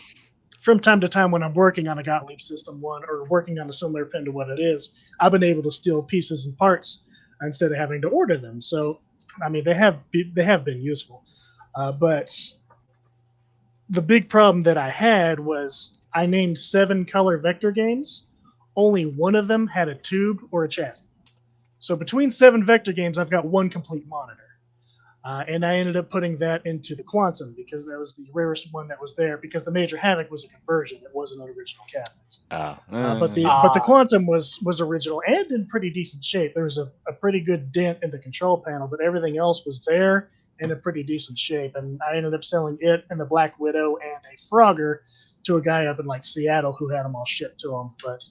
from time to time when I'm working on a Gottlieb System 1 or working on a similar pin to what it is, I've been able to steal pieces and parts instead of having to order them. So, I mean, they have been useful. But the big problem that I had was I named 7 color vector games. Only 1 of them had a tube or a chassis. So between 7 vector games, I've got 1 complete monitor. And I ended up putting that into the Quantum because that was the rarest one that was there. Because the Major Havoc was a conversion; it wasn't an original cabinet. But the Quantum was original and in pretty decent shape. There was a pretty good dent in the control panel, but everything else was there in a pretty decent shape. And I ended up selling it and the Black Widow and a Frogger to a guy up in like Seattle who had them all shipped to him. But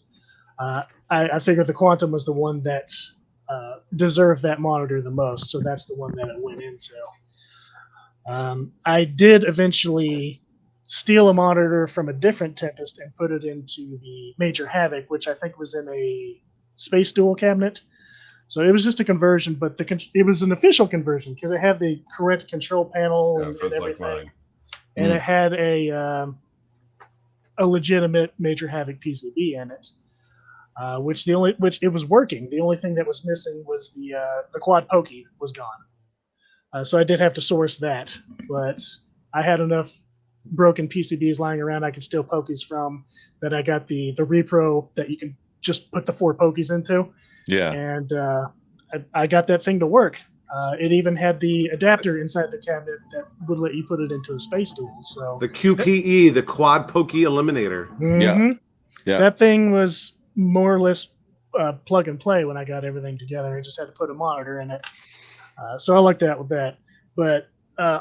I figured the Quantum was the one that deserved that monitor the most, so that's the one that it went into. I did eventually steal a monitor from a different Tempest and put it into the Major Havoc, which I think was in a Space Duel cabinet. So it was just a conversion, but it was an official conversion because it had the correct control panel and everything. Like mine. And it had a legitimate Major Havoc PCB in it. Which it was working. The only thing that was missing was the quad pokey was gone. So I did have to source that, but I had enough broken PCBs lying around I could steal pokies from that I got the repro that you can just put the 4 pokies into. Yeah. And I got that thing to work. It even had the adapter inside the cabinet that would let you put it into a Space Duel. So the QPE, the quad pokey eliminator. Mm-hmm. Yeah. That thing was more or less plug and play when I got everything together. I just had to put a monitor in it. So I lucked out with that. But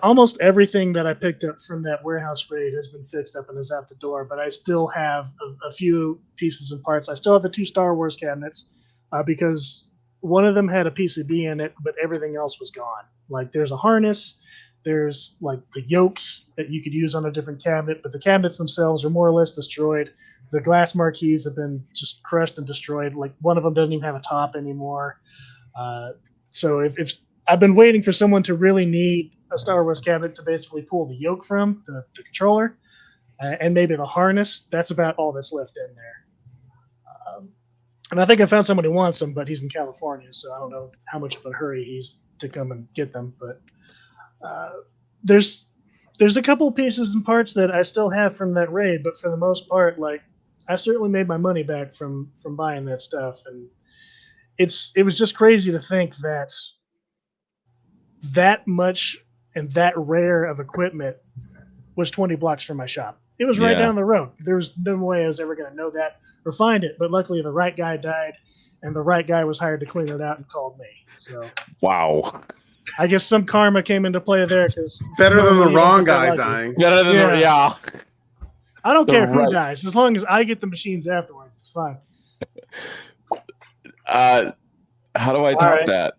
almost everything that I picked up from that warehouse raid has been fixed up and is out the door. But I still have a few pieces and parts. I still have the 2 Star Wars cabinets because one of them had a PCB in it, but everything else was gone. Like there's a harness, there's like the yokes that you could use on a different cabinet, but the cabinets themselves are more or less destroyed. The glass marquees have been just crushed and destroyed. Like one of them doesn't even have a top anymore. So if I've been waiting for someone to really need a Star Wars cabinet to basically pull the yoke from the controller and maybe the harness, that's about all that's left in there. And I think I found someone who wants them, but he's in California, so I don't know how much of a hurry he's to come and get them. But there's a couple pieces and parts that I still have from that raid, but for the most part, like I certainly made my money back from buying that stuff, and it was just crazy to think that much and that rare of equipment was 20 blocks from my shop. It was right down the road. There was no way I was ever going to know that or find it, but luckily the right guy died, and the right guy was hired to clean it out and called me. So wow. I guess some karma came into play there because better than the wrong guy dying. Better than I don't care who dies as long as I get the machines afterwards. It's fine. How do I top that?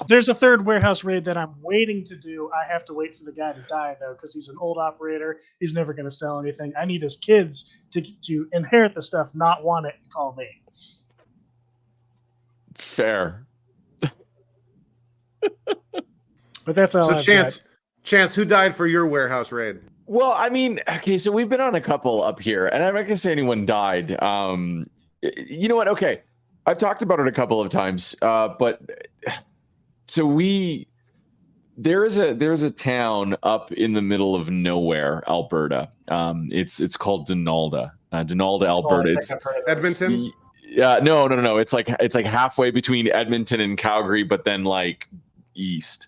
There's a third warehouse raid that I'm waiting to do. I have to wait for the guy to die though because he's an old operator. He's never going to sell anything. I need his kids to inherit the stuff, not want it, and call me. Fair. But that's all. So Chance, who died for your warehouse raid? Well, I mean, okay, so we've been on a couple up here, and I'm not gonna say anyone died. You know what? Okay, I've talked about it a couple of times, but so there's a town up in the middle of nowhere, Alberta. It's called Donalda, Alberta. It's Edmonton. No. It's like halfway between Edmonton and Calgary, but then like east.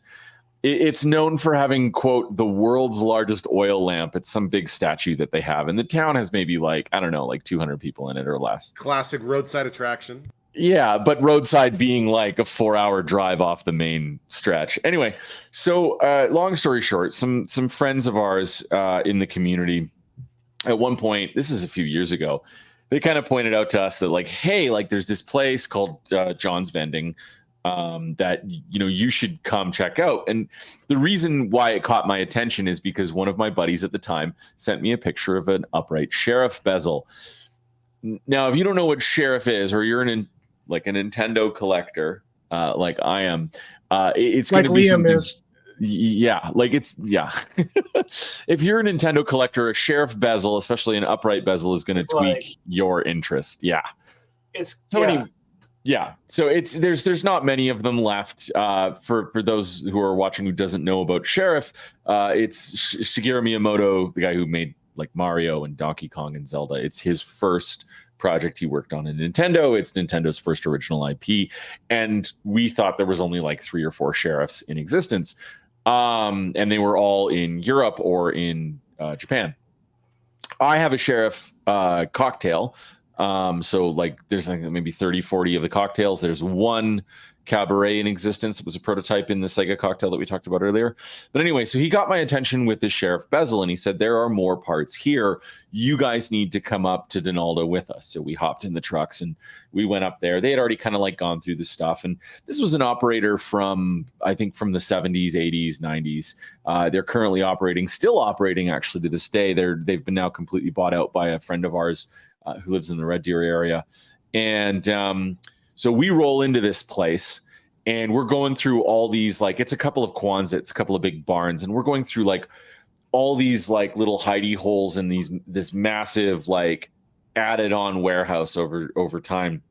It's known for having, quote, the world's largest oil lamp. It's some big statue that they have. And the town has maybe like 200 people in it or less. Classic roadside attraction. Yeah, but roadside being like a 4-hour drive off the main stretch. Anyway, so long story short, some friends of ours in the community at one point, this is a few years ago, they kind of pointed out to us that like, hey, like there's this place called John's Vending that you should come check out. And the reason why it caught my attention is because one of my buddies at the time sent me a picture of an upright Sheriff bezel. Now, if you don't know what Sheriff is, or you're a Nintendo collector like I am, it's going to be Liam is. Yeah, if you're a Nintendo collector, a Sheriff bezel, especially an upright bezel, is going to tweak your interest. Yeah, so there's not many of them left. For those who are watching who doesn't know about Sheriff, it's Shigeru Miyamoto, the guy who made like Mario and Donkey Kong and Zelda. It's his first project he worked on in Nintendo. It's Nintendo's first original IP, and we thought there was only like 3 or 4 sheriffs in existence, and they were all in Europe or in Japan. I have a sheriff cocktail. So like there's like maybe 30, 40 of the cocktails. There's one cabaret in existence. It was a prototype in the Sega cocktail that we talked about earlier. But anyway, so he got my attention with the Sheriff Bezel, and he said, there are more parts here. You guys need to come up to Donaldo with us. So we hopped in the trucks and we went up there. They had already kind of like gone through the stuff. And this was an operator from, I think, from the 70s, 80s, 90s. They're currently still operating actually to this day. They've been now completely bought out by a friend of ours who lives in the Red Deer area. And so we roll into this place and we're going through all these, like, it's a couple of Quonsets, a couple of big barns, and we're going through like all these like little hidey holes in this massive like added on warehouse over time,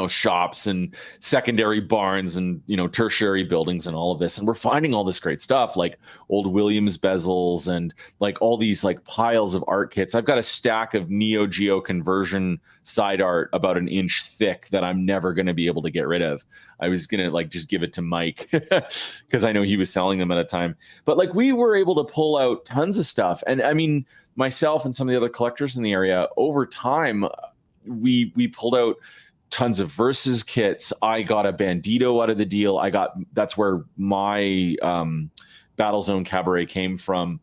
shops and secondary barns and, tertiary buildings and all of this. And we're finding all this great stuff like old Williams bezels and like all these like piles of art kits. I've got a stack of Neo Geo conversion side art about an inch thick that I'm never going to be able to get rid of. I was going to like just give it to Mike because I know he was selling them at a time. But like we were able to pull out tons of stuff. And I mean, myself and some of the other collectors in the area over time, we pulled out tons of Versus kits. I got a Bandito out of the deal. That's where my Battlezone Cabaret came from.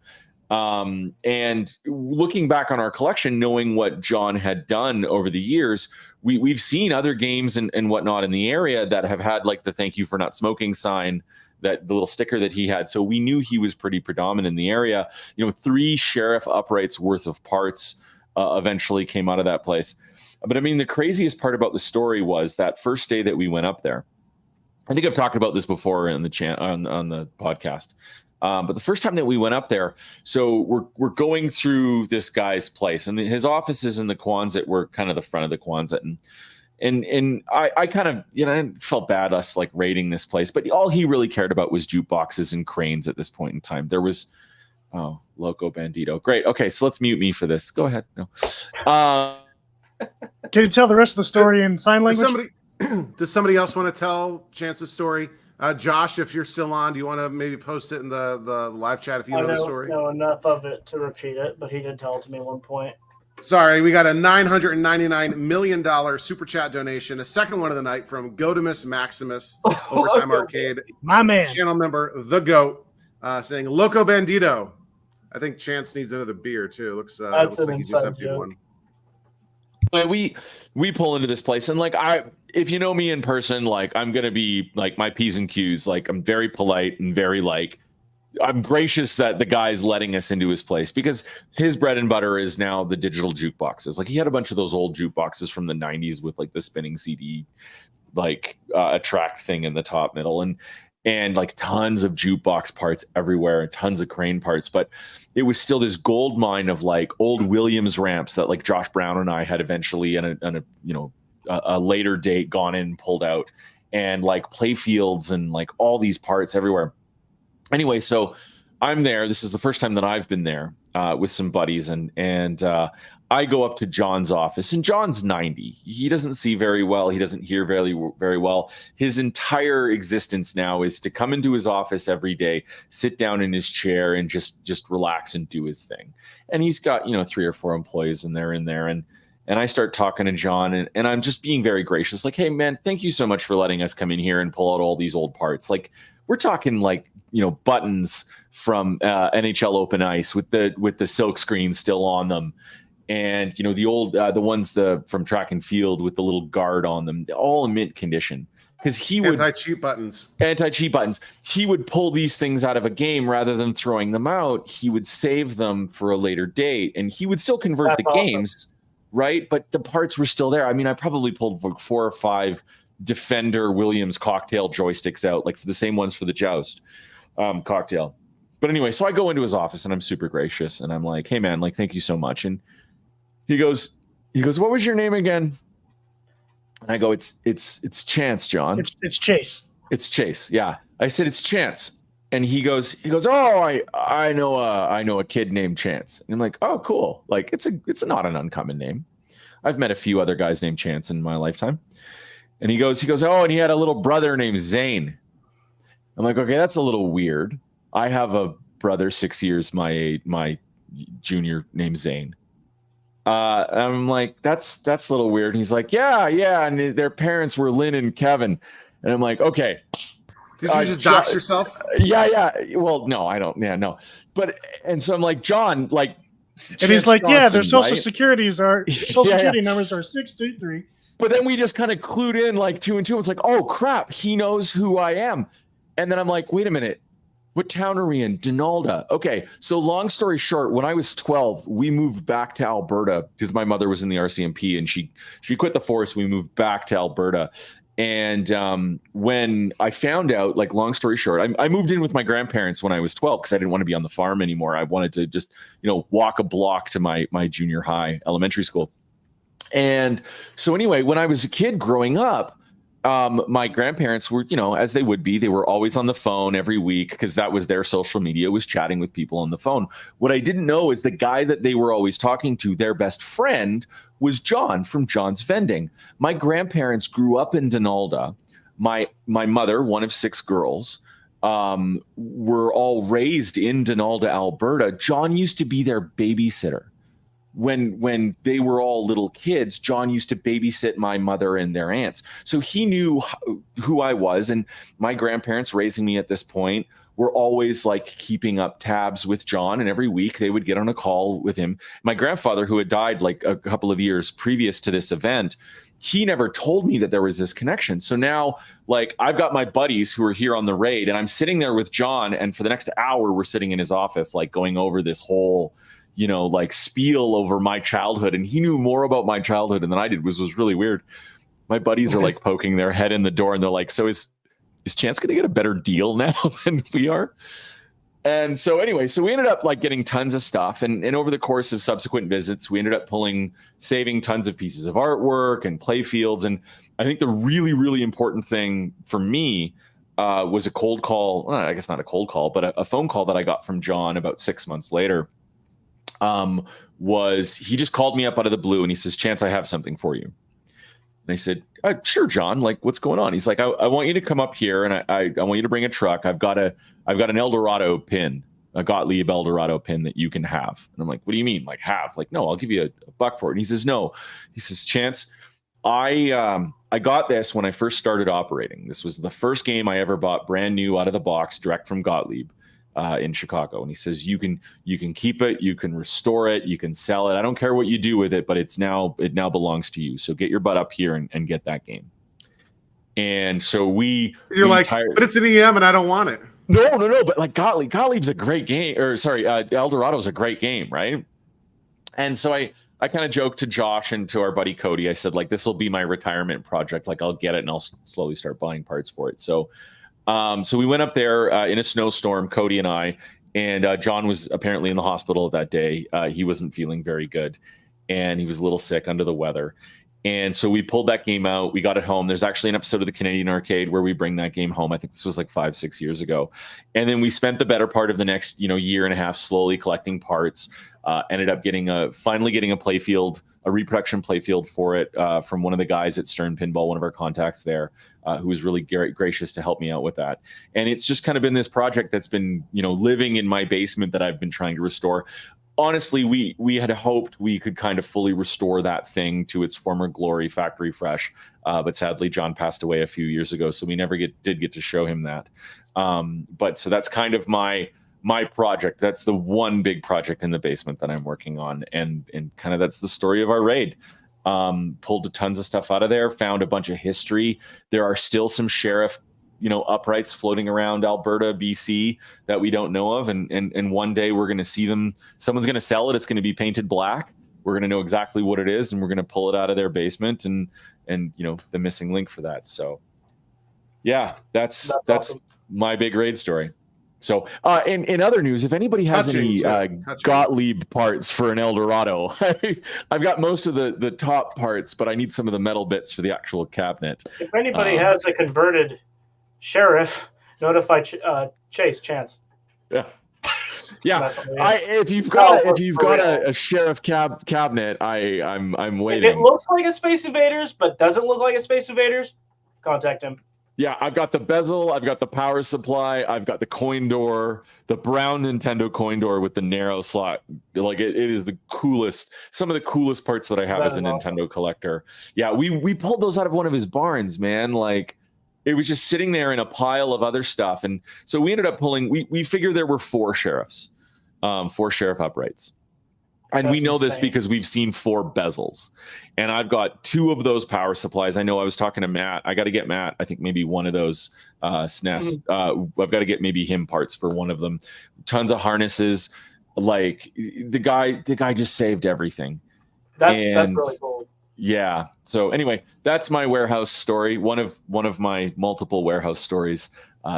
And looking back on our collection, knowing what John had done over the years, we've seen other games and whatnot in the area that have had like the "Thank you for not smoking" sign, that the little sticker that he had. So we knew he was pretty predominant in the area. 3 sheriff uprights worth of parts eventually came out of that place. But I mean, the craziest part about the story was that first day that we went up there. I think I've talked about this before in the on the podcast. But the first time that we went up there, so we're going through this guy's place, and his offices in the Quonset were kind of the front of the Quonset, and I kind of I felt bad us like raiding this place, but all he really cared about was jukeboxes and cranes at this point in time. There was Loco Bandito. Great. Okay, so let's mute me for this. Go ahead. No. Can you tell the rest of the story in sign language? Does somebody else want to tell Chance's story? Josh, if you're still on, do you want to maybe post it in the live chat if you know the story? I know enough of it to repeat it, but he did tell it to me at one point. Sorry, we got a $999 million super chat donation, a second one of the night from Gotimus Maximus, Overtime Arcade. My man. Channel member, The Goat, saying, Loco Bandito. I think Chance needs another beer, too. Looks like he just emptied one. We pull into this place, and like if you know me in person, like I'm gonna be like my P's and Q's, like I'm very polite and very like I'm gracious that the guy's letting us into his place, because his bread and butter is now the digital jukeboxes. Like he had a bunch of those old jukeboxes from the 90s with like the spinning CD, like a track thing in the top middle, and like tons of jukebox parts everywhere and tons of crane parts. But it was still this gold mine of like old Williams ramps that like Josh Brown and I had eventually on a later date gone in and pulled out, and like play fields and like all these parts everywhere. Anyway, so I'm there. This is the first time that I've been there with some buddies, and I go up to John's office, and John's 90. He doesn't see very well. He doesn't hear very, very well. His entire existence now is to come into his office every day, sit down in his chair, and just relax and do his thing. And he's got 3 or 4 employees, and they're in there, and I start talking to John, and I'm just being very gracious, like, hey man, thank you so much for letting us come in here and pull out all these old parts. Like we're talking like buttons from NHL Open Ice with the silk screen still on them. And the old the ones from track and field with the little guard on them, all in mint condition. Because he would anti-cheat buttons. He would pull these things out of a game rather than throwing them out. He would save them for a later date, and he would still convert the games, right? But the parts were still there. I mean, I probably pulled like 4 or 5 Defender Williams cocktail joysticks out, like for the same ones for the Joust cocktail. But anyway, so I go into his office, and I'm super gracious, and I'm like, hey man, like thank you so much. And he goes, what was your name again? And I go, it's Chance, John. It's Chase. It's Chase. Yeah. I said, it's Chance. And he goes, oh, I know a kid named Chance. And I'm like, oh, cool. Like it's not an uncommon name. I've met a few other guys named Chance in my lifetime. And he goes, oh, and he had a little brother named Zane. I'm like, okay, that's a little weird. I have a brother 6 years my junior named Zane. I'm like, that's a little weird. And he's like, yeah, and their parents were Lynn and Kevin. And I'm like, okay. Did you just dox yourself? Yeah. Well, no, I don't. Yeah, no. But and so I'm like, John, like, and he's like, Johnson, their social right? security numbers are 623. But then we just kind of clued in like 2 and 2. It's like, oh crap, he knows who I am. And then I'm like, wait a minute. What town are we in? Donalda. Okay. So long story short, when I was 12, we moved back to Alberta because my mother was in the RCMP and she quit the force. We moved back to Alberta. And when I found out, like, long story short, I moved in with my grandparents when I was 12 because I didn't want to be on the farm anymore. I wanted to just, walk a block to my junior high elementary school. And so anyway, when I was a kid growing up, my grandparents were, as they would be, they were always on the phone every week because that was their social media, was chatting with people on the phone. What I didn't know is the guy that they were always talking to, their best friend, was John from John's Vending. My grandparents grew up in Donalda. My mother, one of 6 girls, were all raised in Donalda, Alberta. John used to be their babysitter. When they were all little kids, John used to babysit my mother and their aunts. So he knew who I was. And my grandparents raising me at this point were always like keeping up tabs with John. And every week they would get on a call with him. My grandfather, who had died like a couple of years previous to this event, he never told me that there was this connection. So now, like, I've got my buddies who are here on the raid and I'm sitting there with John. And for the next hour, we're sitting in his office, like going over this whole like spiel over my childhood. And he knew more about my childhood than I did, was really weird. My buddies are like poking their head in the door and they're like, so is Chance going to get a better deal now than we are? And so anyway, so we ended up like getting tons of stuff. And over the course of subsequent visits, we ended up saving tons of pieces of artwork and play fields. And I think the really, really important thing for me was a cold call. Well, I guess not a cold call, but a phone call that I got from John about 6 months later. Was he just called me up out of the blue and he says, Chance, I have something for you. And I said, sure, John, like, what's going on? He's like, I want you to come up here and I want you to bring a truck. I've got an Eldorado pin, a Gottlieb Eldorado pin that you can have. And I'm like, what do you mean? Like, have? Like, no, I'll give you a buck for it. And he says, no. He says, Chance, I got this when I first started operating. This was the first game I ever bought brand new out of the box, direct from Gottlieb. In Chicago. And he says, you can keep it, you can restore it, you can sell it. I don't care what you do with it, but it now belongs to you. So get your butt up here and get that game. And so but it's an EM and I don't want it. No. But like Gottlieb's a great game, Eldorado's a great game, right? And so I kind of joked to Josh and to our buddy Cody. I said, like, this will be my retirement project. Like, I'll get it and I'll slowly start buying parts for it. So we went up there in a snowstorm, Cody and I, and John was apparently in the hospital that day. He wasn't feeling very good, and he was a little sick, under the weather. And so we pulled that game out. We got it home. There's actually an episode of the Canadian Arcade where we bring that game home. I think this was like 5-6 years ago. And then we spent the better part of the next, year and a half slowly collecting parts. Ended up finally getting a reproduction playfield for it from one of the guys at Stern Pinball, one of our contacts there, who was really gracious to help me out with that. And it's just kind of been this project that's been, living in my basement that I've been trying to restore. Honestly, we had hoped we could kind of fully restore that thing to its former glory, factory fresh. But sadly, John passed away a few years ago, so we never did get to show him that. But so that's kind of my project. That's the one big project in the basement that I'm working on. And kind of that's the story of our raid. Pulled tons of stuff out of there, found a bunch of history. There are still some sheriff uprights floating around Alberta, BC that we don't know of. And one day we're going to see them. Someone's going to sell it. It's going to be painted black. We're going to know exactly what it is. And we're going to pull it out of their basement and the missing link for that. So yeah, that's awesome. My big raid story. So in other news, if anybody has any Gottlieb parts for an Eldorado, I've got most of the top parts, but I need some of the metal bits for the actual cabinet. If anybody has a converted sheriff, notify Chance. Yeah. Yeah, messing with you. if you've got a sheriff cabinet, I'm waiting. If it looks like a Space Invaders, but doesn't look like a Space Invaders, contact him. Yeah, I've got the bezel, I've got the power supply, I've got the coin door, the brown Nintendo coin door with the narrow slot. Like it is the coolest, some of the coolest parts that I have as a Nintendo collector. Yeah, we pulled those out of one of his barns, man. Like it was just sitting there in a pile of other stuff. And so we ended up pulling, we figured there were 4 sheriff uprights. And we know this because we've seen 4 bezels. And I've got 2 of those power supplies. I know I was talking to Matt. I got to get Matt, I think maybe one of those SNES. I've got to get maybe him parts for one of them. Tons of harnesses. Like the guy just saved everything. That's really cool. Yeah. So anyway, that's my warehouse story. One of my multiple warehouse stories.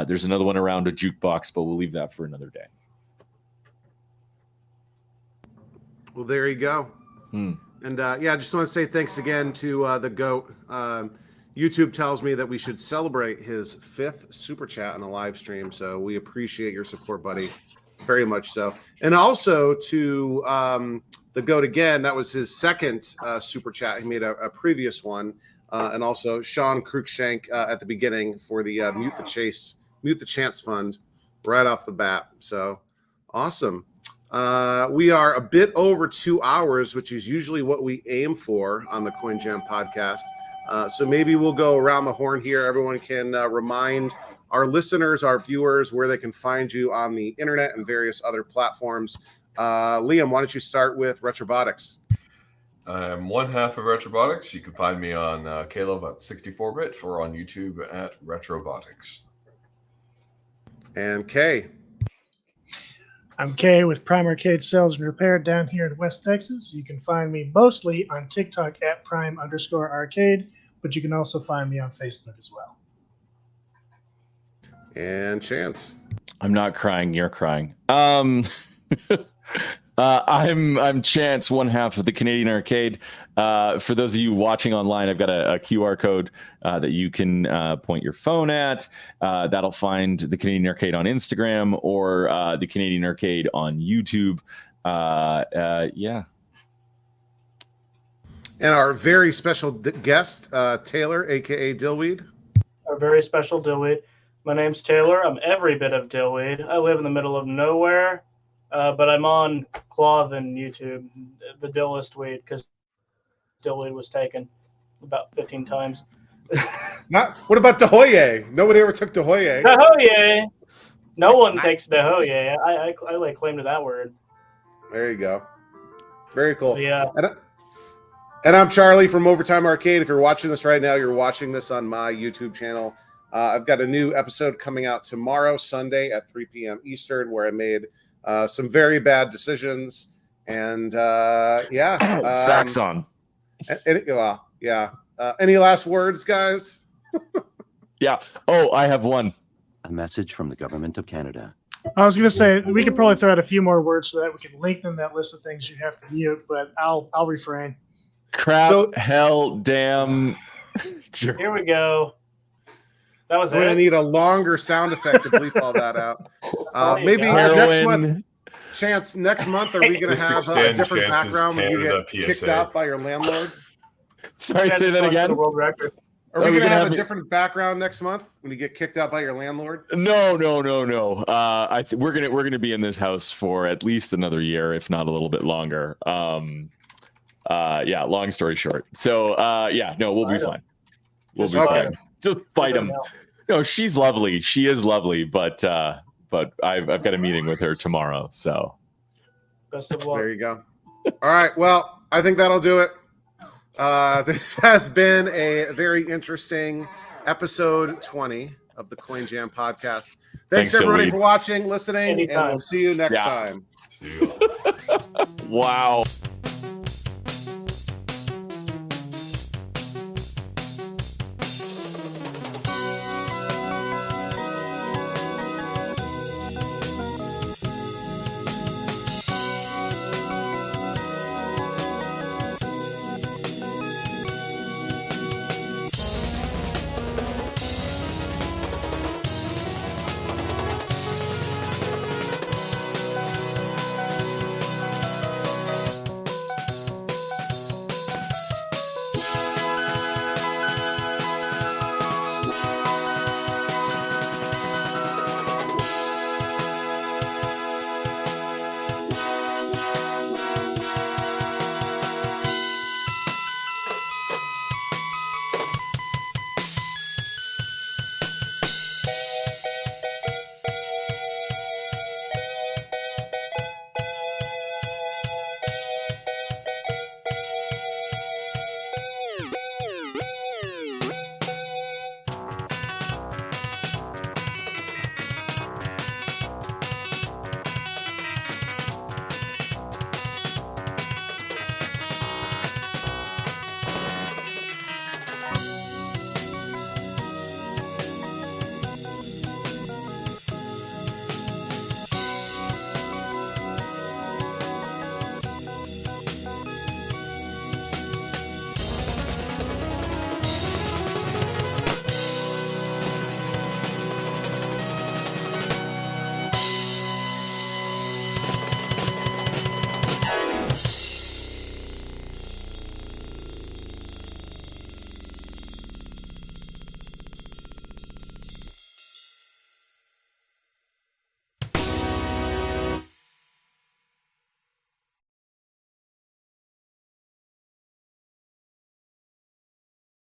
There's another one around a jukebox, but we'll leave that for another day. Well, there you go. And I just want to say thanks again to the GOAT. YouTube tells me that we should celebrate his 5th super chat on a live stream. So we appreciate your support, buddy. Very much so. And also to the GOAT again, that was his 2nd super chat. He made a previous one. And also Sean Cruikshank at the beginning for the Mute the Chance Fund right off the bat. So awesome. We are a bit over 2 hours, which is usually what we aim for on the Coin Jam podcast. So maybe we'll go around the horn here. Everyone can remind our listeners, our viewers, where they can find you on the internet and various other platforms. Liam, why don't you start with Retrobotics? I'm one half of Retrobotics. You can find me on Caleb at 64-bit or on YouTube at Retrobotics. And Kay. I'm Kay with Prime Arcade Sales and Repair down here in West Texas. You can find me mostly on TikTok at Prime_Arcade, but you can also find me on Facebook as well. And Chance. I'm not crying, you're crying. I'm Chance, one half of the Canadian Arcade. For those of you watching online, I've got a QR code that you can point your phone at. That'll find the Canadian Arcade on Instagram or the Canadian Arcade on YouTube. Yeah. And our very special guest, Tayllor, a.k.a. Dillweed. Our very special Dillweed. My name's Tayllor. I'm every bit of Dillweed. I live in the middle of nowhere. But I'm on Clav and YouTube, the Dillist weed, because Dillweed was taken about 15 times. What about De Hoye? Nobody ever took De Hoye. De Hoye. No one takes De Hoye. I lay claim to that word. There you go. Very cool. Yeah. And I'm Charlie from Overtime Arcade. If you're watching this right now, you're watching this on my YouTube channel. I've got a new episode coming out tomorrow, Sunday at 3 p.m. Eastern, where I made some very bad decisions, and Saxon. Any last words, guys? Yeah. Oh, I have one. A message from the government of Canada. I was going to say we could probably throw out a few more words so that we can lengthen that list of things you have to mute, but I'll refrain. Crap, hell, damn. Here we go. That was We're going to need a longer sound effect to bleep all that out. Maybe next month, Chance, next month, are we going to have a different background when you get kicked out by your landlord? Sorry, say that again. The world record. Are we going to have a different background next month when you get kicked out by your landlord? No. We're gonna be in this house for at least another year, if not a little bit longer. Yeah. Long story short. So we'll be fine. We'll be fine. Just fight him. No, she's lovely. She is lovely, but I've got a meeting with her tomorrow. So best of luck. There you go. All right. Well, I think that'll do it. This has been a very interesting episode 20 of the Coin Jam podcast. Thanks everybody for watching, listening, and we'll see you next time. See you. Wow.